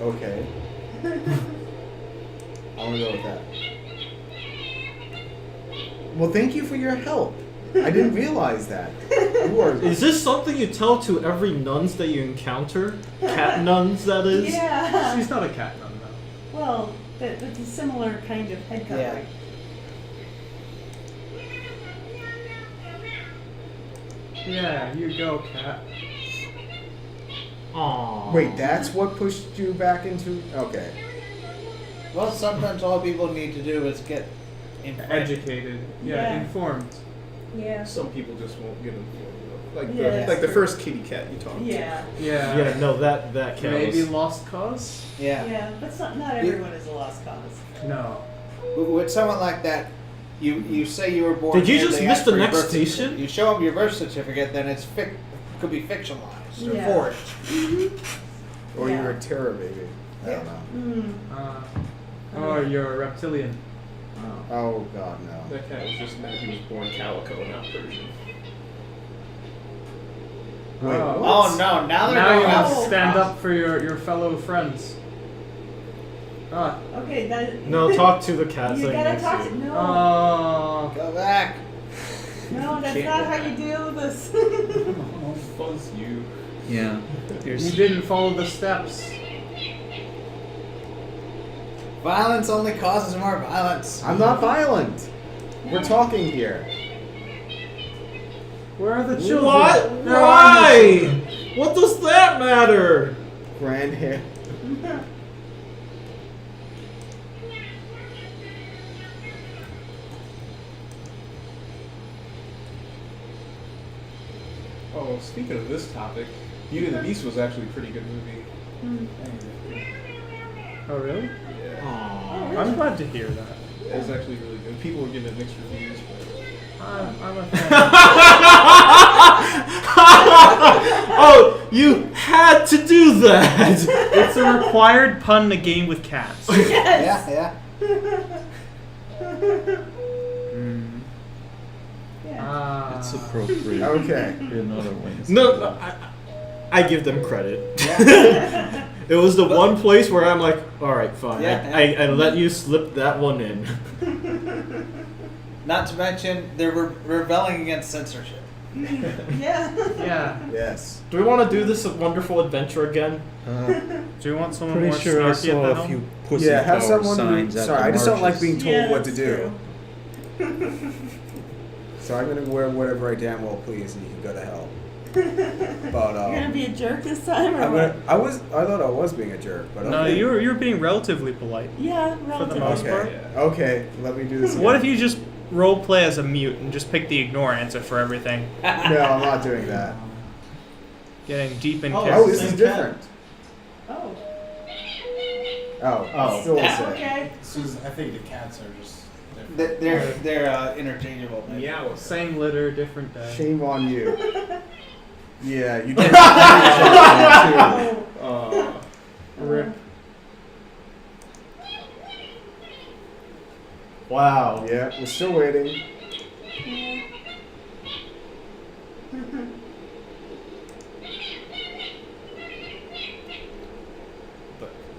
Okay. I want to go with that. Well, thank you for your help. I didn't realize that. You are.
Is this something you tell to every nuns that you encounter? Cat nuns, that is?
Yeah.
She's not a cat nun though.
Well, that's a similar kind of head covering.
Yeah, you go, cat.
Aww.
Wait, that's what pushed you back into. Okay.
Well, sometimes all people need to do is get informed.
Educated. Yeah,
Yeah.
informed.
Yeah.
Some people just won't get informed though. Like
Yeah,
the
that's
like the
true.
first kitty cat you talked to.
Yeah.
Yeah.
Yeah, no, that cat
Maybe
was...
lost cause?
Yeah.
Yeah. But not everyone is a lost cause.
No.
With someone like that, you say you were born.
Did you
here,
just
they
miss
ask
the
for your
next
birth certificate.
station?
You show them your birth certificate, then it's could be fictionalized or
Yeah.
forged.
Or
Yeah.
you're a terror baby. I don't know.
Mm.
Oh, you're a reptilian.
Oh God, no.
That cat was just mad he was born calico, not Persian.
Wait,
Oh.
what?
Oh no! Now they're
Now you
going
must
out.
stand up for your fellow friends. Ah.
Okay. That.
No, talk to the cat
You
saying
gotta
next
talk
to
to.
you.
No.
Oh.
Go back.
No, that's
Can't
not
go
how you
back.
deal with this.
Fuzz you.
Yeah.
You
Here's
didn't follow the steps.
Violence only causes more violence.
I'm not violent. We're talking here.
Where are the children?
What?
There are no
Why?
children.
What does that matter?
Grand hair.
Oh, speaking of this topic, Beauty and the Beast was actually a pretty good movie.
Oh, really?
Yeah.
Aww.
I'm glad to hear that.
It was actually really good. People were giving it mixed reviews, but
I'm a fan.
Oh, you had to do that.
It's a required pun in a game with cats.
Yes.
Yeah,
Yeah.
It's appropriate.
Okay.
In other ways.
No, I give them credit.
yeah.
It was the one place where I'm like, all right, fine.
Yeah,
I let you slip that one in.
Not to mention, they're rebelling against censorship.
Yeah.
Yeah.
Yes.
Do we want to do this wonderful adventure again?
Do you want someone
Pretty
more
sure I
snarky at
saw
the
a
helm?
few pussy
Yeah, have
power
someone.
signs at
Sorry,
the
I just don't like
marches.
being told
Yeah,
what to
that's
do.
true.
So I'm gonna wear whatever I damn well please, and you can go to hell. But
You're gonna be a jerk this time, or
I'm
what?
gonna, I thought I was being a jerk, but
No,
okay.
you were being relatively polite.
Yeah,
For the
relatively.
most part.
Okay. Okay. Let me do this.
What if
again.
you just role play as a mute and just pick the ignore answer for everything?
No, I'm not doing that.
Getting deep in
Oh,
Oh,
character.
this is
Same
different.
Oh.
Oh,
Oh.
it's still the same.
Okay.
I think the cats are just different.
They're interchangeable. Maybe.
meow.
Same litter, different day.
Shame on you. Yeah, you did.
Oh.
Rip.
Wow.
Yeah, we're still waiting.
Yeah.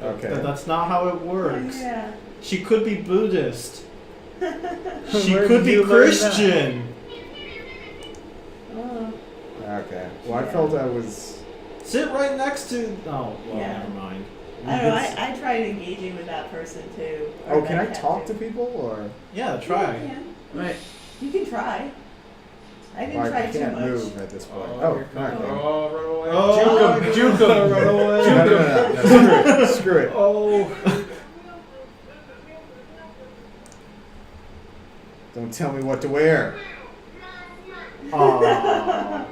Okay.
That's not how it works.
Yeah.
She could be Buddhist. She
Where
could
did
be
you learn that?
Christian.
Oh.
Okay. Well, I felt I was.
Sit right next to. Oh, well,
Yeah.
never mind.
I don't know. I tried engaging with that person too. or
Oh, can
that
I
cat,
talk
too.
to people or?
Yeah,
Yeah,
try.
you can.
Right.
You can try. I didn't
Well,
try
I
too
can't
much.
move at this point.
Oh,
Oh,
here
okay.
comes- oh, run away.
Oh,
Juke 'em, run away.
No, screw it. Screw it.
Oh.
Don't tell me what to wear.
Aww.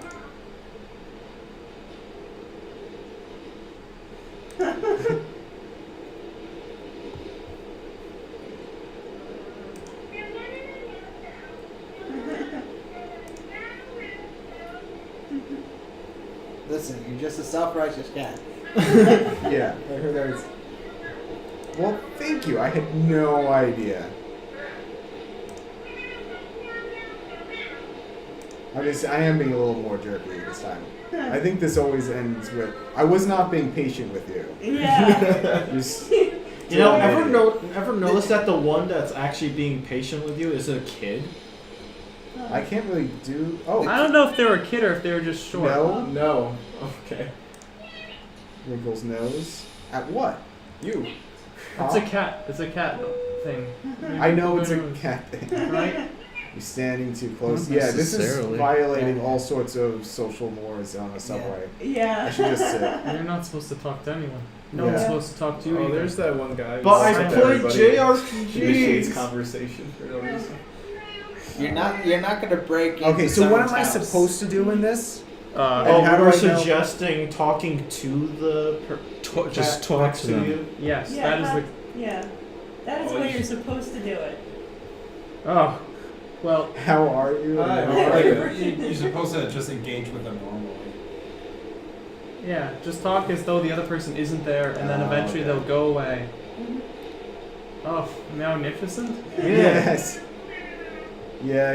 Listen, you're just a self-righteous cat.
Yeah, I heard that was. Well, thank you. I had no idea. I am being a little more jerky this time. I think this always ends with, I was not being patient with you.
Yeah.
Just,
You know, ever notice that the one that's actually being patient with you is a kid?
I can't really do. Oh,
I don't know if they were a kid or if they were just short.
no.
No. Okay.
Wrinkles nose. At what?
You.
It's a cat. It's a cat thing.
I know it's a cat thing.
Right?
You're standing too close.
Not
Yeah, this is
necessarily.
violating all sorts of social mores on a subway. I
Yeah.
should just sit.
You're not supposed to talk to anyone. No one's
Yeah.
supposed to talk to you
Oh,
either.
there's that one guy. who
But I
sits
played
everybody, initiates
JRPGs.
conversation for no reason.
You're not gonna break. Into
Okay, so what am I
someone's house.
supposed to do in this?
Oh,
And how
we were
do I know-
suggesting talking to the
Just
cat
talk
next
to them.
you.
Yes,
Yeah,
that is
that-
the.
Yeah. That is
Oh,
the way
you
you're supposed to do it.
Oh, well,
How are you?
Hi,
And
how
how
are
are
you?
you?
You're supposed to just engage with them normally.
yeah. Just talk as though the other person isn't there, and then
Oh,
eventually
okay.
they'll go away. Oh, magnificent.
Yes. Yeah.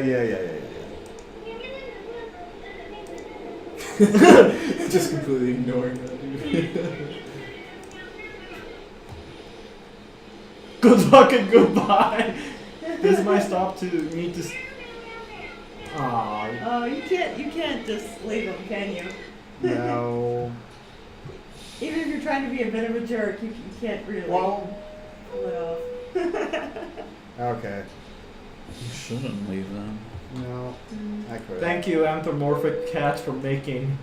Just completely ignoring that dude.
Good luck and goodbye. This is my stop to meet this. Aw.
Oh, you can't just leave them, can you?
No.
Even if you're trying to be a bit of a jerk, you can't really
Well,
pull it off.
okay.
You shouldn't leave them.
No, I could.
Thank you, anthropomorphic cats, for making,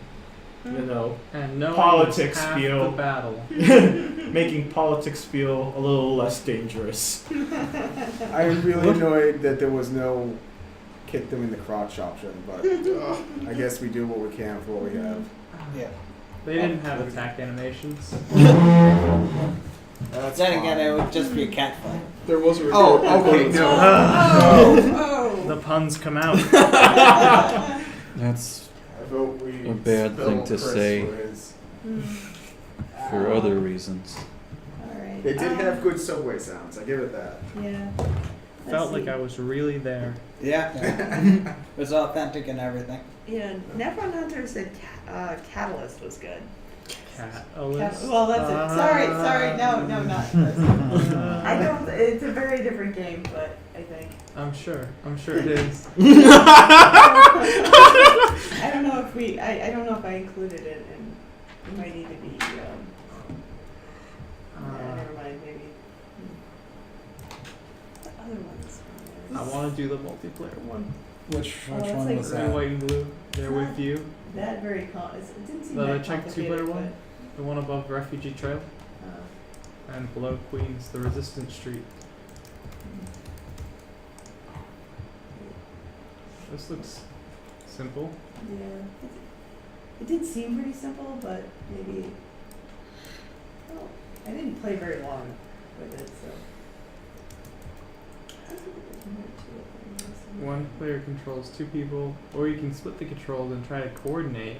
you know,
And no
Politics
half
spiel.
the battle.
making politics feel a little less dangerous.
I am really annoyed that there was no kick them in the crotch option, but I guess we do what we can for what we have.
Yeah.
They didn't have attack animations.
Then again, it would just be a cat fight.
There was a
Oh, okay, no.
The puns come out.
That's
I vote we
a bad thing to
Chris
say
for his-
for other reasons.
Alright.
It did have good subway sounds, I give it that.
Yeah.
Felt like I was really there.
Yeah. It was authentic and everything.
Yeah, Nephron Hunter said Catalyst was good.
Catalyst.
Well, that's it. Sorry, no, not. I don't. It's a very different game, but I think.
I'm sure it is.
I don't know if I don't know if I included it, and it might need to be. Yeah, never mind. Maybe. The other ones.
I want to do the multiplayer one.
Which
that's
one
like
was
Red,
that?
white, and blue. They're with you.
That very it didn't seem
The
that
check
complicated.
2-player one. The one above Refugee Trail.
But,
And below Queens, the Resistance Street. This looks simple.
yeah, it did seem pretty simple, but maybe. Well, I didn't play very long with it, so. I think there's more to it than this.
One player controls 2 people, or you can split the controls and try to coordinate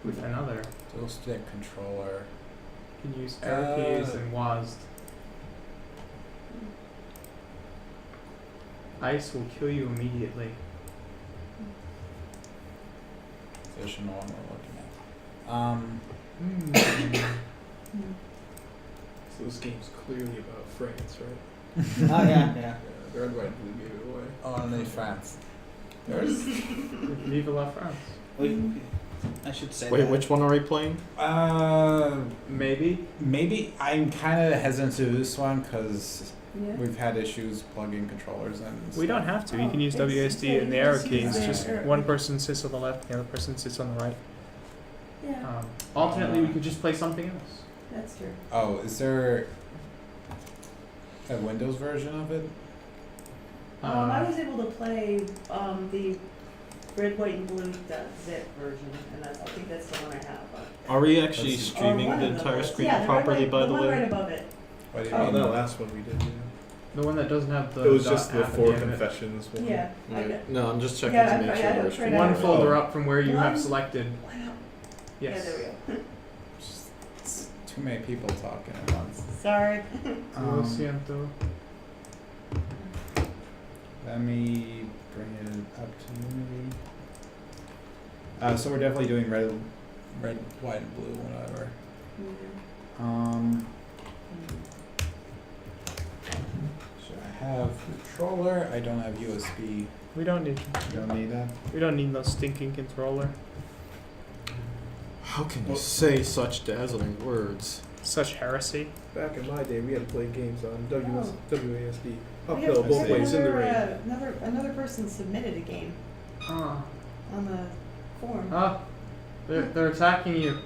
with another.
Dual stick controller.
You can use arrow keys and WASD. Ice will kill you immediately.
Position one we're looking at.
So this game's clearly about France, right?
Oh yeah, yeah.
The red, white, and blue gave it away.
Only France. There's.
Vive la France.
I should say
Wait,
that.
which one are we playing?
Maybe.
Maybe I'm kind of hesitant to do this one because
Yeah.
we've had issues plugging controllers in. and
We don't
stuff.
have to. You can use
Oh, it's-
WSD
yeah,
and the
you
arrow
just use
keys.
the
Just
arrow-
one person sits on the left, the other person sits on the right.
Yeah,
Alternately, we could just play something else.
that's true.
Oh, is there a Windows version of it?
I was able to play the red, white, and blue .zip version, and I think that's the one I have.
Are we actually
That's-
streaming
Or one
the
of
entire
those.
screen
Yeah, the red,
properly,
white-
by the
one
way?
right above it.
What do you
Oh,
mean?
that last one we did, yeah.
The one that doesn't have the.
It was just the
app at
4
end of it.
confessions one.
Yeah. I
Right.
got-
No, I'm just checking
Yeah,
to
I-
make
I
sure
don't
we're
try
streaming.
to-
One
Oh.
folder up from where you have
One-
selected.
Wow.
Yes.
Yeah, there we go.
It's too many people talking at once.
Sorry.
Lo siento.
Let me bring it up to Unity. So we're definitely doing red, white, and blue, whatever. So I have controller. I don't have USB.
We don't need.
You don't need that.
We don't need no stinking controller.
How can you say such dazzling words?
Such heresy.
Back in my day, we had to play games on WASD.
We
Uphill,
have
both ways, in the rain.
Another person submitted a game
Ah.
on the forum.
Ah. They're attacking you.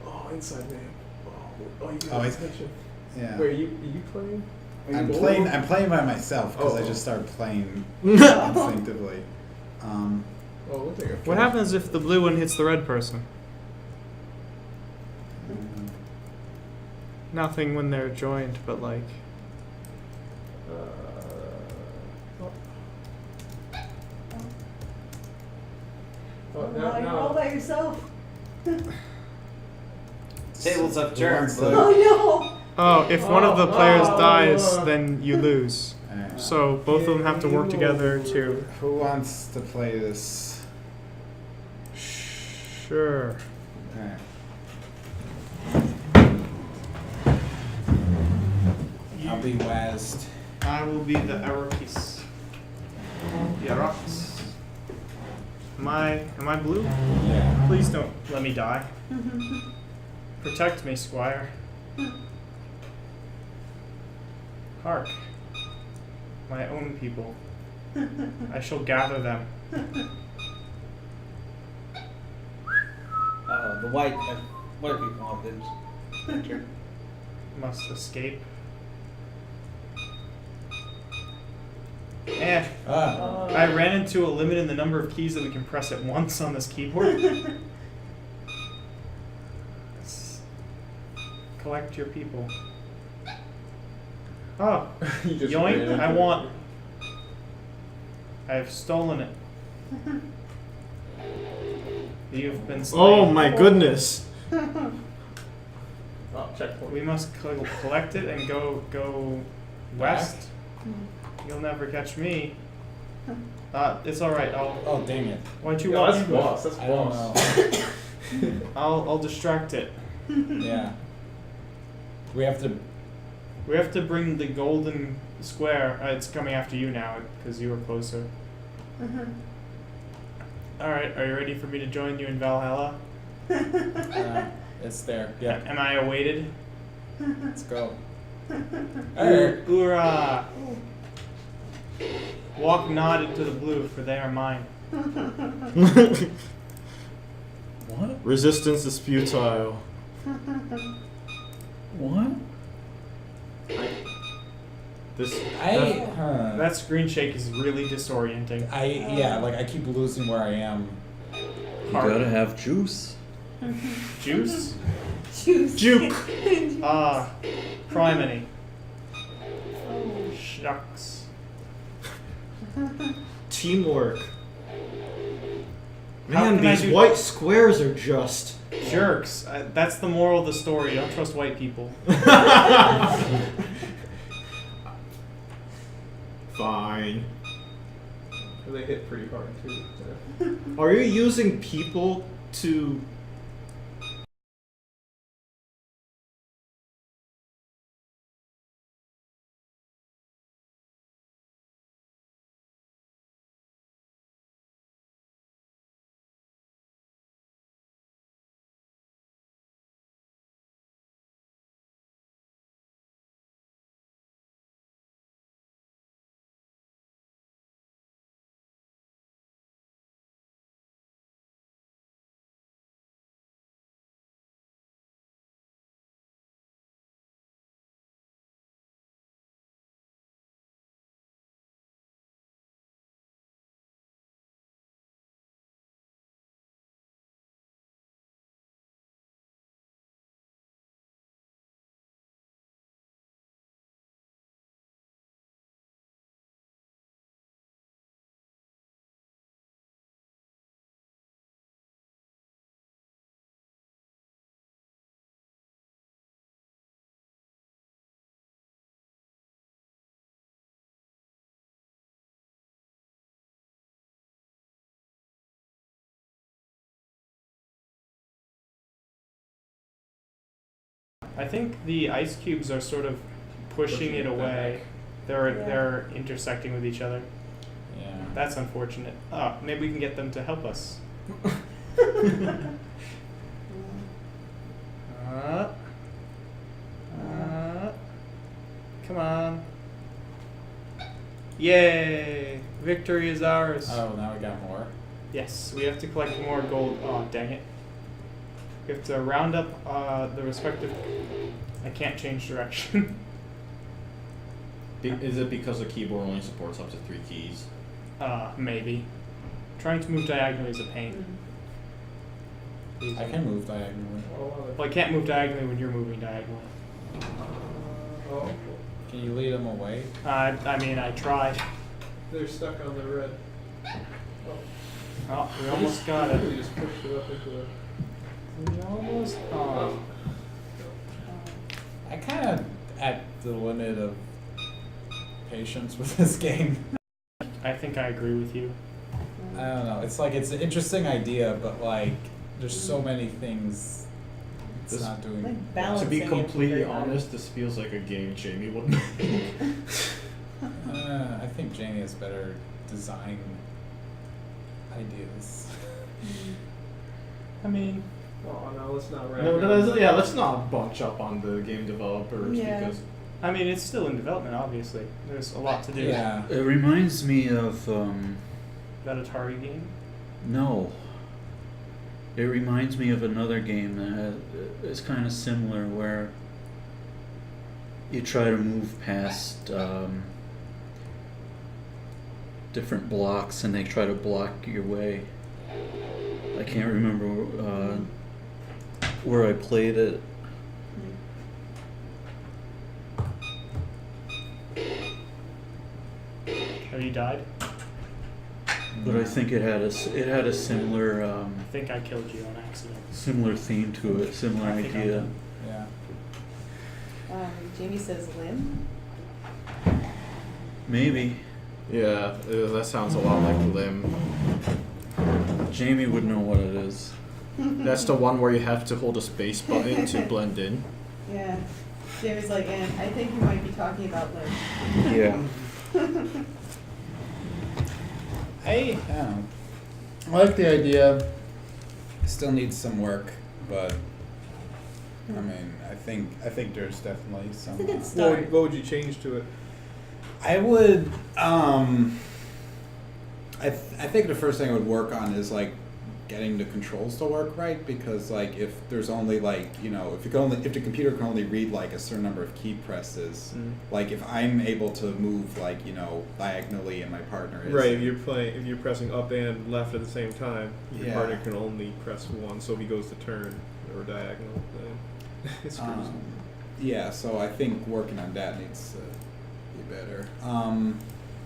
Oh, Inside Man. Oh, you
Oh,
got
he's-
attention.
Yeah.
Wait, are you playing? Are you
I'm
both?
playing. I'm playing by myself because I
Oh.
just started playing instinctively.
Oh, one thing I
What happens if the blue one hits the red person? Nothing when they're joined, but like.
Oh, wow, you're all by yourself.
Tables have
Who wants
turned.
to-
Oh
Oh, if one of the players
Oh.
dies, then you lose.
Alright.
So both of them have to work together to.
Who wants to play this?
Sure.
Alright. I'll be West.
I will be the error piece. Yeah, rocks. Am I blue?
Yeah.
Please don't let me die.
no.
Protect me, Squire. Hark. My own people. I shall gather them.
The white people have this.
Must escape. I ran into a limit in the number of keys that we can press at once on this keyboard. Collect your people. Oh,
You just
yoink!
ran into
I
it.
want. I've stolen it. You've been slain.
Oh my goodness!
Oh, checkpoint.
We must collect it and go west. You'll never catch me. It's all right.
Oh, dang it.
Why'd you
Yeah,
walk
that's
into it?
boss. That's
I don't
boss.
know.
I'll distract it.
Yeah. We have to.
We have to bring the golden square. It's coming after you now because you were closer. All right. Are you ready for me to join you in Valhalla?
It's there. Yeah.
Am I awaited?
Let's go. Alright.
Hoorah! Walk not into the blue, for they are mine.
What?
Resistance is futile.
What?
This.
That screen shake is really disorienting.
Like I keep losing where I am.
You gotta have juice.
Juice?
Juice.
Juke.
Criminy.
Oh.
Shucks.
Teamwork.
How
Man,
can I
these
do-
white squares are just.
Jerks. That's the moral of the story. Don't trust white people.
Fine.
They hit pretty hard too.
Are you using people to?
I think the ice cubes are sort of pushing it away. They're intersecting with each other.
Yeah.
That's unfortunate. Maybe we can get them to help us. Come on. Yay! Victory is ours.
Oh, now we got more.
Yes, we have to collect more gold. Oh, dang it. We have to round up the respective... I can't change direction.
Is it because the keyboard only supports up to 3 keys?
Maybe. Trying to move diagonally is a pain.
I can move diagonally.
Well, I can't move diagonally when you're moving diagonally.
Oh,
Can you lead them away?
I mean, I tried.
they're stuck on the red.
Oh, we almost got it.
We just pushed it up into the.
We almost... Oh.
I kind of at the limit of patience with this game.
I think I agree with you.
I don't know. It's like it's an interesting idea, but like there's so many things it's
This-
not doing.
Like
To
balancing
be
it
completely
very hard.
honest, this feels like a game Jamie would make.
I think Jamie has better design ideas.
I mean,
Oh no, let's not wrap.
Let's not bunch up on the game developers
Yeah.
because
it's still in development, obviously. There's a lot to do.
Yeah.
It reminds me of
That Atari game?
no. It reminds me of another game that is kind of similar, where you try to move past different blocks and they try to block your way. I can't remember where I played it.
Have you died?
But I think it had a similar
I think I killed you on accident.
similar theme to it, similar
I think I'm
idea.
done.
Yeah.
Jamie says limb.
Maybe
Yeah, that sounds a lot like Limb.
Jamie would know what it is.
That's the one where you have to hold a space button to blend in.
Yeah. Jamie's like, and I think you might be talking about limb.
Yeah.
I don't know. I like the idea. Still needs some work, but I mean, I think there's definitely some.
It's a good
What
start.
would, what would you change to it?
I would. I think the first thing I would work on is like getting the controls to work right, because like if there's only like, you know, if the computer can only read like a certain number of key presses, like if I'm able to move like, you know, diagonally and my partner is
Right, if you're pressing up and left at the same time, your
Yeah.
partner can only press one. So if he goes to turn or diagonal, then it screws him.
yeah, so I think working on that needs to be better.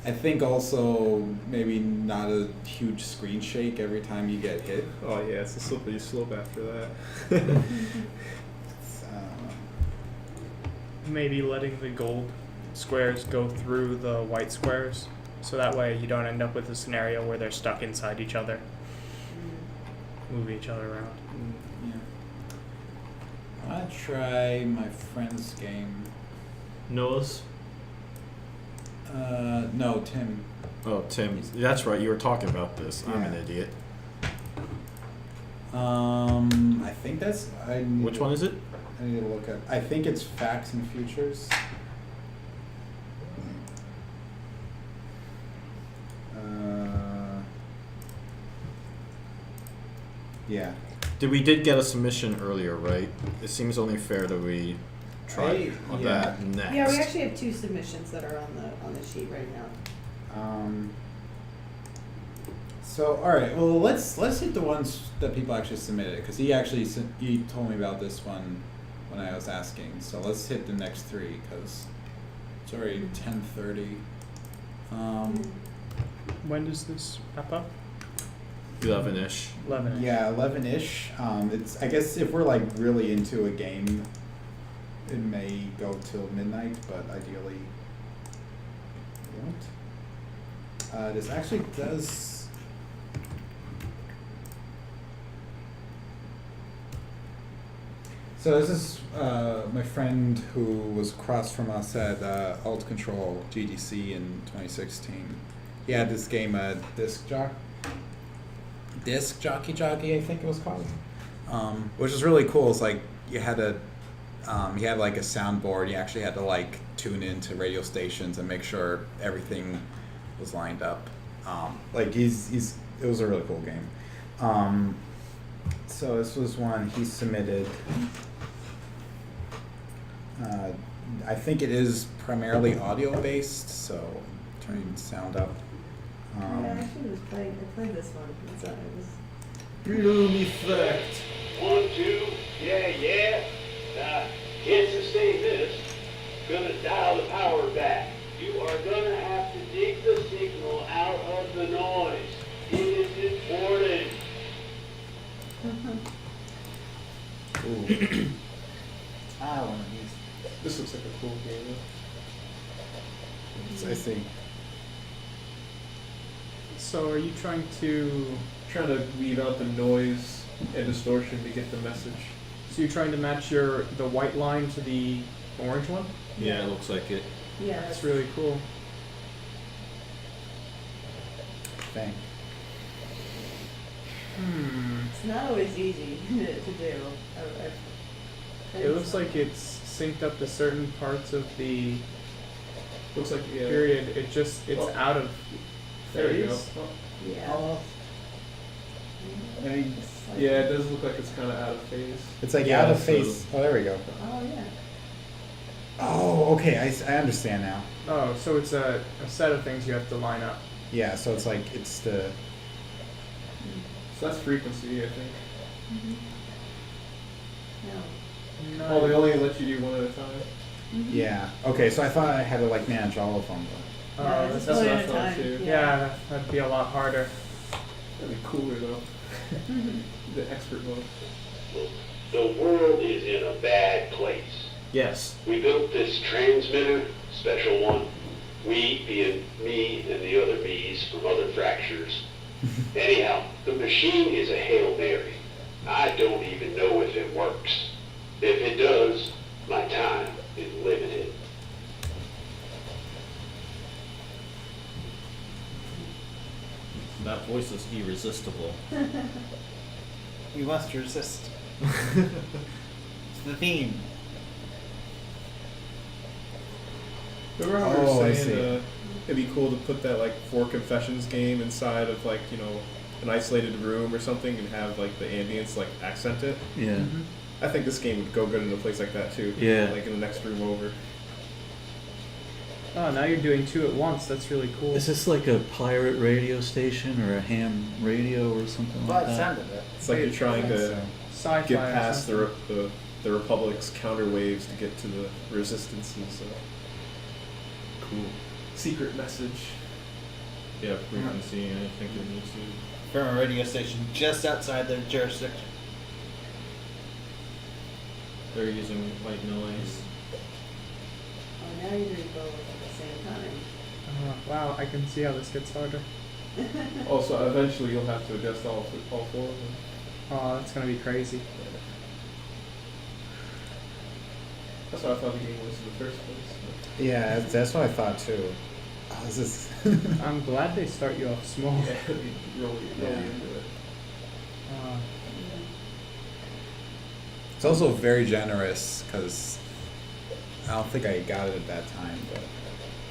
I think also maybe not a huge screen shake every time you get hit.
Oh yeah, it's a slippery slope after that.
It's,
Maybe letting the gold squares go through the white squares, so that way you don't end up with a scenario where they're stuck inside each other, move each other around.
yeah. I want to try my friend's game.
Noah's?
No, Tim.
Oh, Tim. That's right, you were talking about this. I'm an
Yeah.
idiot.
I think that's. I need
Which
to-
one is it?
I need to look at. I think it's Facts and Futures. Yeah.
We did get a submission earlier, right? It seems only fair that we try on
yeah.
that next.
Yeah, we actually have 2 submissions that are on the sheet right now.
So all right, well let's hit the ones that people actually submitted, because he told me about this one when I was asking. So let's hit the next 3 because it's already 10:30.
When does this wrap up?
11-ish.
11.
Yeah, 11-ish. It's, I guess if we're like really into a game, it may go till midnight, but ideally it won't. This actually does. So this is my friend who was across from us at Alt Control GDC in 2016. He had this game, Disc Jockey, I think it was called, which is really cool. It's like you had he had like a soundboard. You actually had to like tune into radio stations and make sure everything was lined up. Like it was a really cool game. So this was one he submitted. I think it is primarily audio based, so turning sound up.
Yeah, I actually was playing. I played this one. It was.
Bloom effect.
1, 2, yeah. Now, here's to say this. Gonna dial the power back. You are gonna have to dig the signal out of the noise. It is important.
I want to use.
This looks like a cool game.
I see.
So are you trying to?
Trying to weed out the noise and distortion to get the message.
So you're trying to match the white line to the orange one?
Yeah, it looks like it.
Yeah,
That's really cool.
Thank.
It's not always easy to do.
It looks like it's synced up to certain parts of the
Looks like
period. It's
Oh.
out of
There you go.
phase.
Yeah.
Yeah, it does look like it's kind of out of phase.
It's like
Yeah,
out of
so-
phase. Oh, there we go.
Oh yeah.
Oh, okay. I understand now.
Oh, so it's a set of things you have to line up.
Yeah, so it's like it's the
So that's frequency, I think.
No.
Oh, they only let you do one at a time.
yeah. Okay, so I thought I had to like manage all of them, but
Yeah,
That's
just
that's
one
what
at
I
a
thought
time.
too.
yeah, that'd be a lot harder.
That'd be cooler though. The expert mode.
The world is in a bad place.
Yes.
We built this transmitter, special one. We being me and the other me's from other fractures. Anyhow, the machine is a Hail Mary. I don't even know if it works. If it does, my time is limited.
That voice is irresistible.
You must resist. It's the theme.
Remember how we
Oh, I
were
see.
saying it'd be cool to put that like 4 confessions game inside of like, you know, an isolated room or something and have like the ambience like accent it?
Yeah.
I think this game would go good in a place like that too.
Yeah.
Like in the next room over.
Oh, now you're doing 2 at once. That's really cool.
Is this like a pirate radio station or a ham radio or something
Well,
like
it
that?
sounded it.
It's like you're trying to
Sci-fi
get
or
past
something.
the Republic's counter waves to get to the resistance and so.
Cool.
Secret message.
Yeah, frequency. I think it needs to.
From a radio station just outside their jurisdiction.
They're using white noise.
Oh, now you're doing both at the same time.
Wow, I can see how this gets harder.
Also, eventually you'll have to adjust all 4 of them.
Oh, that's gonna be crazy.
That's what I thought the game was in the first place.
yeah, that's what I thought too. Oh, this is
I'm glad they start you off small.
Yeah, really
Yeah.
into it.
Uh,
it's also very generous because I don't think I got it at that time, but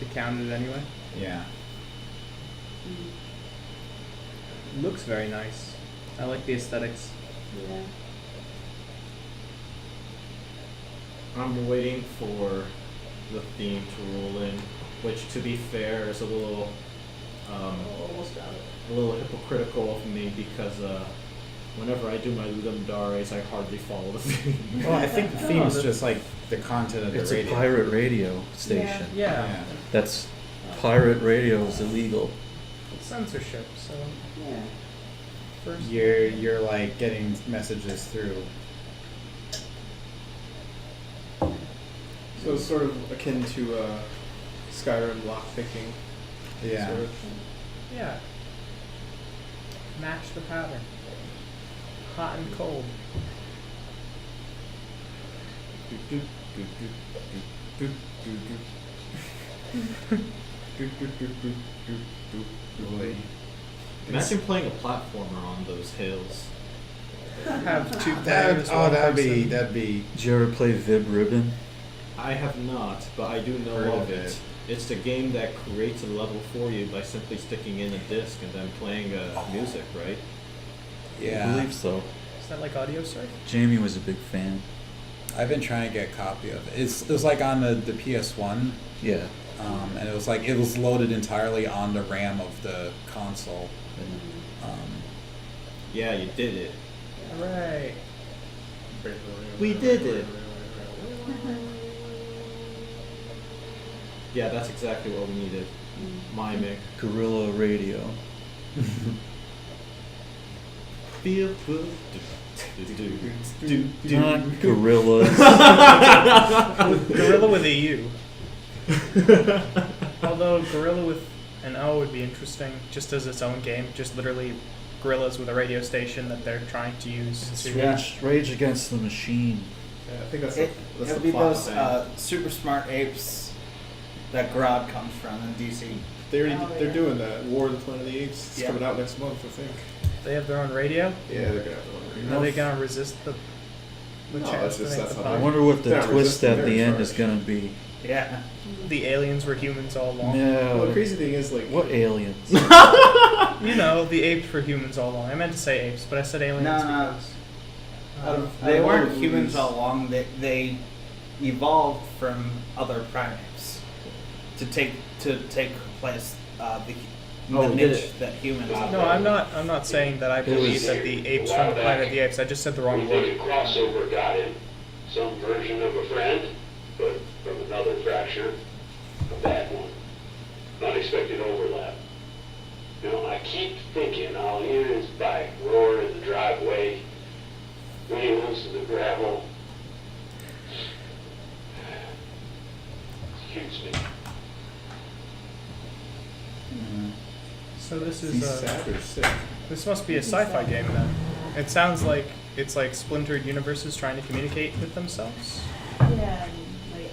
it counted anyway.
yeah.
Looks very nice. I like the aesthetics.
Yeah.
I'm waiting for the theme to roll in, which, to be fair, is a little,
Almost got it.
a little hypocritical of me because whenever I do my Ludum Dares, I hardly follow the theme.
Well, I think the theme is just like the content of the
It's
radio.
a pirate radio station.
Yeah.
Yeah.
That's pirate radio is illegal.
Censorship. So
Yeah.
first.
You're like getting messages through.
So it's sort of akin to Skyrim lockpicking.
Yeah.
Sort of.
Yeah. Match the pattern. Hot and cold.
Boy.
Imagine playing a platformer on those hills.
Have 2 players. one
That'd
person.
be.
Did you ever play Vib Ribbon?
I have not, but I do know
Heard
of
of
it.
it.
It's the game that creates a level for you by simply sticking in a disc and then playing music, right?
I
Yeah.
believe so.
Is that like audio surf?
Jamie was a big fan.
I've been trying to get a copy of it. It was like on the PS1,
Yeah.
and it was loaded entirely on the RAM of the console.
Yeah, you did it.
Hooray.
We did it. Yeah, that's exactly what we needed. Miming.
Guerrilla radio.
Feel good.
Not gorillas.
Gorilla with a U. Although Gorilla with an O would be interesting, just as its own game. Just literally gorillas with a radio station that they're trying to use.
It's
to
Rage Against the Machine.
Yeah, I think that's
It,
that's
it'll
the
be
plot
those
thing.
super smart apes that Grodd comes from in DC.
They're doing that. War of the Planet of the Apes. It's
Yeah.
coming out next month, I think.
They have their own radio.
Yeah, they're gonna have to
Are they gonna resist the
No,
chance
it's
to
just
make
that's
the
how
I
pie?
wonder what the
They're
twist
resisting
at
their
the end is
charge.
gonna be.
Yeah.
The aliens were humans all along.
Well, the
No.
crazy thing is, like,
What aliens?
You know, the apes were humans all along. I meant to say apes, but I said aliens
No, no.
because
out of
They
all
weren't
the
humans
movies-
all along. They evolved from other primates to take place. The the
did
niche
it?
that humans.
No, I'm not saying that I believe that the apes from the Planet of the Apes. I just said the wrong
We think
word.
a crossover got him. Some version of a friend, but from another fracture. A bad one. Unexpected overlap. You know, I keep thinking I'll hear his bike roar in the driveway, wheels in the gravel. Excuse me.
So this
Is he
is
sad or sick?
this must be a sci-fi game then. It sounds like it's like splintered universes trying to communicate with themselves.
Yeah, and like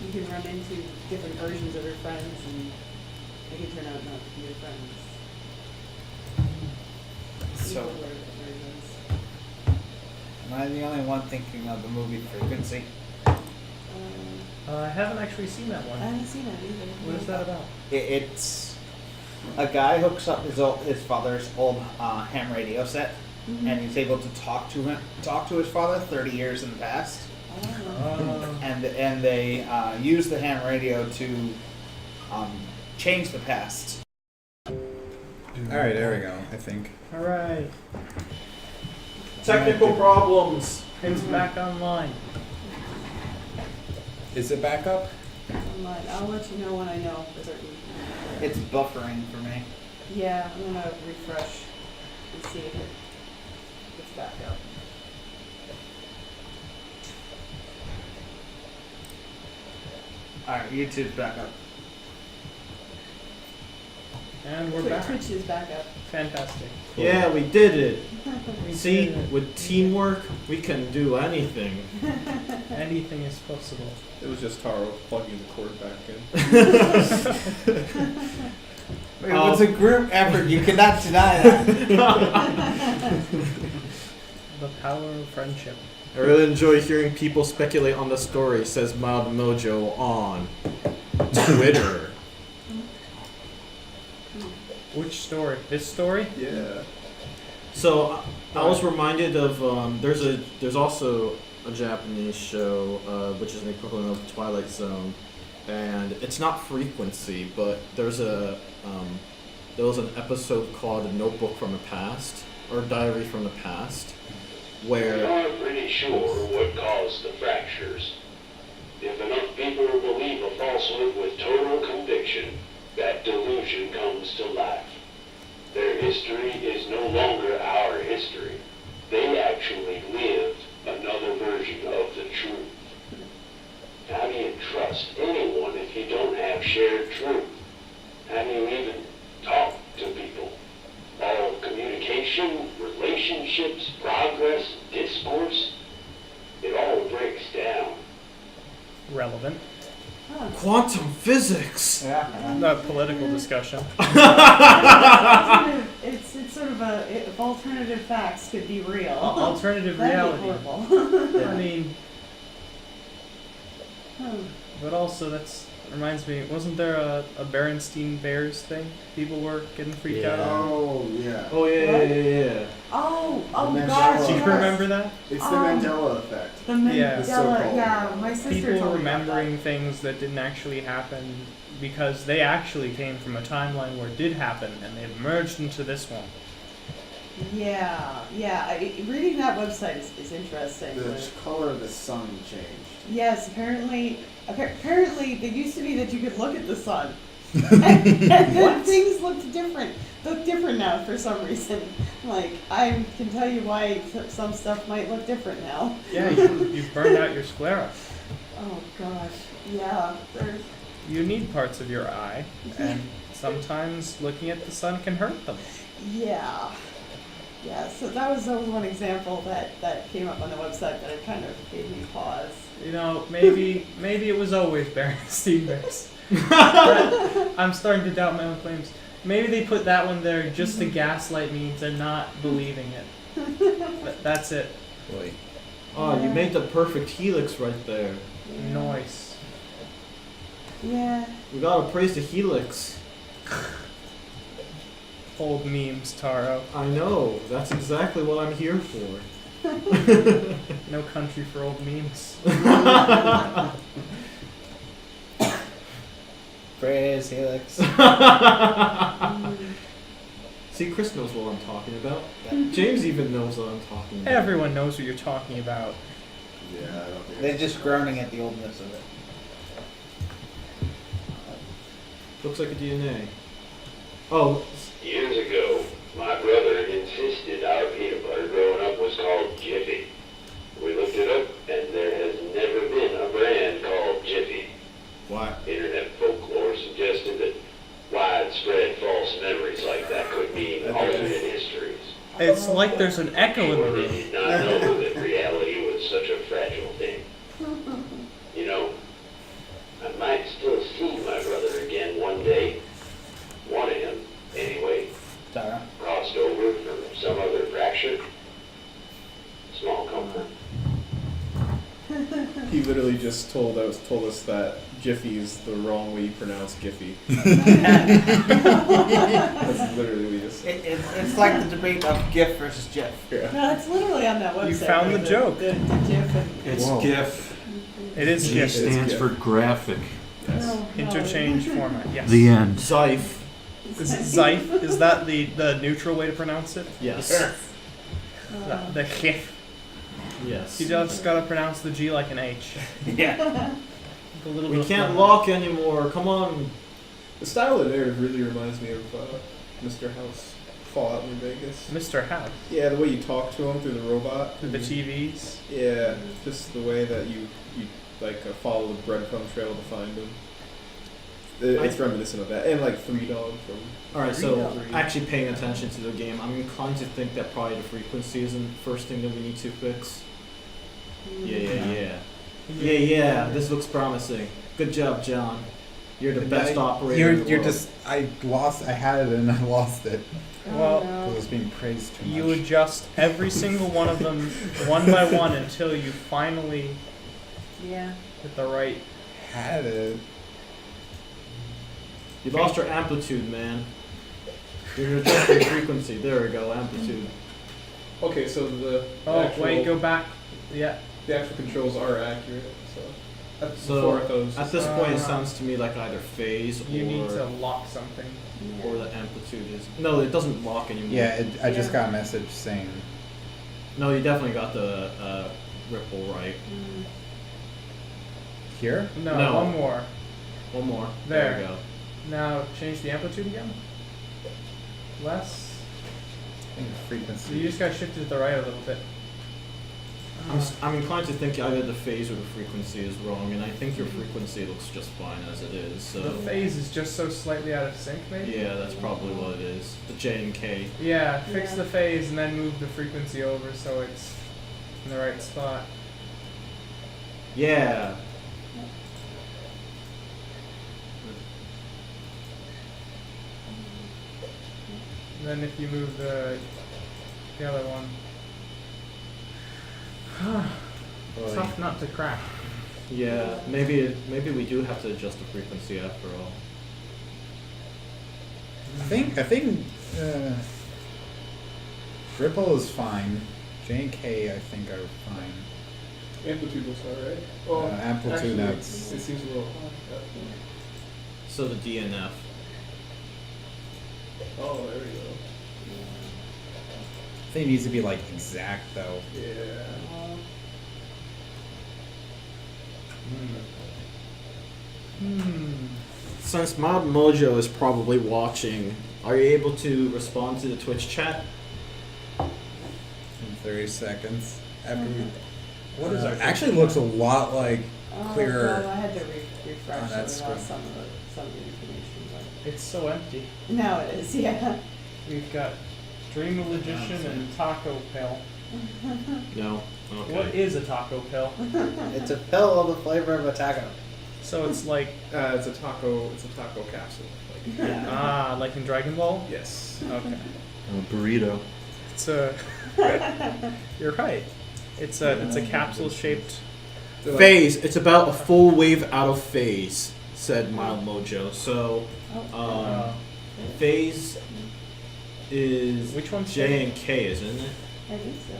you can run into different versions of your friends, and they can turn out not to be your friends.
So,
Equal versions.
am I the only one thinking of the movie Frequency?
I haven't actually seen that
I
one.
haven't seen it either.
What is that about?
It's a guy hooks up his father's old ham radio set, and he's able to talk to his father 30 years in the past. And they use the ham radio to change the past.
Alright, there we go, I think.
All right,
Technical problems.
it's back online.
Is it back up?
I'll let you know when I know for certain.
It's buffering for me.
Yeah, I'm gonna refresh and see if it's back up.
Alright, YouTube's back up.
And we're back.
Twitch is back up.
Fantastic.
Yeah, we did it.
We
See,
did it.
with teamwork, we can do anything.
Anything is possible.
It was just Taro plugging the cord back in.
It was a group effort, you cannot deny that.
The power of friendship.
I really enjoy hearing people speculate on the story, says Mild Mojo on Twitter.
Which story? This story?
Yeah.
So I was reminded of there's also a Japanese show which is an equivalent of Twilight Zone, and it's not Frequency, but there was an episode called A Notebook from the Past or Diary from the Past,
We
where
are pretty sure what caused the fractures. If enough people believe a falsehood with total conviction, that delusion comes to life. Their history is no longer our history. They actually lived another version of the truth. How do you trust anyone if you don't have shared truth? How do you even talk to people? All communication, relationships, progress, discourse, it all breaks down.
Relevant.
quantum physics.
Not political discussion.
It's sort of if alternative facts could be real.
Alternative
That'd
reality.
be horrible.
I mean, but also that's reminds me. Wasn't there a Berenstein Bears thing? People were getting freaked out on.
Oh yeah.
Oh yeah.
Oh
The
gosh.
Mandela
Do you
yes.
remember that?
It's the Mandela effect.
The Mandela,
Yeah.
It's so-called.
yeah, my sister
People
told me about
remembering things that didn't actually happen because they actually came from a timeline where it did happen, and they've merged into this one.
that. Yeah. Reading that website is interesting.
The color of the sun changed.
Yes, apparently it used to be that you could look at the sun, and then things look different now for some reason. Like I can tell you why some stuff might look different now.
Yeah, you've burned out your sclera.
Oh gosh, yeah. There's
You need parts of your eye, and sometimes looking at the sun can hurt them.
yeah. So that was one example that came up on the website that it kind of gave me pause.
You know, maybe it was always Berenstein Bears. I'm starting to doubt my own claims. Maybe they put that one there just to gaslight me into not believing it. That's it.
Boy.
Oh, you made the perfect helix right there.
Noise.
Yeah.
We gotta praise the helix.
Old memes, Taro.
I know. That's exactly what I'm here for.
No country for old memes.
Praise Helix.
See, Chris knows what I'm talking about. James even knows what I'm talking about.
Everyone knows what you're talking about.
Yeah, I don't think
They're just groaning at the oldness of it.
Looks like a DNA. Oh,
Years ago, my brother insisted our peanut butter growing up was called Jiffy. We looked it up, and there has never been a brand called Jiffy.
what?
Internet folklore suggested that widespread false memories like that could mean alternate histories.
It's like there's an echo in the
Or they
room.
did not know that reality was such a fragile thing. You know, I might still see my brother again one day. One of him, anyway.
Sarah.
Crossed over from some other fracture. Small comfort.
he literally just told us that Jiffy is the wrong way you pronounce Giffy. That's literally what he just said.
It's like the debate of GIF versus GIF.
Yeah.
No, it's literally on that website.
You found
like
the joke.
The GIF and
It's
Whoa.
GIF.
It is
G
GIF.
stands for graphic.
Yes.
No,
Interchange format. Yes.
The end.
Zyfe.
Is it Zyfe? Is that the neutral way to pronounce it?
Yes.
The GIF.
Yes.
You just gotta pronounce the G like an H.
Yeah.
A little
We
bit of
can't
fun.
lock anymore. Come on.
The style of narrative really reminds me of Mr. House, Fallout New Vegas.
Mr. House.
Yeah, the way you talk to him through the robot.
Through the TVs.
Yeah, just the way that you like follow the breadcrumb trail to find him. It's reminiscent of that, and like Three Dog from.
Alright, so
Three.
actually paying attention to the game, I'm inclined to think that probably the frequency isn't the first thing that we need to fix. Yeah. This looks promising. Good job, John. You're the best operator in the
You're
world.
just. I had it and I lost it
Well,
because it was being praised too much.
you adjust every single one of them one by one until you finally
Yeah.
get the right.
had it.
You lost your amplitude, man. You're adjusting frequency. There we go, amplitude.
Okay, so the
Oh,
actual,
wait, go back. Yeah.
the actual controls are accurate. So,
So
before it goes.
at this point, it sounds to me like either phase
You
or
need to lock something.
or the amplitude is. No, it doesn't lock anymore.
Yeah, I just
Yeah.
got a message saying
No, you definitely got the ripple right.
here.
No,
No.
one more.
One more.
There.
we go.
Now change the amplitude again. Less.
I think the
So
frequency.
you just got shifted to the right a little bit.
I'm inclined to think either the phase or the frequency is wrong, and I think your frequency looks just fine as it is. So
The phase is just so slightly out of sync, maybe.
yeah, that's probably what it is. The J and K.
Yeah, fix
Yeah.
the phase and then move the frequency over so it's in the right spot.
Yeah.
And then if you move the other one. Tough nut to crack.
Yeah. Maybe we do have to adjust the frequency after all.
I think Ripple is fine. J and K I think are fine.
Amplitude looks alright. Well,
Amplitude,
actually,
that's-
it seems a little high.
So the DNF.
Oh, there we go.
I think it needs to be like exact though.
Yeah.
Since Mob Mojo is probably watching, are you able to respond to the Twitch chat?
In 30 seconds. After we,
What is that?
actually looks a lot like clearer.
Oh, I had to refresh
on
it.
that
I lost
screen.
some of the information.
It's so empty.
But now it is, yeah.
We've got Dream of Logician and Taco Pill.
No. Okay.
What is a Taco Pill?
It's a pill of the flavor of a taco.
So it's like
It's a taco capsule. Like,
like in Dragon Ball.
yes.
Okay.
A burrito.
It's a. You're right. It's a capsule shaped.
They're like-
Phase. It's about a full wave out of phase, said Mild Mojo. So, phase is
Which one's
J and K, isn't it?
I think so.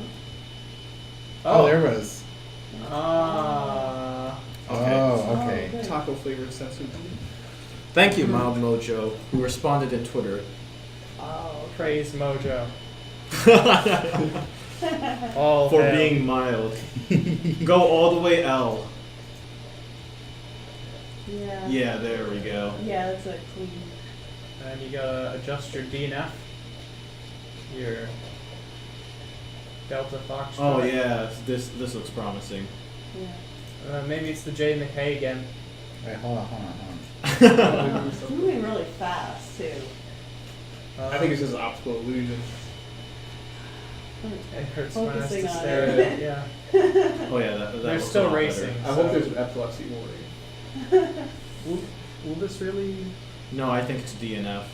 Oh, there was.
Okay.
Okay.
good.
Taco flavored sensu.
Thank you, Mild Mojo, who responded in Twitter.
Oh.
Praise Mojo. All
For
hail.
being mild. Go all the way L.
Yeah.
Yeah, there we go.
Yeah, that's a clean.
And you gotta adjust your DNF. Your Delta Foxtrot.
Oh yeah, this looks promising.
Yeah.
Maybe it's the J and the K again.
Wait, hold on.
It's moving really fast too.
I think it's just optical illusion.
It hurts my ass to
Focusing on
stare at
it.
it. Yeah.
Oh yeah, that
They're
looks a
still
lot
racing.
better.
I hope there's an epilepsy warning.
Will this really?
No, I think it's DNF.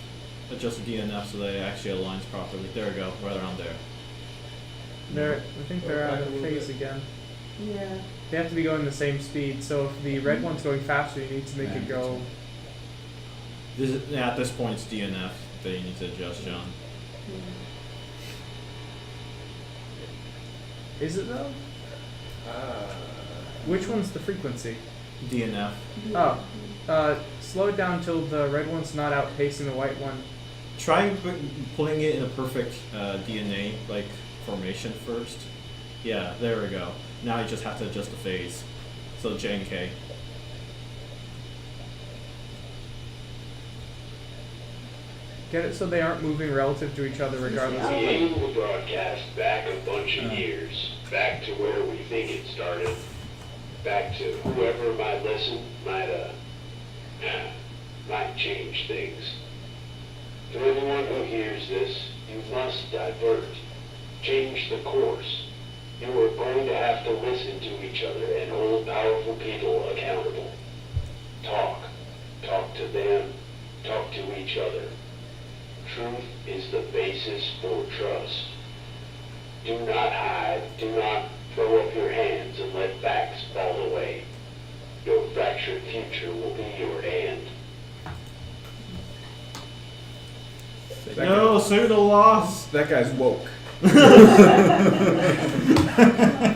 Adjust the DNF so that it actually aligns properly. There we go, right around there.
I think they're out of phase again.
Yeah.
They have to be going the same speed. So if the red one's going faster, you need to make it go.
At this point, it's DNF that you need to adjust, John.
Is it though? Which one's the frequency?
DNF.
Oh, slow it down till the red one's not outpacing the white one.
Try putting it in a perfect DNA like formation first. Yeah, there we go. Now you just have to adjust the phase. So J and K.
Get it so they aren't moving relative to each other regardless of
The
height.
aim will broadcast back a bunch of years, back to where we think it started, back to whoever might listen might change things. To everyone who hears this, you must divert, change the course. You are going to have to listen to each other and hold powerful people accountable. Talk to them, talk to each other. Truth is the basis for trust. Do not hide, do not throw up your hands and let facts fall away. Your fractured future will be your end.
No, save the loss.
That guy's woke.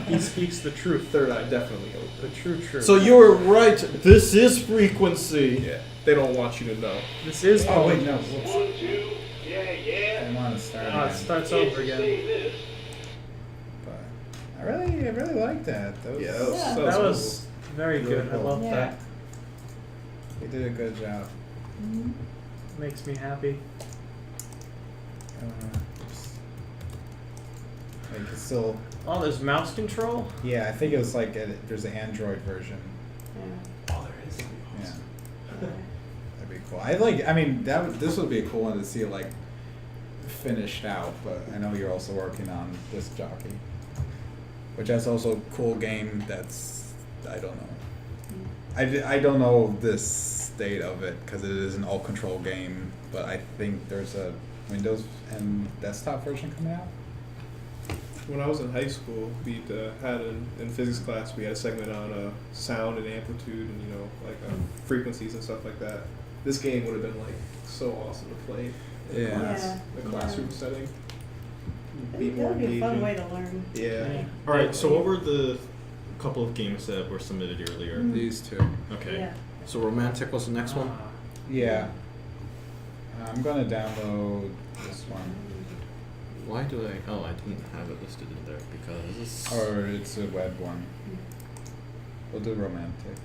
He speaks the truth.
Third eye definitely open.
The true truth.
So you were right. This is frequency.
Yeah, they don't want you to know.
This is.
Oh wait, no. Whoops.
1, 2, yeah.
I want to start
It
again.
starts over again.
Say this.
But I really like that. That was,
Yeah,
Yeah.
That was very
Really
good. I
cool.
love
Yeah.
that.
They did a good job.
Makes me happy.
Like it's still,
Oh, there's mouse control.
yeah. I think it was like there's an Android version.
Yeah.
Oh, there is.
Yeah, that'd be cool. I mean, this would be a cool one to see like finished out. But I know you're also working on Disc Jockey, which is also a cool game. That's I don't know. I don't know this state of it because it is an all control game. But I think there's a Windows and desktop version coming out.
When I was in high school, we had in physics class, we had a segment on sound and amplitude and frequencies and stuff like that. This game would have been like so awesome to play in
Yeah.
the classroom setting.
That would be a fun way to learn.
Yeah.
All right. So what were the couple of games that were submitted earlier?
These two.
Okay.
Yeah.
So romantic was the next one.
Yeah. I'm gonna download this one.
Why do I? Oh, I didn't have it listed in there because.
Or it's a web one. We'll do romantic.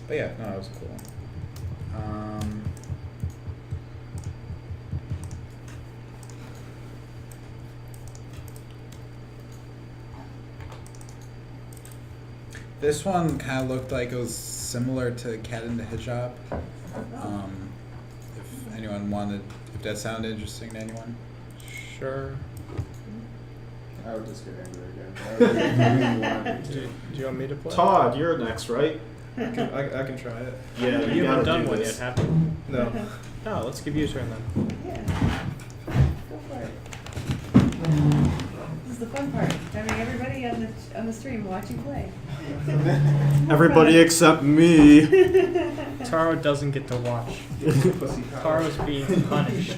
But yeah, no, that was cool. This one kind of looked like it was similar to Cat in the Hijab. If anyone wanted, if that sounded interesting to anyone.
Sure.
I would just get angry again.
Do you want me to play?
Todd, you're next, right?
I can try it.
Yeah,
You
gotta
haven't done
do
one
this.
yet, have you?
No.
Oh, let's give you a turn then.
Yeah. Go for it. This is the fun part. Having everybody on the stream watch you play.
Everybody except me.
Taro doesn't get to watch.
Pussy power.
Taro's being punished.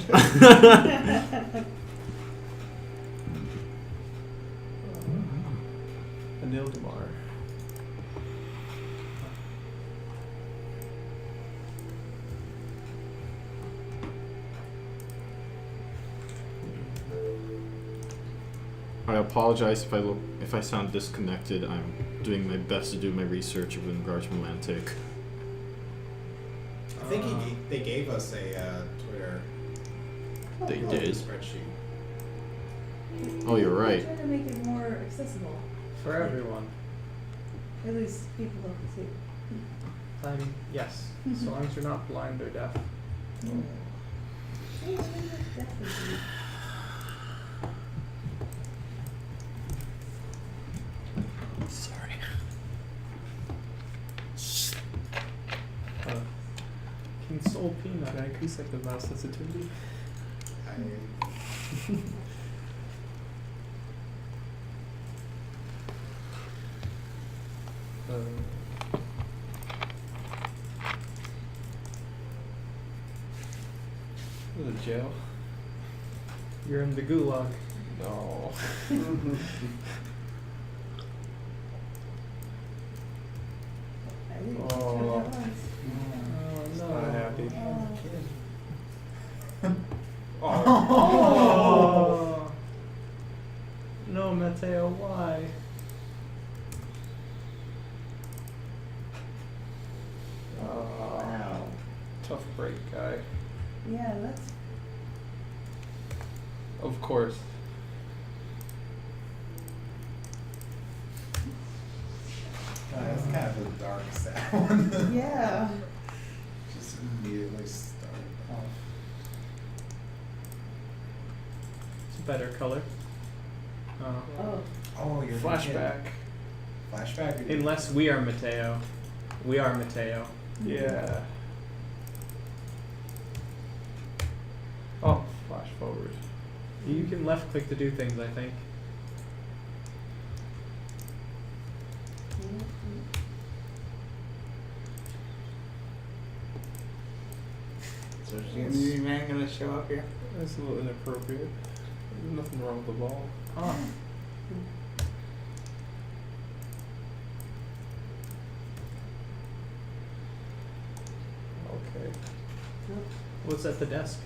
Anil Damar.
apologize if I sound disconnected. I'm doing my best to do my research in regards to Atlantic.
I think they gave us a Twitter
They did.
spreadsheet.
Oh, you're right.
Trying to make it more accessible.
For everyone.
At least people don't see.
I mean, yes. As long as you're not blind or deaf.
Yeah, I think that's definitely.
Sorry.
Console peanut, I increase like the mouse sensitivity.
The jail?
You're in the gulag.
No.
I think
Oh.
that's what that was.
Oh
Not happy.
Oh.
Oh. No, Mateo, why?
Wow. Tough break, guy.
Yeah, that's.
Of course.
That's kind of a dark, sad one.
Yeah.
Just immediately started off.
It's a better color.
Oh.
Oh, you're
Flashback.
Flashback.
Unless we are Mateo. We are Mateo.
Yeah. Oh, flash forward.
You can left click to do things, I think.
So is the new man gonna show up here?
That's a little inappropriate. There's nothing wrong with the ball.
Oh.
Okay.
What's at the desk?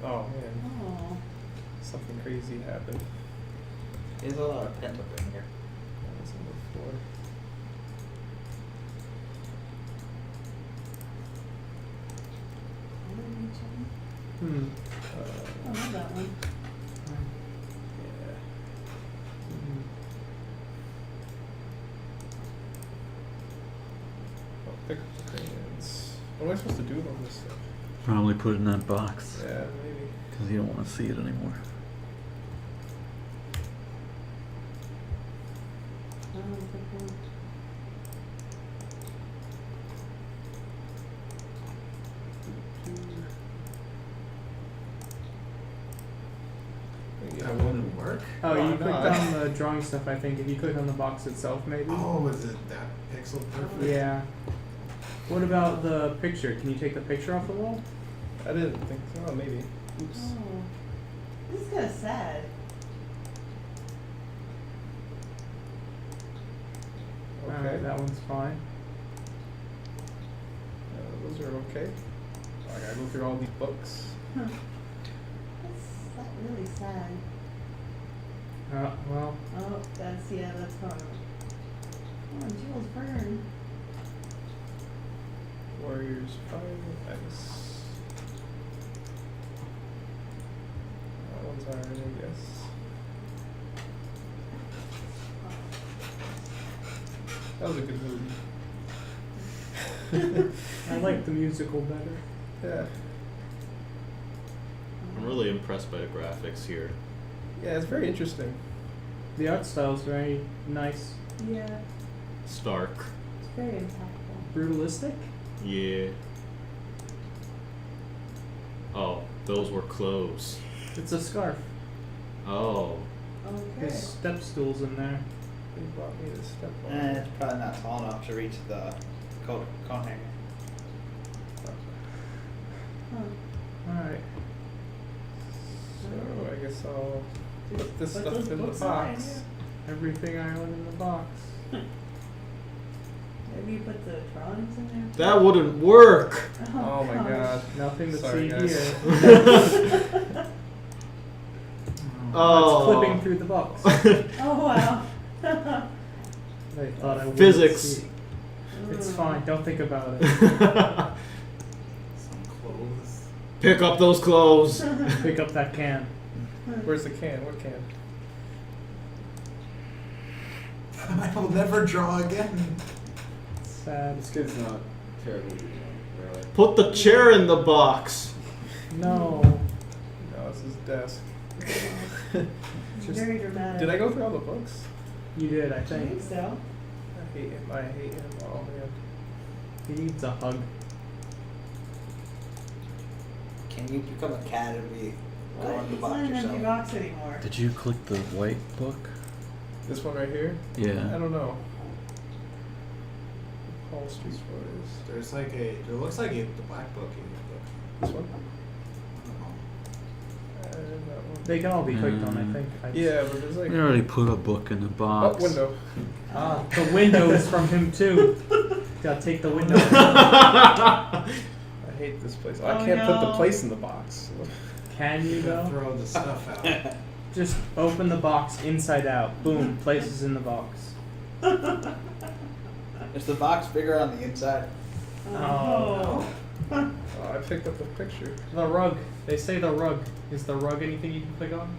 Oh man,
Oh.
something crazy happened.
There's a lot of pent up in here.
That was on the floor.
Hmm.
I love that one.
Yeah. Oh, pick up the crayons. What am I supposed to do with all this stuff?
Probably put it in that box
Yeah, maybe.
because you don't want to see it anymore.
Oh, good one.
That wouldn't work.
Oh, you
no,
clicked
I-
on the drawing stuff, I think. If you click on the box itself, maybe?
Oh, was it that pixel perfect?
Yeah. What about the picture? Can you take the picture off the wall?
I didn't think so. Oh, maybe. Oops.
Oh. This is kind of sad.
Okay.
Alright, that one's fine.
Those are okay. I gotta go through all these books.
That's really sad.
Well,
Oh, that's, yeah, that's fun. Oh, Jules Verne.
Warriors 5 X. That one's alright, I guess. That was a good movie.
I like the musical better.
Yeah.
I'm really impressed by the graphics here.
Yeah, it's very interesting.
The art style's very nice.
Yeah,
Stark.
it's very impactful.
Brutalistic?
Yeah. Oh, those were clothes.
It's a scarf.
Oh.
Okay.
His step stool's in there.
They brought me this step on.
It's probably not tall enough to reach the coat hanger.
Huh.
Alright.
So I guess I'll put this
Put
stuff
those
in the
books
box.
away,
Everything I want in the box.
Yeah, Maybe you put the drawings in there.
That wouldn't work.
Oh my god.
Nothing to
Sorry,
see
guys.
here.
Oh.
It's flipping through the box.
Oh wow.
They thought I wouldn't
Physics.
see. It's fine. Don't think about it.
Some clothes.
Pick up those clothes.
Pick up that can.
Where's the can? What can?
I will never draw again.
Sad.
This kid's not terribly young, really.
Put the chair in the box.
No.
No, it's his desk.
Very dramatic.
Did I go through all the books?
You did, I
I think
think.
so.
I hate him. I hate him. Oh man.
He needs a hug.
Can you become a cat and be
What?
go in the
It's
box
not an empty
yourself?
box anymore.
Did you click the white book?
This one right here? I
Yeah.
don't know. Paul Street Stories.
There's like a. It looks like the black book in the book.
This one?
I don't know.
And that one.
They can all be clicked on, I think. I just-
Yeah, but there's like.
We already put a book in the
Oh,
box.
window.
Ah, the window is from him too. Gotta take the window.
I hate this place. I
Oh,
can't put the
no.
place in the box.
Can you though?
Throw the stuff out.
Just open the box inside out. Boom, places in the box.
Is the box bigger on the inside?
Oh.
Oh, I picked up the picture.
The rug. They say the rug. Is the rug anything you can click on?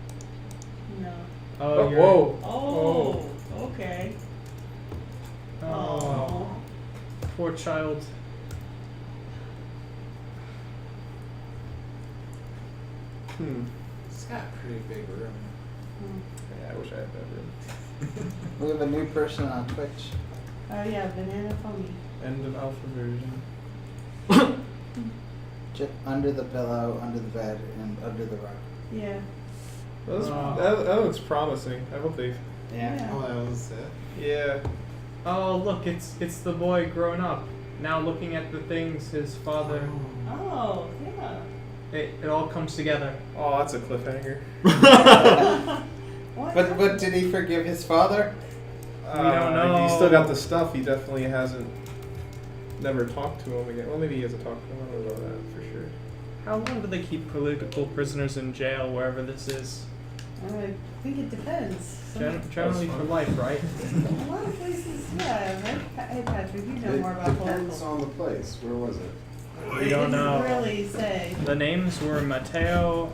No.
Oh,
Oh,
you're-
whoa.
Oh. Okay.
Oh, poor child.
It's got a pretty big room.
Yeah, I wish I had that room.
We have a new person on Twitch.
Oh yeah, banana foamy.
End of alpha version.
Under the pillow, under the bed, and under the rug.
Yeah.
That looks promising. I hope they.
Yeah.
Oh, that was it.
Yeah.
Oh, look, it's the boy grown up. Now looking at the things his father.
Oh yeah.
It all comes together.
Oh, that's a cliffhanger.
What?
But did he forgive his father?
We don't know.
He's still got the stuff. He definitely hasn't. Never talked to him again. Well, maybe he hasn't talked to him. I don't know that for sure.
How long do they keep political prisoners in jail wherever this is?
I think it depends.
Generally for life, right?
A lot of places, yeah. Hey Patrick, you know more about
depends
political.
on the place. Where was it?
We don't know.
It doesn't really say.
The names were Mateo.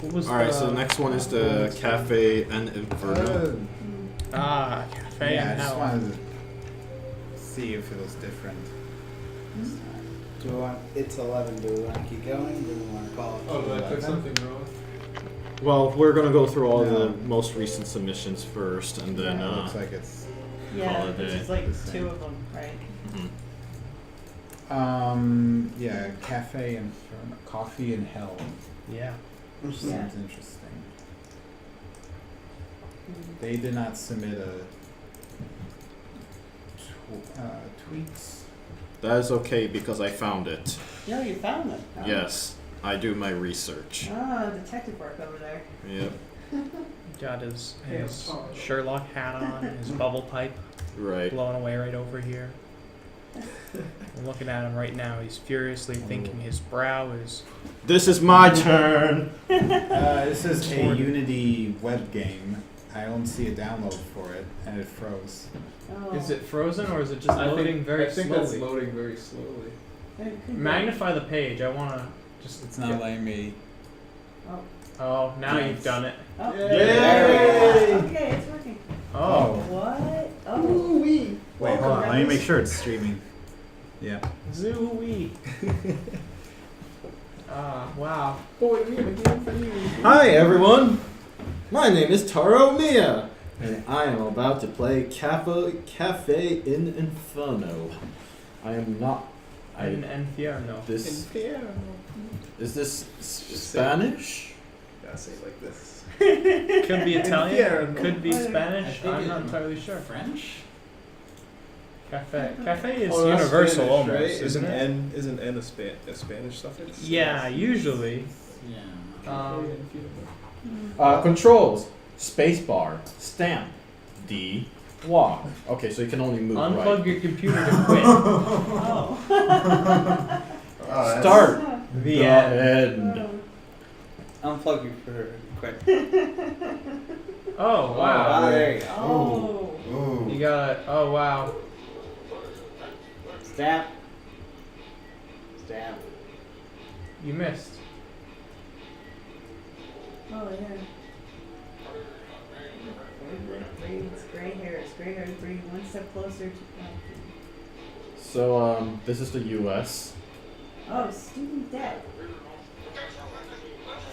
What was
Alright,
the
so the next one is the Cafe En Inferno.
Cafe
Yeah, I
in
just
Hell.
wanted to see if it was different.
Do we want? It's 11. Do we want to keep going? Do we want to call it?
Oh, did I click
11?
something wrong?
Well, we're gonna go through all
No.
the most recent submissions first, and then
It looks like it's.
Yeah,
Holiday.
which is like
The same.
2 of them, right?
Yeah, Cafe and Coffee in Hell.
Yeah.
Which
Yeah.
sounds interesting. They did not submit a tweets.
that is okay because I found it.
No, you found them. Oh.
Yes, I do my research.
Ah, detective work over there.
Yep,
Got his Sherlock hat on, his bubble pipe
right.
blowing away right over here. I'm looking at him right now. He's furiously thinking. His brow is.
This is my turn.
This is a Unity web game. I don't see a download for it, and it froze.
Oh.
Is it frozen or is it just loading very
I think
slowly?
that's loading very slowly.
It could be.
Magnify the page. I want to just.
It's not letting me.
Oh, now
Yes.
you've done it.
Oh.
Yay!
There we go. Okay, it's working.
Oh,
What? Oh.
Wait, hold on. Let me
guys.
make sure it's streaming. Yeah.
Zooey. Wow.
Oh, wait, we have a game for you.
Hi everyone, my name is Taro Mia, and I am about to play Cafe En Inferno. I am not.
En Inferno.
This
Inferno.
is this Spanish?
Gotta say it like this.
Could be Italian.
Inferno.
Could be
I
Spanish.
think
I'm
it-
not entirely sure.
French?
Cafe. Cafe is
Oh, that's
universal
Spanish,
almost,
right?
isn't it?
Isn't N a Spanish suffix?
Yeah, usually.
Yeah.
Controls: spacebar, stamp, D, Walk. Okay, so you can only move
Unplug
right.
your computer to quit.
Oh.
Start.
The
The
end.
end.
Unplug your computer quick.
Oh wow.
Ah, there you go.
Oh.
Ooh.
You got it. Oh wow.
Stamp. Stamp.
You missed.
Oh yeah. It's gray hair. It's gray hair. Bring one step closer to.
So this is the U.S.
Oh, student debt.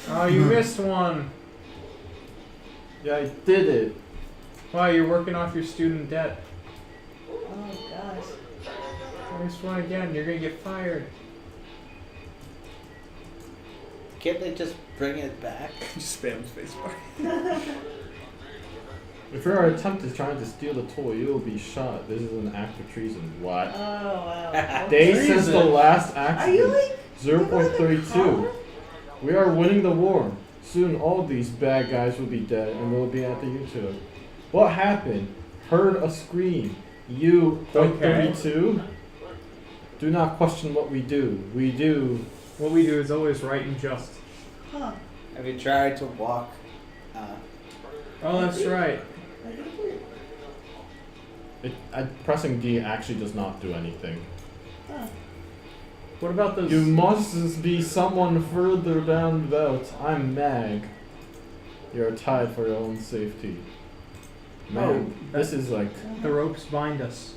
Oh, you missed one.
Yeah, I did it.
Wow, you're working off your student debt.
Oh gosh.
Missed one again. You're gonna get fired.
Can't they just bring it back?
Spam spacebar.
If you are attempted trying to steal the toy, you will be shot. This is an act of treason.
Oh
What?
wow.
Day since the last
Are you
accident.
like?
0.32. We are winning the war. Soon all these bad guys will be dead and we'll be at the YouTube. What happened? Heard a scream. You,
Okay.
0.32? Do not question what we do. We do.
What we do is always right and just.
Huh.
Have you tried to walk?
Oh, that's right.
I think we're.
Pressing D actually does not do anything.
Huh.
What about those?
You must be someone further down the belt. I'm Mag. You're tied for your own safety. Man, this is like...
The ropes bind us.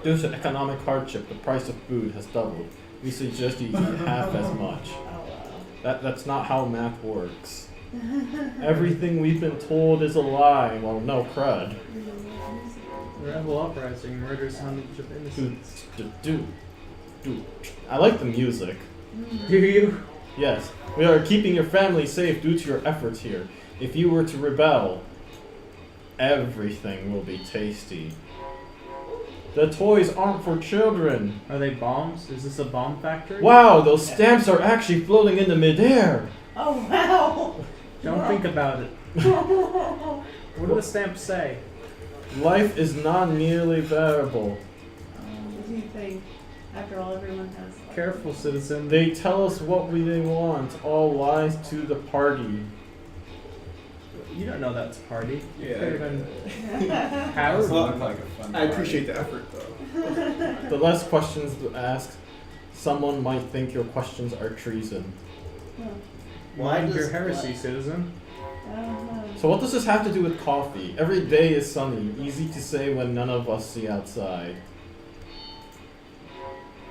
Due to economic hardship, the price of food has doubled. We suggest you eat half as much.
Oh wow.
That's not how math works. Everything we've been told is a lie. Well, no crud.
Rebel uprising murders hundreds of innocents.
Dude. I like the music.
Do you?
Yes, we are keeping your family safe due to your efforts here. If you were to rebel, everything will be tasty. The toys aren't for children.
Are they bombs? Is this a bomb factory?
Wow, those stamps are actually floating in the midair.
Oh wow.
Don't think about it. What do the stamps say?
Life is not nearly bearable.
What do you think? After all, everyone has.
Careful, citizen.
They tell us what they want, all lies to the party.
You don't know that's a party.
Yeah.
Could have been
That would
Well,
look like a fun
I appreciate the effort, though.
The less questions to ask, someone might think your questions are treason.
Why
Mind your
does-
heresy,
why-
citizen.
I don't know.
So what does this have to do with coffee? Every day is sunny, easy to say when none of us see outside.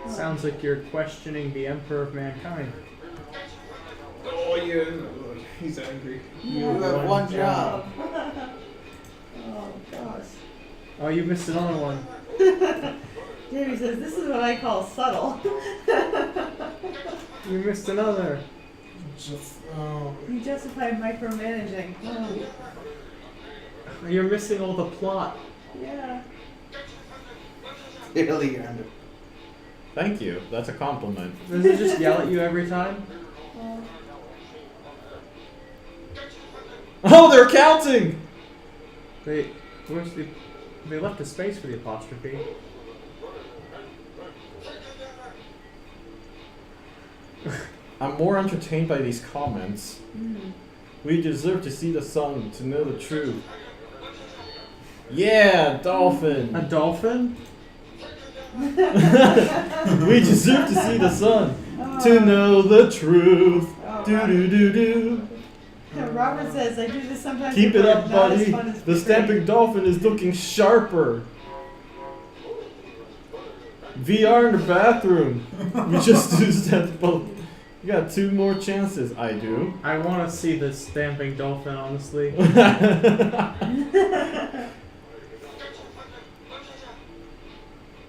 Sounds like you're questioning the Emperor of Mankind.
Oh, yeah. He's angry.
You have one job.
Oh gosh.
Oh, you missed another one.
Jamie says this is what I call subtle.
You missed another.
You justify micromanaging. Oh,
You're missing all the plot.
yeah.
Clearly you're under.
Thank you, that's a compliment.
Does it just yell at you every time?
Well,
Oh, they're counting!
They left a space for the apostrophe.
I'm more entertained by these comments. We deserve to see the sun, to know the truth. Yeah, dolphin!
A dolphin?
We deserve to see the sun, to know the truth. Do do do do.
Robert says I do this sometimes.
Keep it
before,
up,
not as
buddy.
fun as
The
free."
stamping dolphin is looking sharper. VR in the bathroom. We just do stamp both. You got 2 more chances. I do.
I want to see this stamping dolphin, honestly.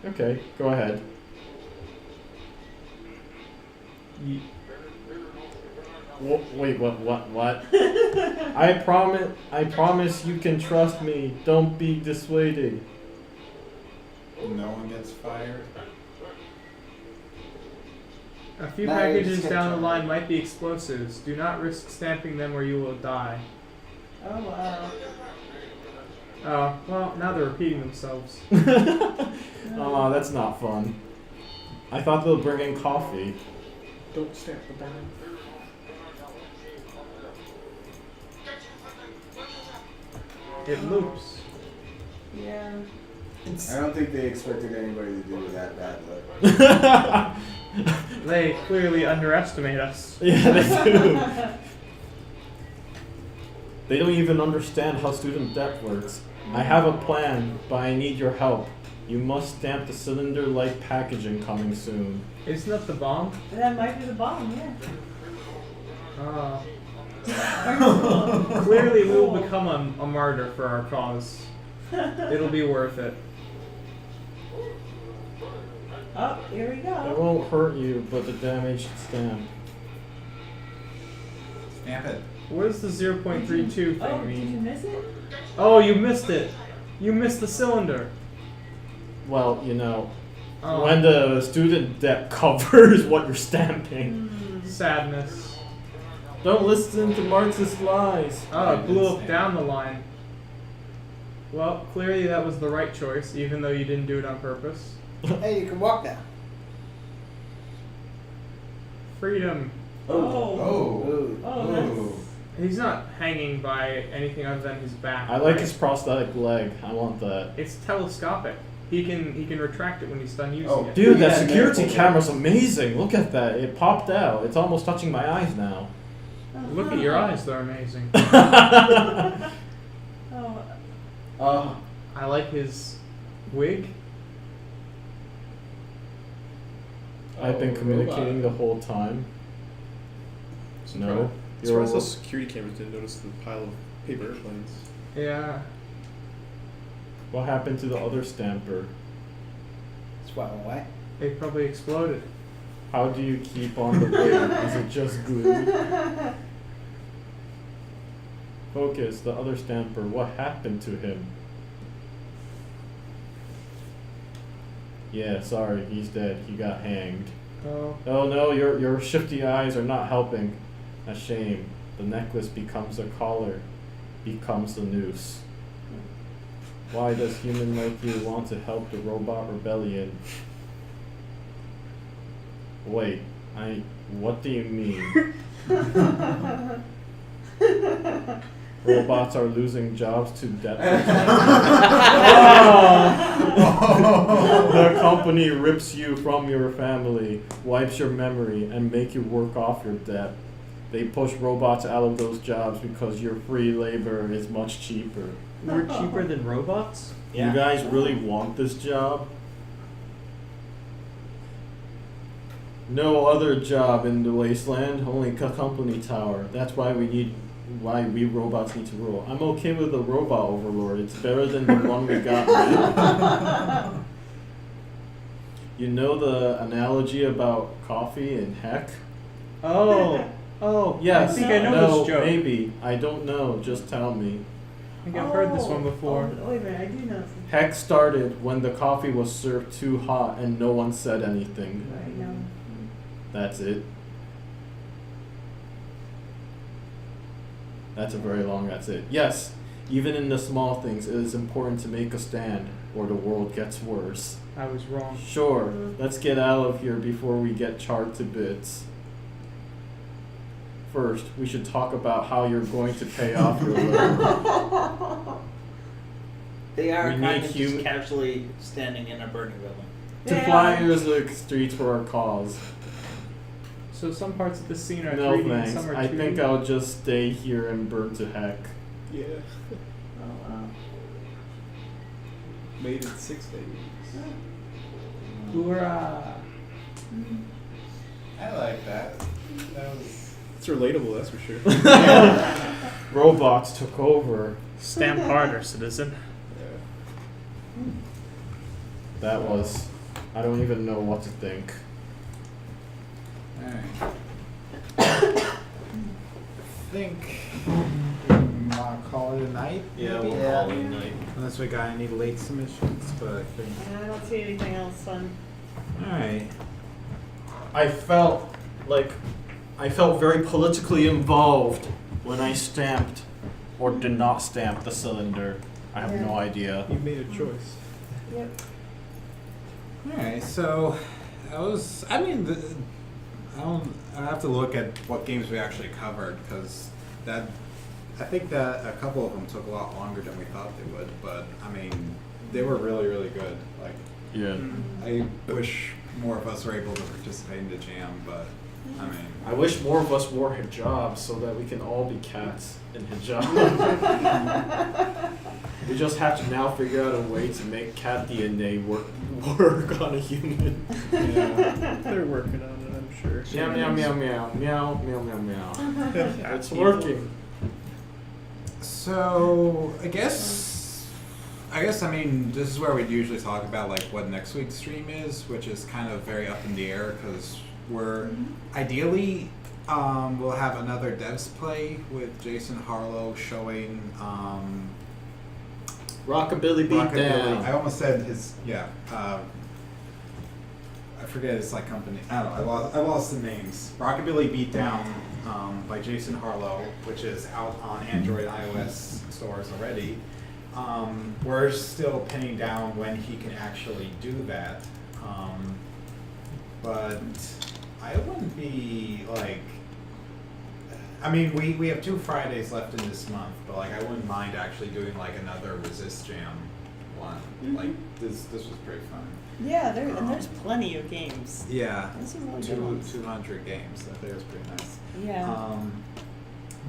Okay, go ahead. Wait, what? I promise you can trust me. Don't be dissuaded.
No one gets fired.
A few
No,
packages
it's
down the
ketchup.
line might be explosives. Do not risk stamping them or you will die.
Oh wow.
Oh, well, now they're repeating themselves.
Oh, that's not fun. I thought they'll bring in coffee.
Don't stamp the barn.
It loops.
Yeah.
I don't think they expected anybody to do that badly.
They clearly underestimate us.
Yeah, they do. They don't even understand how student debt works. I have a plan, but I need your help. You must stamp the cylinder-like packaging coming soon.
Isn't that the bomb?
That might be the bomb, yeah.
Clearly, we will become a martyr for our cause. It'll be worth it.
Oh, here we
It
go.
won't hurt you, but the damaged stamp.
Stamp it.
What does the 0.32 thing
Oh, did
mean?
you miss it?
Oh, you missed it. You missed the cylinder.
Well, you know,
Oh,
when the student debt covers what you're stamping.
sadness.
Don't listen to Marxist lies.
Oh, it blew up down the line. Well, clearly that was the right choice, even though you didn't do it on purpose.
Hey, you can walk now.
Freedom.
Oh,
Oh.
He's not hanging by anything other than his back.
I like his prosthetic leg. I want that.
It's telescopic. He can retract it when he's done using it.
Dude, that
Yeah,
security
yeah.
camera's amazing. Look at that. It popped out. It's almost touching my eyes now.
Look at your eyes, they're amazing.
Oh,
I like his wig.
I've been communicating the whole time. No. You're
Surprised those security cameras didn't notice the pile of paper airplanes.
Yeah.
What happened to the other stamper?
Swam away.
They probably exploded.
How do you keep on the wig? Is it just glue? Focus, the other stamper. What happened to him? Yeah, sorry, he's dead. He got hanged.
Oh.
Oh no, your shifty eyes are not helping. A shame. The necklace becomes a collar, becomes the noose. Why does human like you want to help the robot rebellion? Wait, what do you mean? Robots are losing jobs to debt. The company rips you from your family, wipes your memory, and make you work off your debt. They push robots out of those jobs because your free labor is much cheaper.
We're cheaper than robots?
You guys really want this job? No other job in the wasteland, only a company tower. That's why we robots need to rule. I'm okay with the robot overlord. It's better than the one we got. You know the analogy about coffee and heck?
Oh,
Yes.
I think I know
no,
this joke.
Maybe. I don't know. Just tell me.
I think I've heard this one before.
Oh, wait a minute, I do know this.
Heck started when the coffee was served too hot and no one said anything.
I know.
That's it. That's a very long that's it. Yes, even in the small things, it is important to make a stand or the world gets worse.
I was wrong.
Sure, let's get out of here before we get charred to bits. First, we should talk about how you're going to pay off your loan.
They are
We
kind
need
of just
human-
casually standing in a burning building.
To flyers the streets for our cause.
So some parts of the scene are
No
3D and
thanks.
some are 2D.
I think I'll just stay here and burn to heck.
Yeah.
Oh, wow.
Made in 6 days.
Hoorah!
I like that. That was.
It's relatable, that's for sure.
Robots took over.
Stamp harder, citizen.
That was. I don't even know what to think.
Alright. I think we want to call it a night.
Yeah,
maybe?
we'll call it a night.
Unless we got any late submissions, but I think.
I don't see anything else fun.
Alright.
I felt very politically involved when I stamped or did not stamp the cylinder. I have
Yeah.
no idea.
You made a choice.
Yep.
Alright, so that was. I mean, I have to look at what games we actually covered because I think that a couple of them took a lot longer than we thought they would. But I mean, they were really, really good. Like,
Yeah.
I wish more of us were able to participate in the jam, but I mean,
I wish more of us wore hijab so that we can all be cats in hijab. We just have to now figure out a way to make cat DNA work on a human.
Yeah, they're working on it, I'm sure.
Meow meow meow meow meow meow meow meow. It's working.
so I guess I mean this is where we'd usually talk about like what next week's stream is, which is kind of very up in the air because we're ideally we'll have another devs play with Jason Harlow showing
Rockabilly beat
Rockabilly.
down.
I almost said his I forget his like company. I don't know. I lost the names. Rockabilly Beatdown by Jason Harlow, which is out on Android, iOS stores already. We're still pinning down when he can actually do that. But I wouldn't be like. I mean, we have 2 Fridays left in this month, but like I wouldn't mind actually doing like another Resist Jam one. Like this was pretty fun.
Yeah, there's plenty of games.
Yeah,
Those are really good ones.
200 games. That there was pretty nice.
Yeah.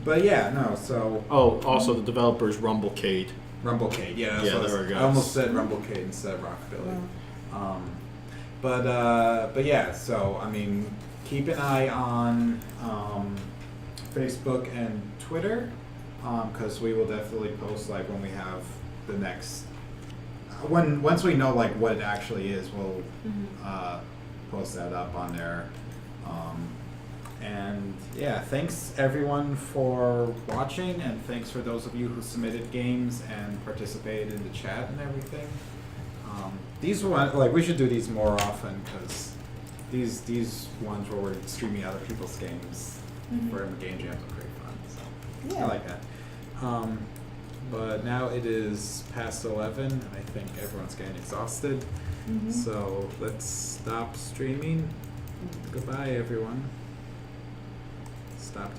But yeah, no. So
Oh, also the developers Rumblecade.
Rumblecade, yeah. That's
Yeah,
what
there we go.
I almost said Rumblecade instead of Rockabilly. But yeah. So I mean, keep an eye on Facebook and Twitter, because we will definitely post like when we have the next. Once we know like what it actually is, we'll post that up on there. And yeah, thanks everyone for watching, and thanks for those of you who submitted games and participated in the chat and everything. These ones, like we should do these more often because these ones where we're streaming other people's games for game jams are pretty fun. So
Yeah.
I like that. But now it is past 11, and I think everyone's getting exhausted. So let's stop streaming. Goodbye, everyone. Stop.